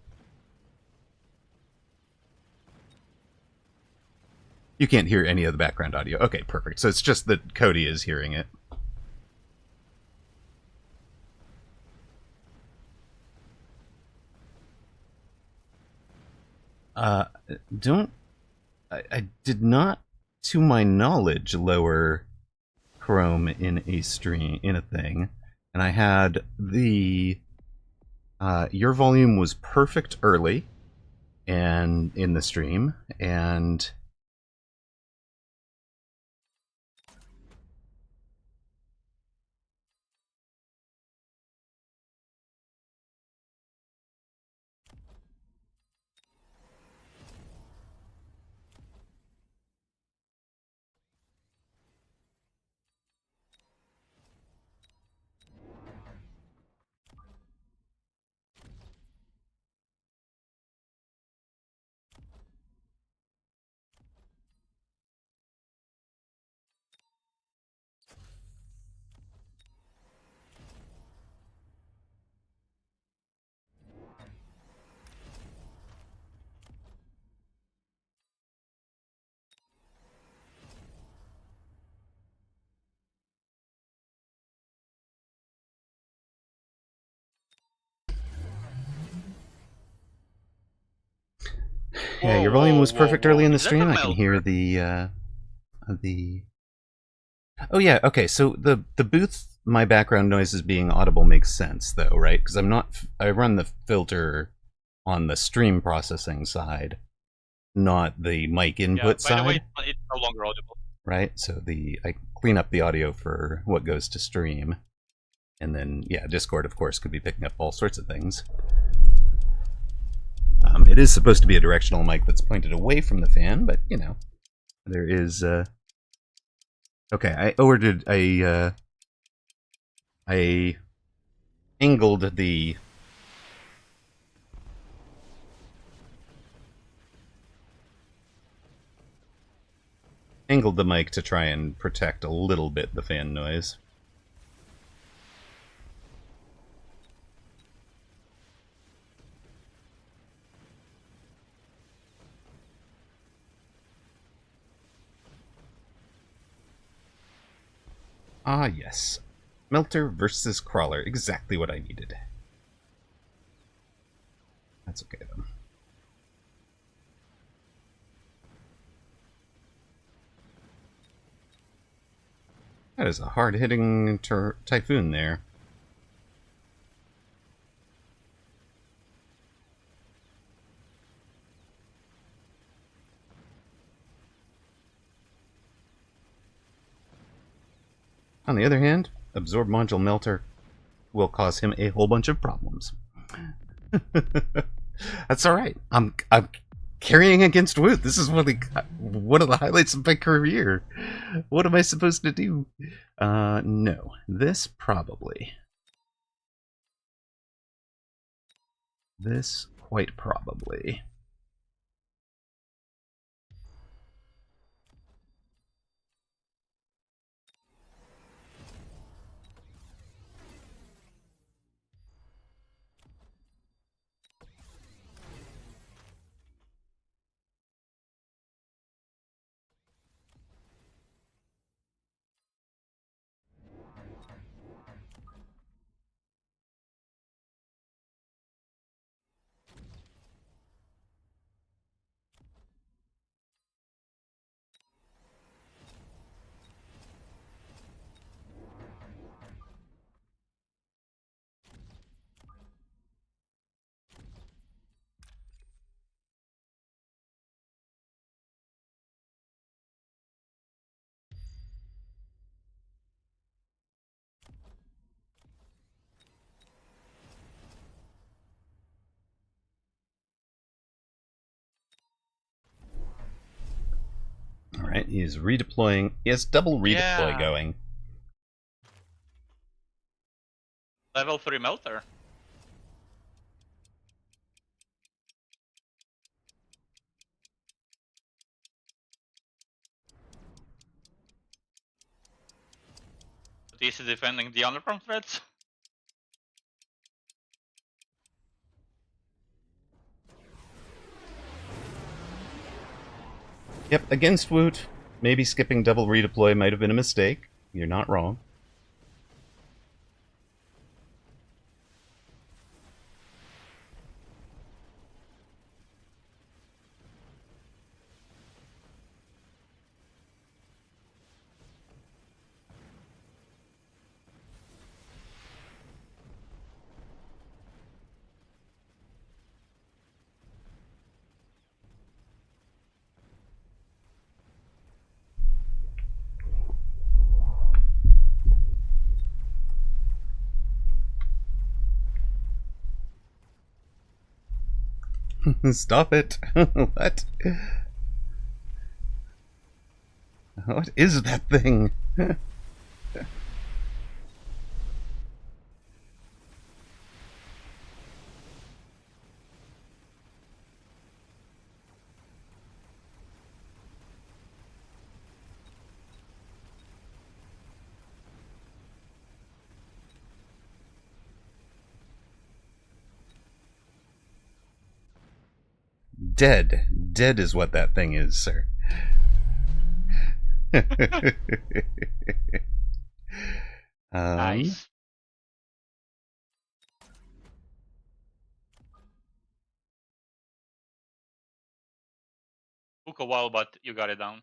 you can't hear any of the background audio. Okay, perfect. So it's just that Cody is hearing it. I did not, to my knowledge, lower Chrome in a stream, in a thing. And I had the your volume was perfect early and in the stream, and yeah, your volume was perfect early in the stream. I can hear the Oh yeah, okay. So the booth, my background noises being audible makes sense though, right? Because I run the filter on the stream processing side, not the mic input side. By the way, it's no longer audible. Right. So I clean up the audio for what goes to stream, and then yeah, Discord of course could be picking up all sorts of things. It is supposed to be a directional mic that's pointed away from the fan, but you know, there is. Okay, I ordered I angled the mic to try and protect a little bit the fan noise. Ah, yes. Melter versus Crawler. Exactly what I needed. That's okay, though. That is a hard-hitting Typhoon there. On the other hand, Absorb Module Melter will cause him a whole bunch of problems. That's alright. I'm carrying against Woot. This is one of the highlights of my career. What am I supposed to do? No. This probably. This quite probably. Alright, he's redeploying. He has double redeploy Yeah. going. Level 3 melter. But is he defending the underground threats? Yep, against Woot, maybe skipping double redeploy might have been a mistake. You're not wrong. Stop it. What? What is that thing? Dead. Dead is what that thing is, sir. Nice. Took a while, but you got it down.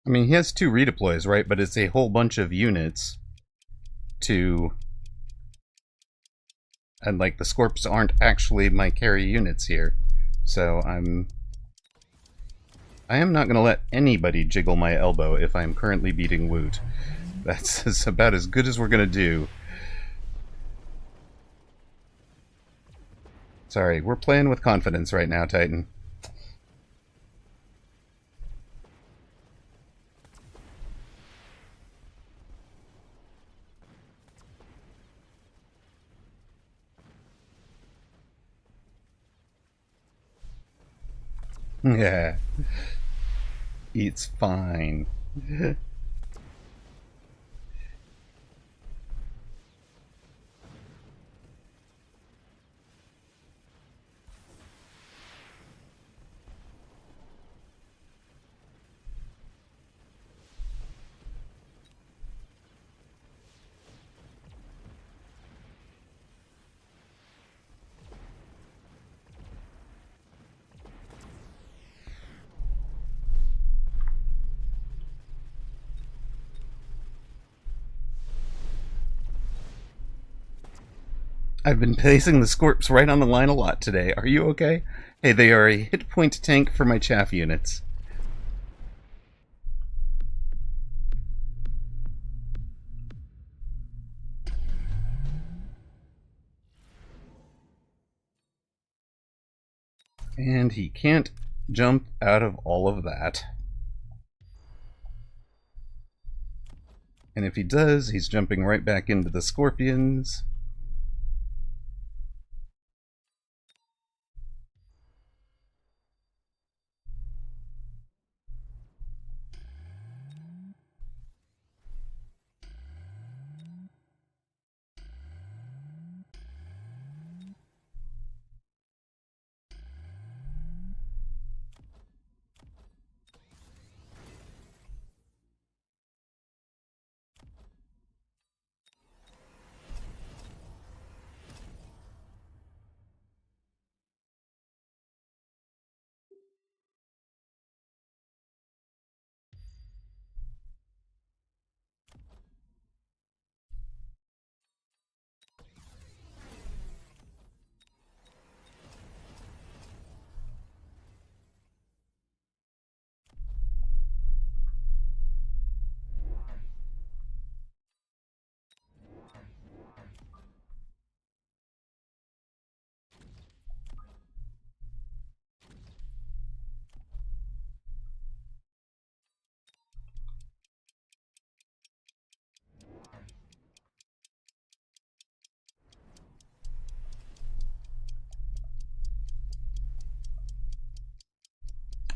I mean, he has 2 redeploys, right? But it's a whole bunch of units to... And, like, the Scorps aren't actually my carry units here. So I am not going to let anybody jiggle my elbow if I'm currently beating Woot. That's about as good as we're going to do. Sorry, we're playing with confidence right now, Titan. Yeah. It's fine. I've been placing the Scorps right on the line a lot today. Are you okay? Hey, they are a hit point tank for my chaff units. And he can't jump out of all of that. And if he does, he's jumping right back into the Scorpions.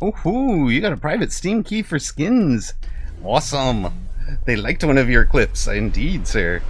Oh, you got a private Steam key for skins. Awesome. They liked one of your clips, indeed, sir.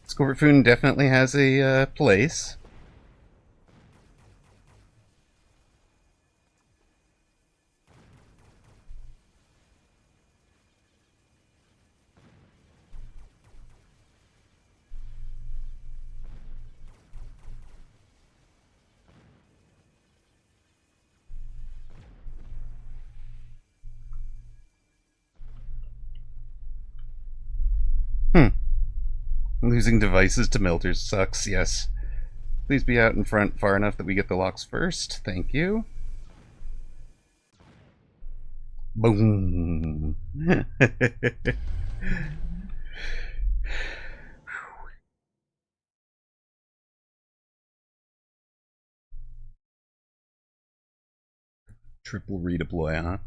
Scorpion definitely has a place. Losing devices to melters sucks, yes. Please be out in front far enough that we get the locks first. Thank you. Boom. Triple redeploy, huh?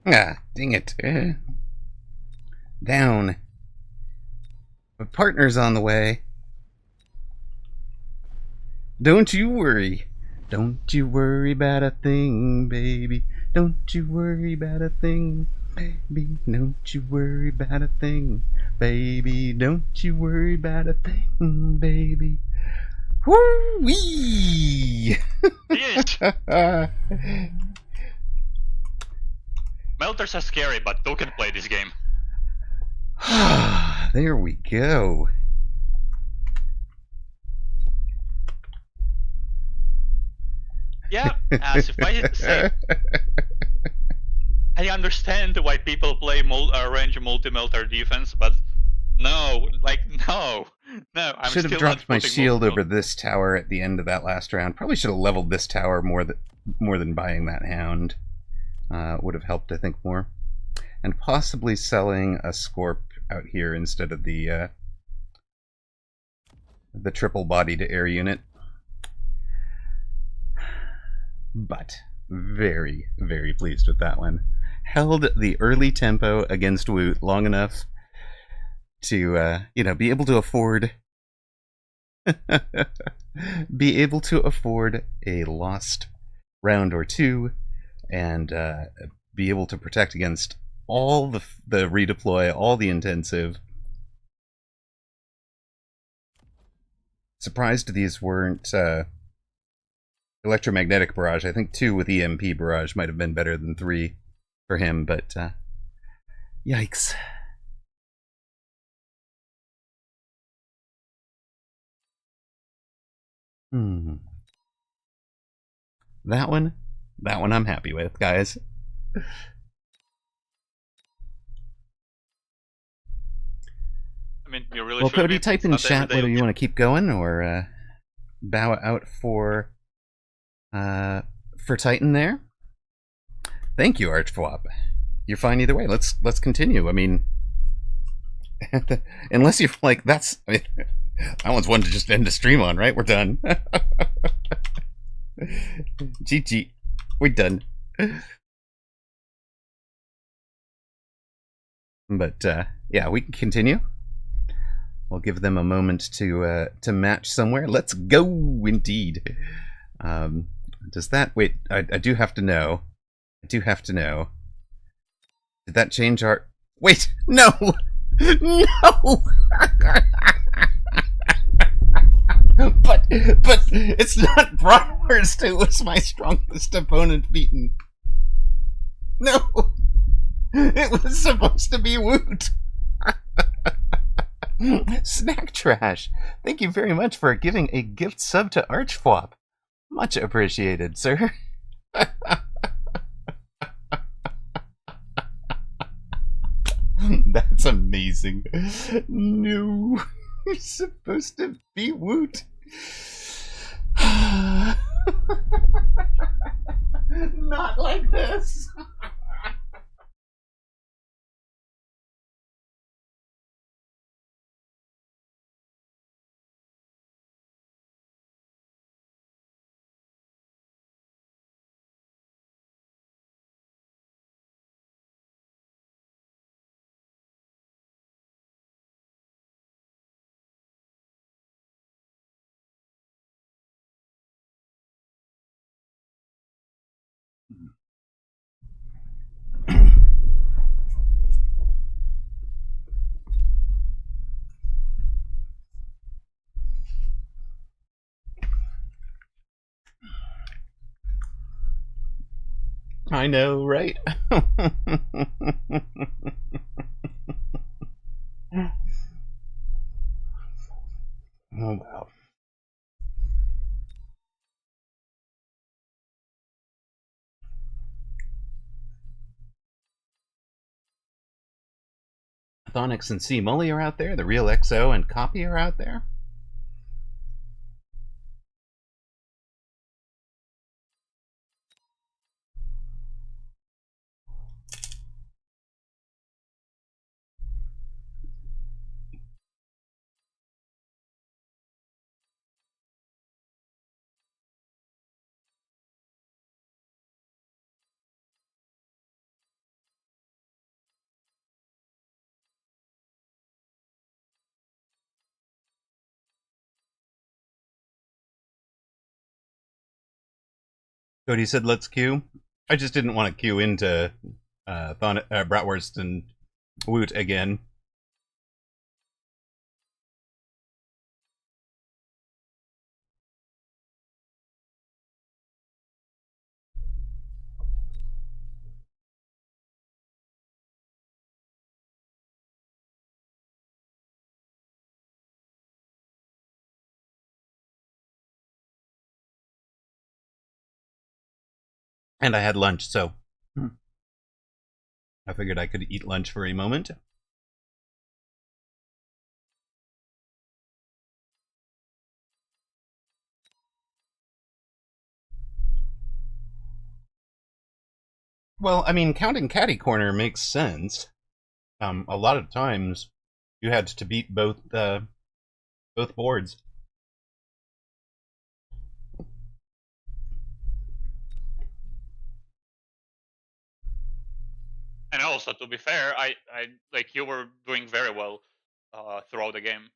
Ah, dang it. Down. My partner's on the way. Don't you worry. Don't you worry about a thing, baby. Don't you worry about a thing, baby. Don't you worry about a thing, baby. Don't you worry about a thing, baby. Woo-wee! Yes. Melters are scary, but two can play this game. There we go. Yeah, suffice it to say, I I understand why people play range multi-melter defense, but no, like no, I'm Should have still not dropped my putting shield multi-melter. over this tower at the end of that last round. Probably should have leveled this tower more than buying that hound. Would have helped, I think, more. And possibly selling a Scorp out here instead of the triple body to air unit. But very, very pleased with that one. Held the early tempo against Woot long enough to be able to afford be able to afford a lost round or two, and be able to protect against all the redeploy, all the intensive. Surprised these weren't electromagnetic barrage. I think 2 with EMP barrage might have been better than 3 for him, but yikes. That one I'm happy with, guys. I mean, you really Well, should Cody, be. type It's in not every chat day whether you you get. want to keep going or bow out for Titan there. Thank you, Archflop. You're fine either way. Let's continue. I mean, unless you're like that's. I mean, that one's one to just end the stream on, right? We're done. GG, we're done. But yeah, we can continue. We'll give them a moment to match somewhere. Let's go, indeed. Does that wait? I do have to know. I do have to know. Did that change our? Wait, no, no. but it's not Bratwurst. It was my strongest opponent beaten. No, it was supposed to be Woot. Snack Trash, thank you very much for giving a gift sub to Archflop. Much appreciated, sir. That's amazing. No, you're supposed to be Woot. Not like this. I know, right? Oh, wow. Thonix and C. Mully are out there. The real XO and Copy are out there. Cody said, "Let's queue." I just didn't want to queue into Bratwurst and Woot again. And I had lunch, so I figured I could eat lunch for a moment. Well, I mean, counting Catty Corner makes sense. A lot of times you had to beat both boards. And also, to be fair, I like you were doing very well throughout the game.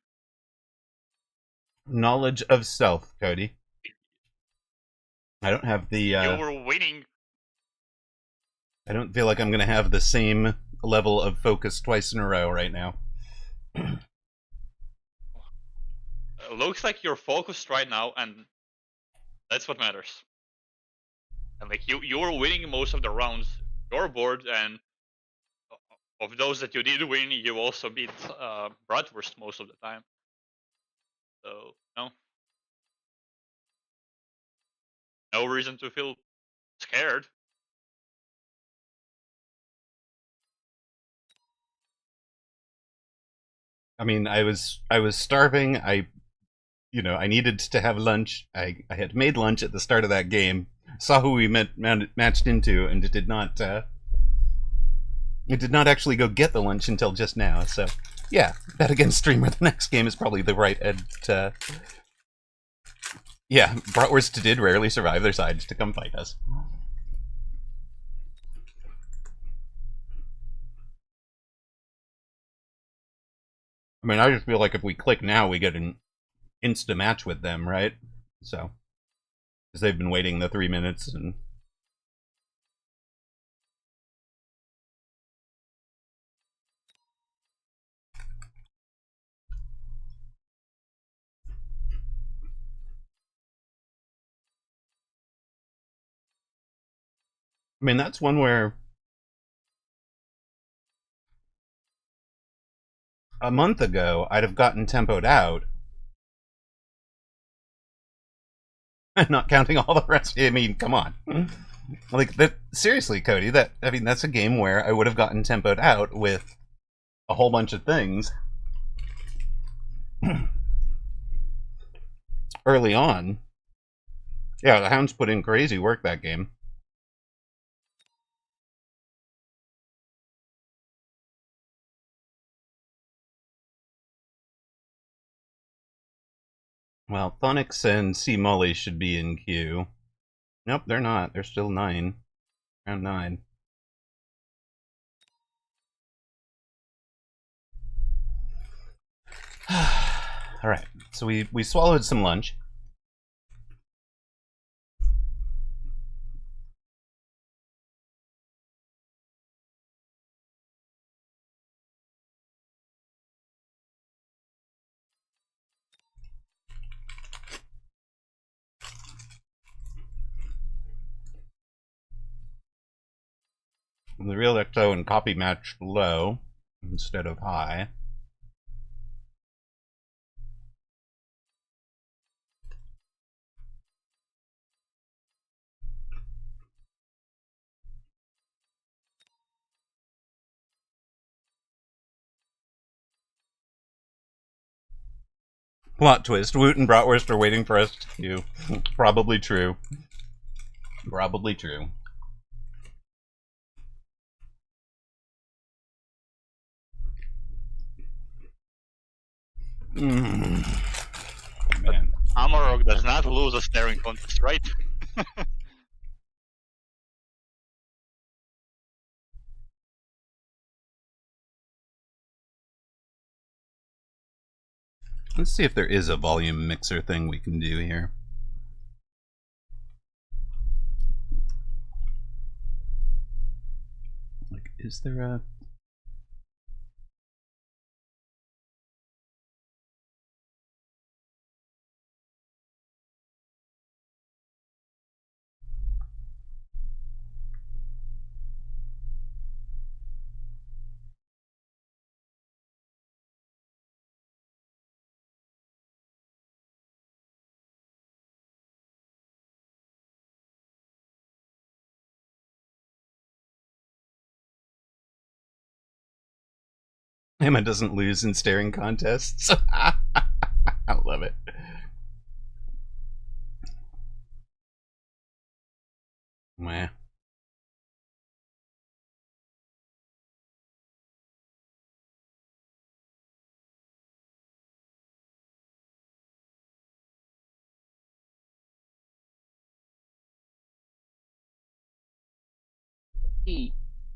Knowledge of self, Cody. I don't have the. You were winning. I don't feel like I'm going to have the same level of focus twice in a row right now. Looks like you're focused right now, and that's what matters. And like you were winning most of the rounds, your board, and of those that you did win, you also beat Bratwurst most of the time. So no reason to feel scared. I mean, I was starving. I needed to have lunch. I had made lunch at the start of that game. Saw who we matched into, and it did not actually go get the lunch until just now. So, yeah, bet against streamer. The next game is probably the right ed. Yeah, Bratwurst did rarely survive their sides to come fight us. I mean, I just feel like if we click now, we get an insta match with them, right? So, because they've been waiting the 3 minutes and. I mean, that's one where a month ago I'd have gotten tempoed out. Not counting all the rest. I mean, come on. Like that seriously, Cody, that's a game where I would have gotten tempoed out with a whole bunch of things early on. Yeah, the Hounds put in crazy work that game. Well, Thonix and C Molly should be in queue. Nope, they're not. They're still 9. Round 9. Alright, so we swallowed some lunch. The real Ecto and copy matched low instead of high. Plot twist. Woot and Bratwurst are waiting for us to queue. Probably true. Probably true. Man. Amaroq does not lose a staring contest, right? Let's see if there is a volume mixer thing we can do here. Like, is there a... Emma doesn't lose in staring contests. I love it. Meh.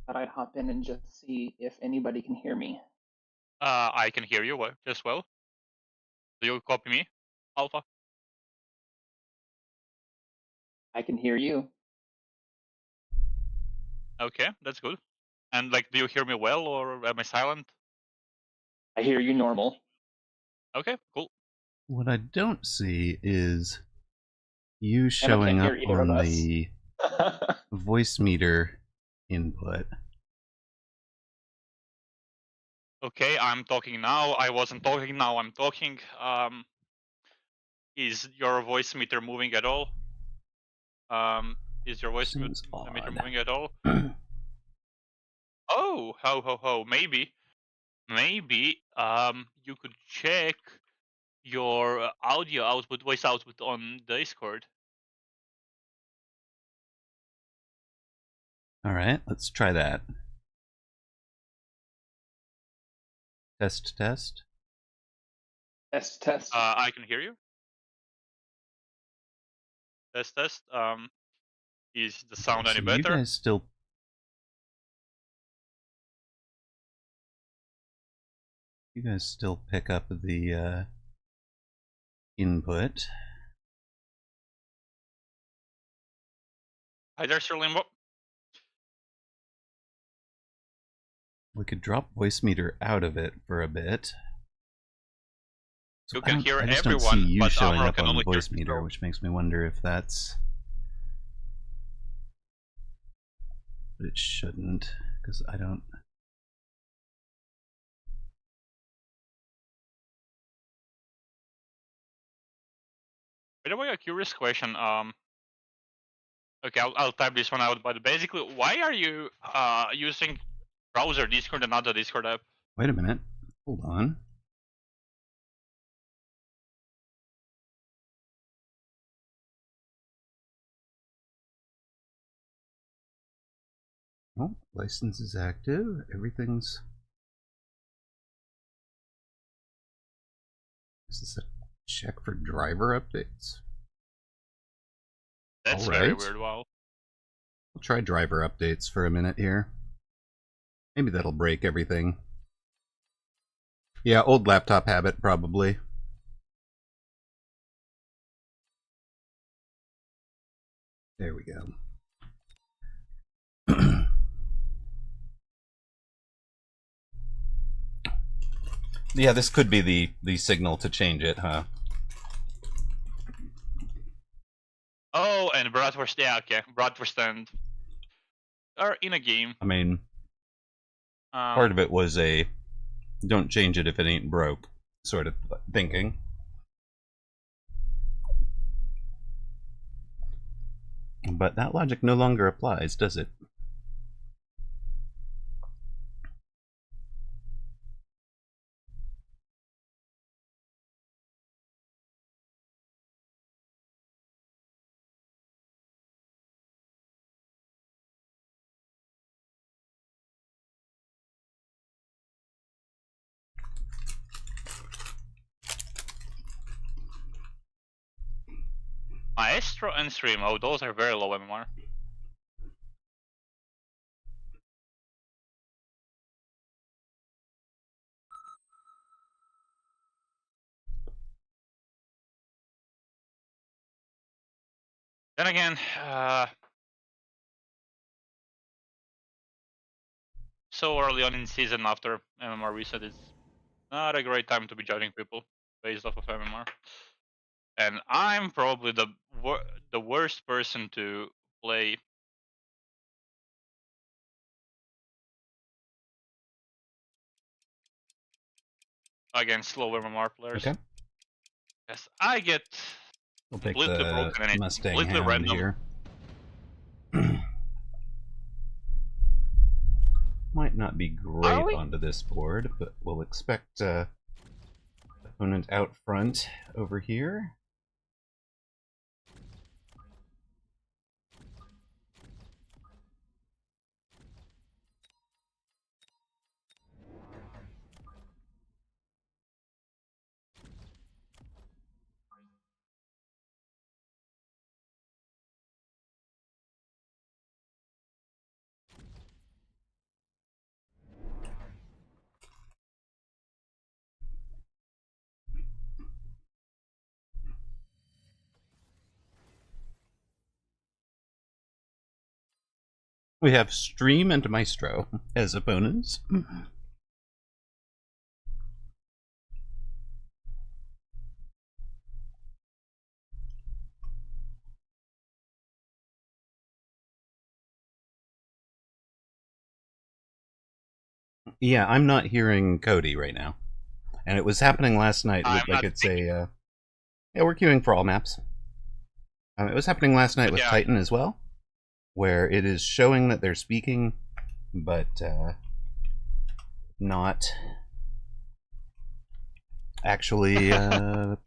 Thought I'd hop in and just see if anybody can hear me. I can hear you just well. Do you copy me, Alpha? I can hear you. Okay, that's good. And like, do you hear me well, or am I silent? I hear you normal. Okay, cool. What I don't see is you Emma showing can't up hear either on of us. the voice meter input. Okay, I'm talking now. I wasn't talking, now I'm talking. Is your voice meter moving at all? Is your voice Seems meter odd. moving at all? Oh, ho, maybe. You could check your audio output, voice output on Discord. Alright, let's try that. Test, test. Test. I can hear you. Test. Is the sound any So better? you guys still pick up the input. Hi there, Sir Limbo. We could drop voice meter out of it for a bit. So You can hear I just everyone, don't see you but showing Amaroq up can on only hear voice meter, yourself. which makes me wonder if that's... But it shouldn't, because I don't... By the way, a curious question. Okay, I'll type this one out. But basically, why are you using browser Discord and not the Discord app? Wait a minute. Hold on. Oh, license is active. Everything's... Is this a check for driver updates? That's All right. very weird. Wow. I'll try driver updates for a minute here. Maybe that'll break everything. Yeah, old laptop habit, probably. There we go. Yeah, this could be the signal to change it, huh? Oh, and Bratwurst. Yeah, okay. Bratwurst and are in a game. I mean, part of it was a don't change it if it ain't broke sort of thinking. But that logic no longer applies, does it? Maestro and Stream. Oh, those are very low MMR. Then again, so early on in season after MMR reset is not a great time to be judging people based off of MMR. And I'm probably the worst person to play against low MMR players. Okay. Yes, I get We'll take completely the broken and it's Mustang completely Hound random. here. Might might not be great we? onto this board, but we'll expect opponent out front over here. We have Stream and Maestro as opponents. Yeah, I'm not hearing Cody right now. And it was happening last night with, I'm like, not it's a... yeah, we're queuing for all maps. It was happening last night with yeah. Titan as well, where it is showing that they're speaking, but not actually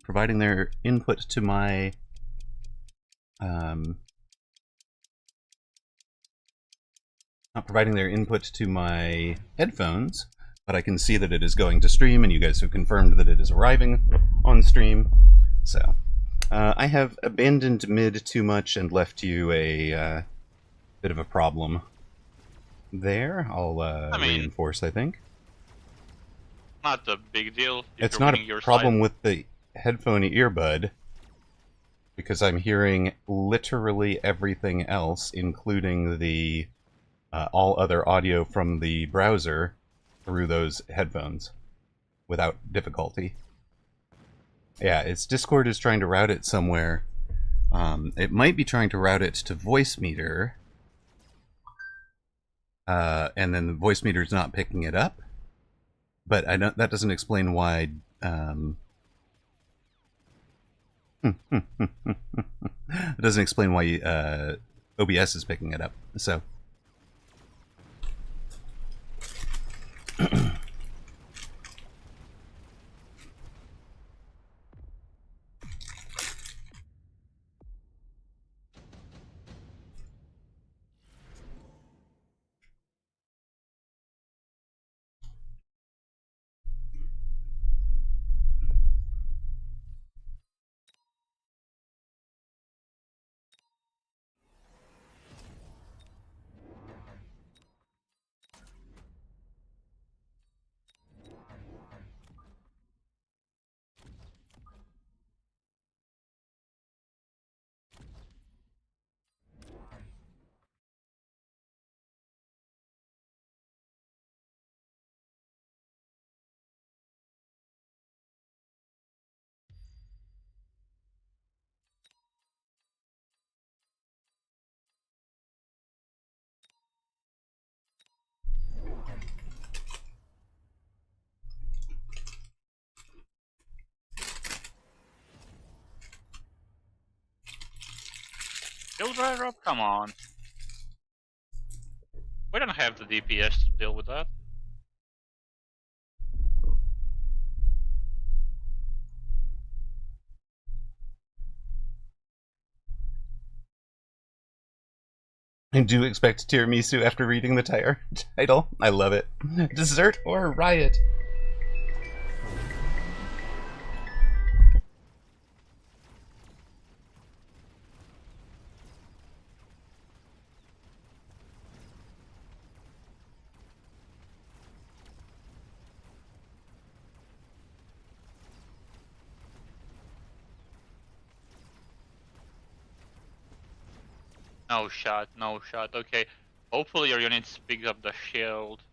providing their input to my not providing their input to my headphones, but I can see that it is going to stream, and you guys have confirmed that it is arriving on stream. So I have abandoned mid too much and left you a bit of a problem there. I'll I mean, reinforce, I think. not a big deal. If It's you're not winning a your problem side. with the headphone earbud, because I'm hearing literally everything else, including the all other audio from the browser through those headphones without difficulty. Yeah, its Discord is trying to route it somewhere. It might be trying to route it to voice meter, and then the voice meter is not picking it up. But I don't. That doesn't explain why. It doesn't explain why OBS is picking it up. So. Still dry drop? Come on. We don't have the DPS to deal with that. I do expect tiramisu after reading the title. I love it. Dessert or riot? No shot, no shot. Okay. Hopefully your units pick up the shield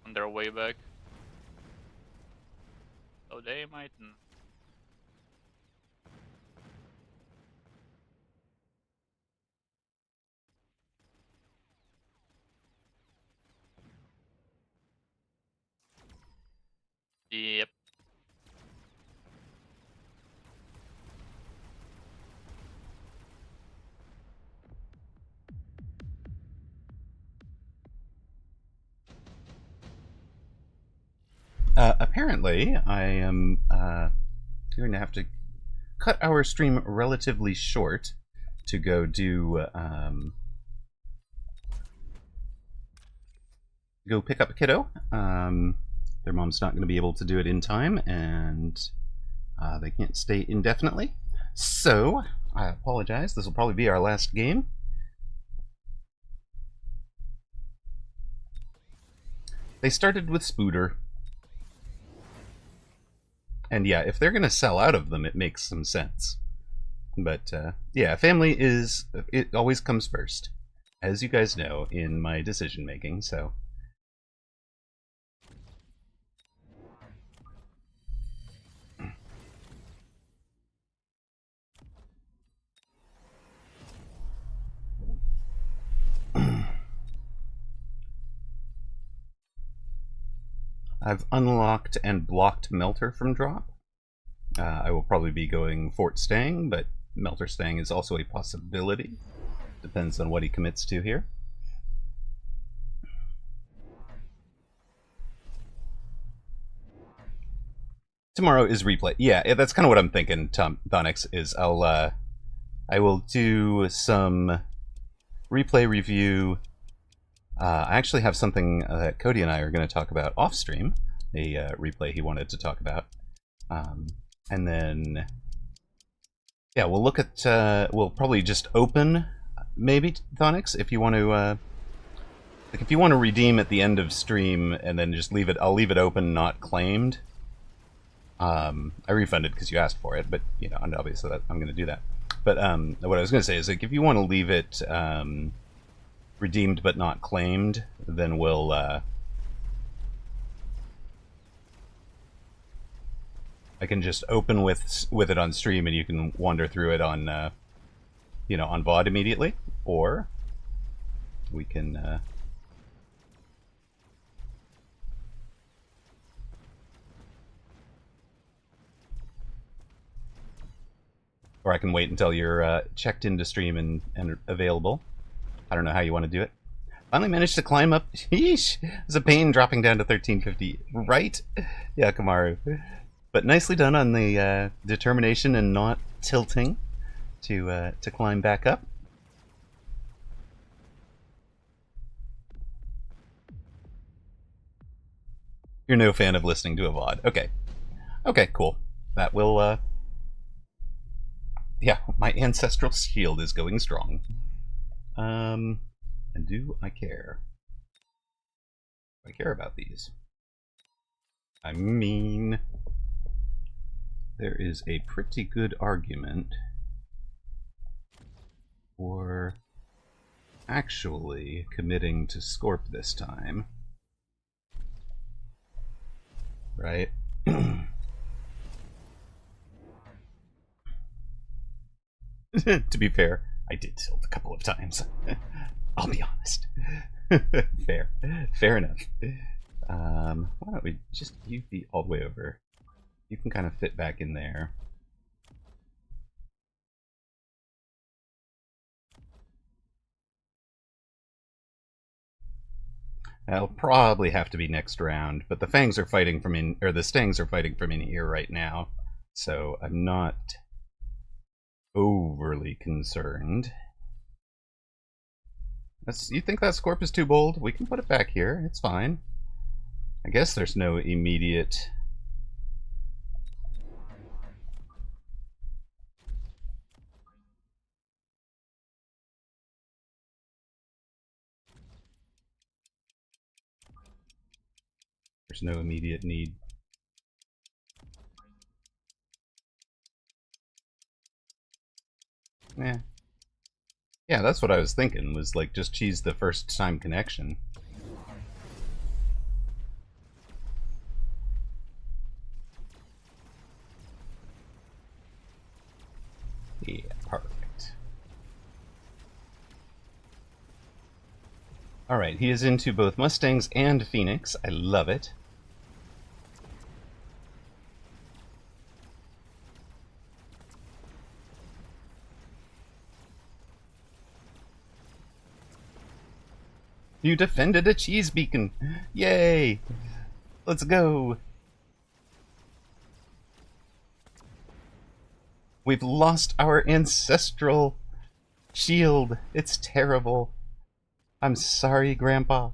on their way back. So they might. Yep. apparently I am going to have to cut our stream relatively short to go do go pick up a kiddo. Their mom's not going to be able to do it in time, and they can't stay indefinitely. So I apologize. This will probably be our last game. They started with Spooter. And yeah, if they're going to sell out of them, it makes some sense. But yeah, family is, it always comes first, as you guys know, in my decision making, so. I've unlocked and blocked Melter from drop. I will probably be going Fort Stang, but Melter Stang is also a possibility. Depends on what he commits to here. Tomorrow is replay. Yeah, that's kind of what I'm thinking, Thonix, is I will do some replay review. I actually have something that Cody and I are going to talk about off stream, a replay he wanted to talk about. And then, yeah, we'll look at, we'll probably just open, maybe, Thonix, if you want to, like, if you want to redeem at the end of stream and then just leave it, I'll leave it open, not claimed. I refunded because you asked for it, but, you know, obviously that, I'm going to do that. But what I was going to say is, like, if you want to leave it redeemed but not claimed, then we'll I can just open with it on stream, and you can wander through it on you know, on VOD immediately, or we can or I can wait until you're checked into stream and available. I don't know how you want to do it. Finally managed to climb up. Yeesh! It's a pain dropping down to 1350. Right? Yeah, Kamaru. But nicely done on the determination and not tilting to climb back up. You're no fan of listening to a VOD. Okay. Okay, cool. That will, yeah, my ancestral shield is going strong. And do I care? Do I care about these? I mean, there is a pretty good argument for actually committing to Scorp this time. Right? To be fair, I did tilt a couple of times. I'll be honest. Fair. Fair enough. Why don't we just you be all the way over? You can kind of fit back in there. That'll probably have to be next round, but the Fangs are fighting from in, or the Stangs are fighting from in here right now, so I'm not overly concerned. You think that Scorp is too bold? We can put it back here. It's fine. I guess there's no immediate... There's no immediate need. Yeah. Yeah, that's what I was thinking, was like just cheese the first time connection. Yeah, perfect. Alright, he is into both Mustangs and Phoenix. I love it. You defended a cheese beacon! Yay! Let's go! We've lost our ancestral shield. It's terrible. I'm sorry, Grandpa.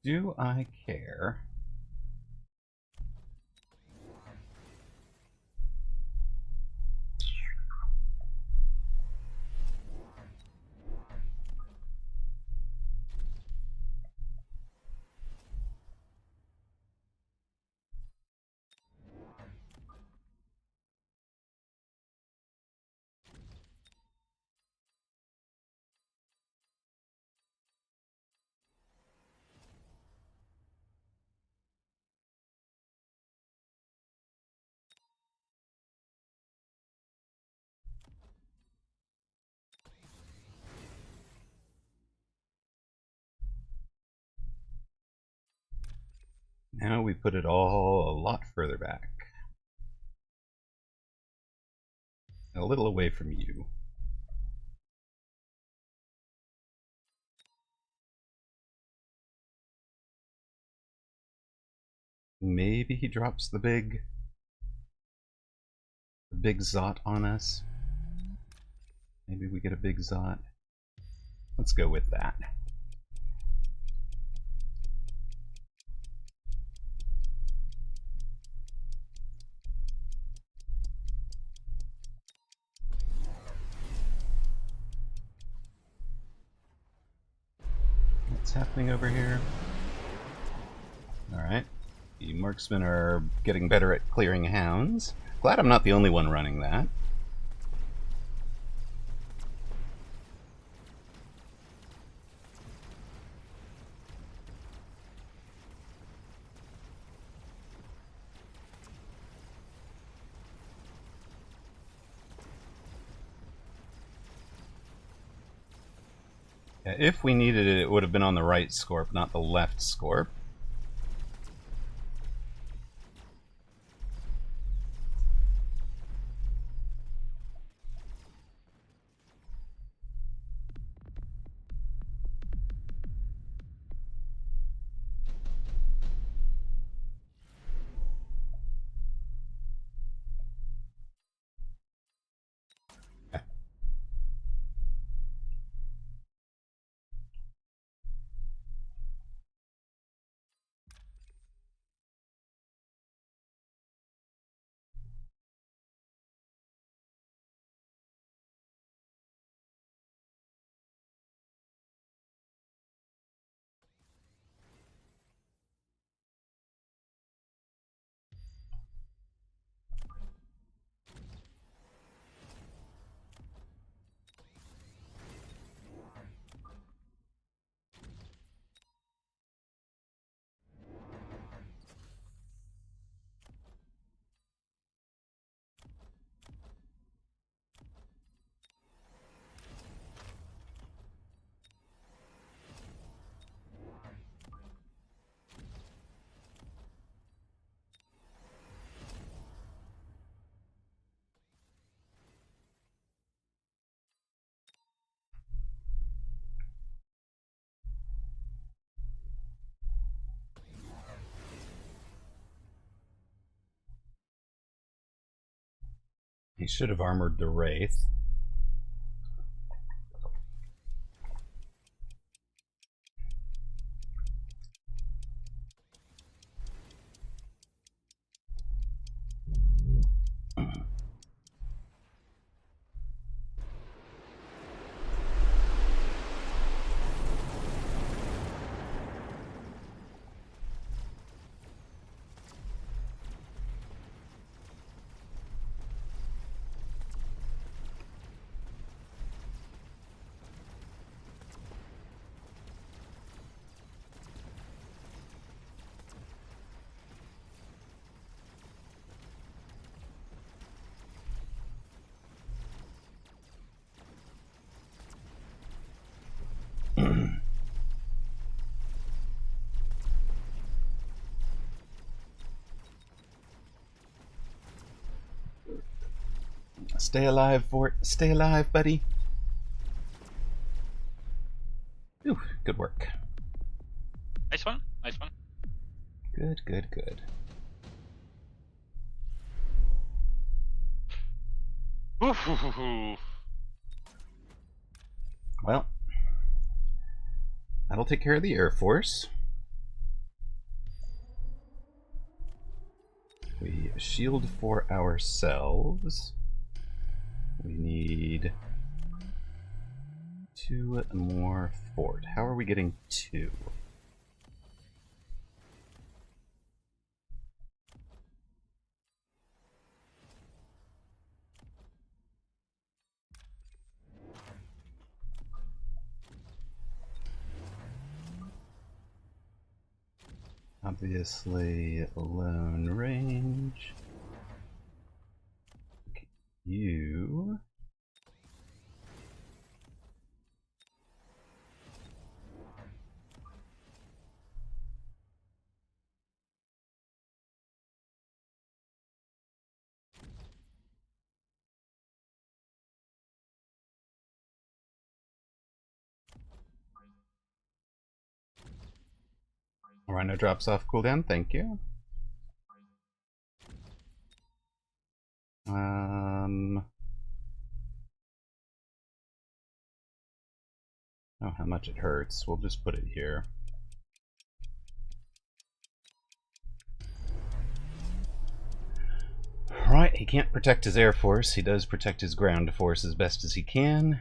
Do I care? Now we put it all a lot further back. A little away from you. Maybe he drops the big Zot on us. Maybe we get a big Zot. Let's go with that. What's happening over here? Alright. The marksmen are getting better at clearing hounds. Glad I'm not the only one running that. Yeah, if we needed it, it would have been on the right Scorp, not the left Scorp. He should have armored the Wraith. Stay alive, Fort. Stay alive, buddy. Ooh, good work. Nice one. Nice one. Good, good, good. Well, that'll take care of the Air Force. We shield for ourselves. We need 2 more fort. How are we getting 2? Obviously, lone range. You. Rhino drops off cooldown, thank you. Oh, how much it hurts. We'll just put it here. Right, he can't protect his air force. He does protect his ground force as best as he can.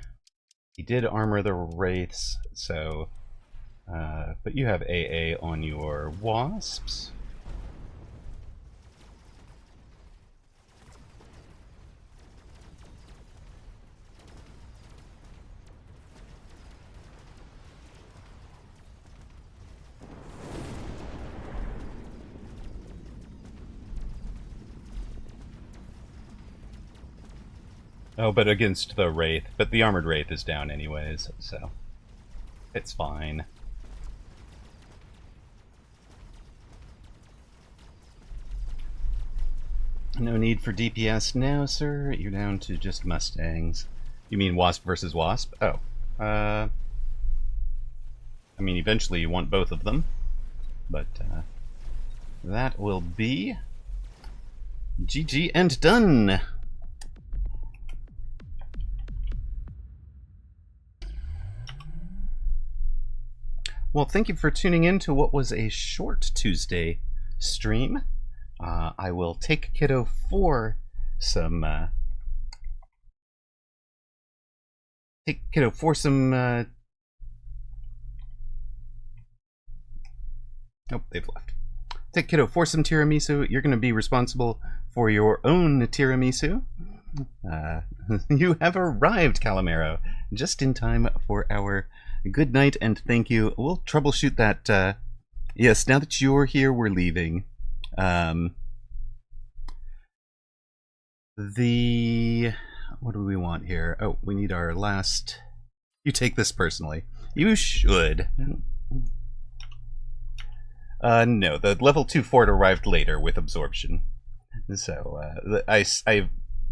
He did armor the wraiths, so... but you have AA on your wasps. Oh, but against the Wraith. But the Armored Wraith is down anyways, so... it's fine. No need for DPS now, sir. You're down to just Mustangs. You mean Wasp versus Wasp? Oh. I mean, eventually you want both of them. But, that will be... GG and done! Well, thank you for tuning in to what was a short Tuesday stream. I will take Kiddo for some... take Kiddo for some... Oh, they've left. Take Kiddo for some tiramisu. You're going to be responsible for your own tiramisu. You have arrived, Calamero, just in time for our good night and thank you. We'll troubleshoot that. Yes, now that you're here, we're leaving. What do we want here? Oh, we need our last... You take this personally. You should. No, the level 2 fort arrived later with absorption. So,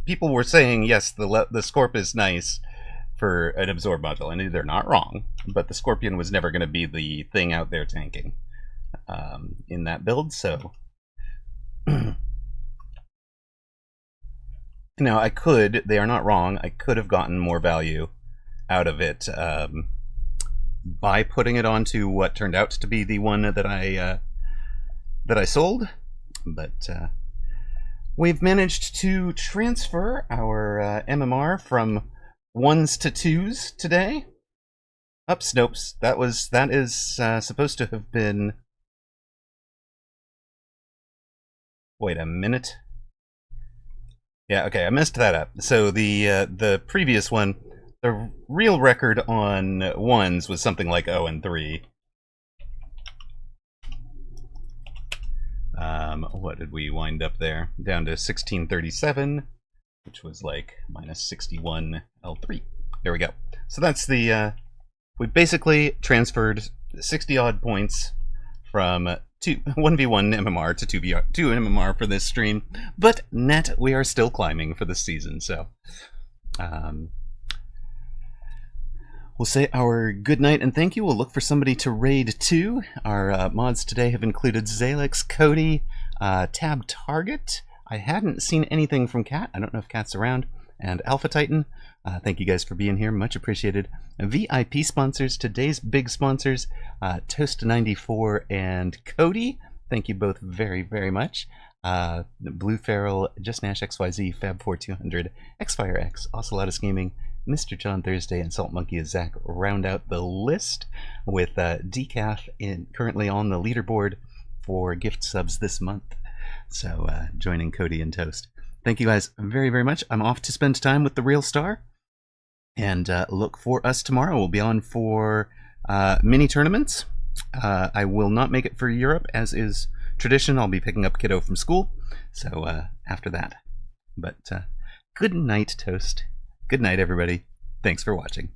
people were saying, yes, the Scorp is nice for an absorb module, and they're not wrong, but the Scorpion was never going to be the thing out there tanking in that build, so... Now, I could, they are not wrong, I could have gotten more value out of it by putting it onto what turned out to be the one that I sold, but we've managed to transfer our MMR from 1s to 2s today. Ups, nopes. That is supposed to have been... Wait a minute. Yeah, okay, I messed that up. So the previous one, the real record on 1s was something like 0 and 3. What did we wind up there? Down to 1637, which was like minus 61 L3. There we go. So that's the, we basically transferred 60 odd points from 1v1 MMR to 2 MMR for this stream. But net, we are still climbing for this season, so we'll say our good night and thank you. We'll look for somebody to raid too. Our mods today have included Zalix, Cody, Tab Target. I hadn't seen anything from Cat. I don't know if Cat's around. And Alpha Titan. Thank you guys for being here. Much appreciated. VIP sponsors, today's big sponsors, Toast94 and Cody. Thank you both very, very much. Blue Feral, Just Nash XYZ, Fab4200, Xfire X, Ocelotus Gaming, Mr. John Thursday, and Salt Monkey as Zach round out the list with Decaf currently on the leaderboard for gift subs this month. So joining Cody and Toast. Thank you guys very, very much. I'm off to spend time with the real star. And look for us tomorrow. We'll be on for mini tournaments. I will not make it for Europe, as is tradition. I'll be picking up kiddo from school. So after that. But good night, Toast. Good night, everybody. Thanks for watching.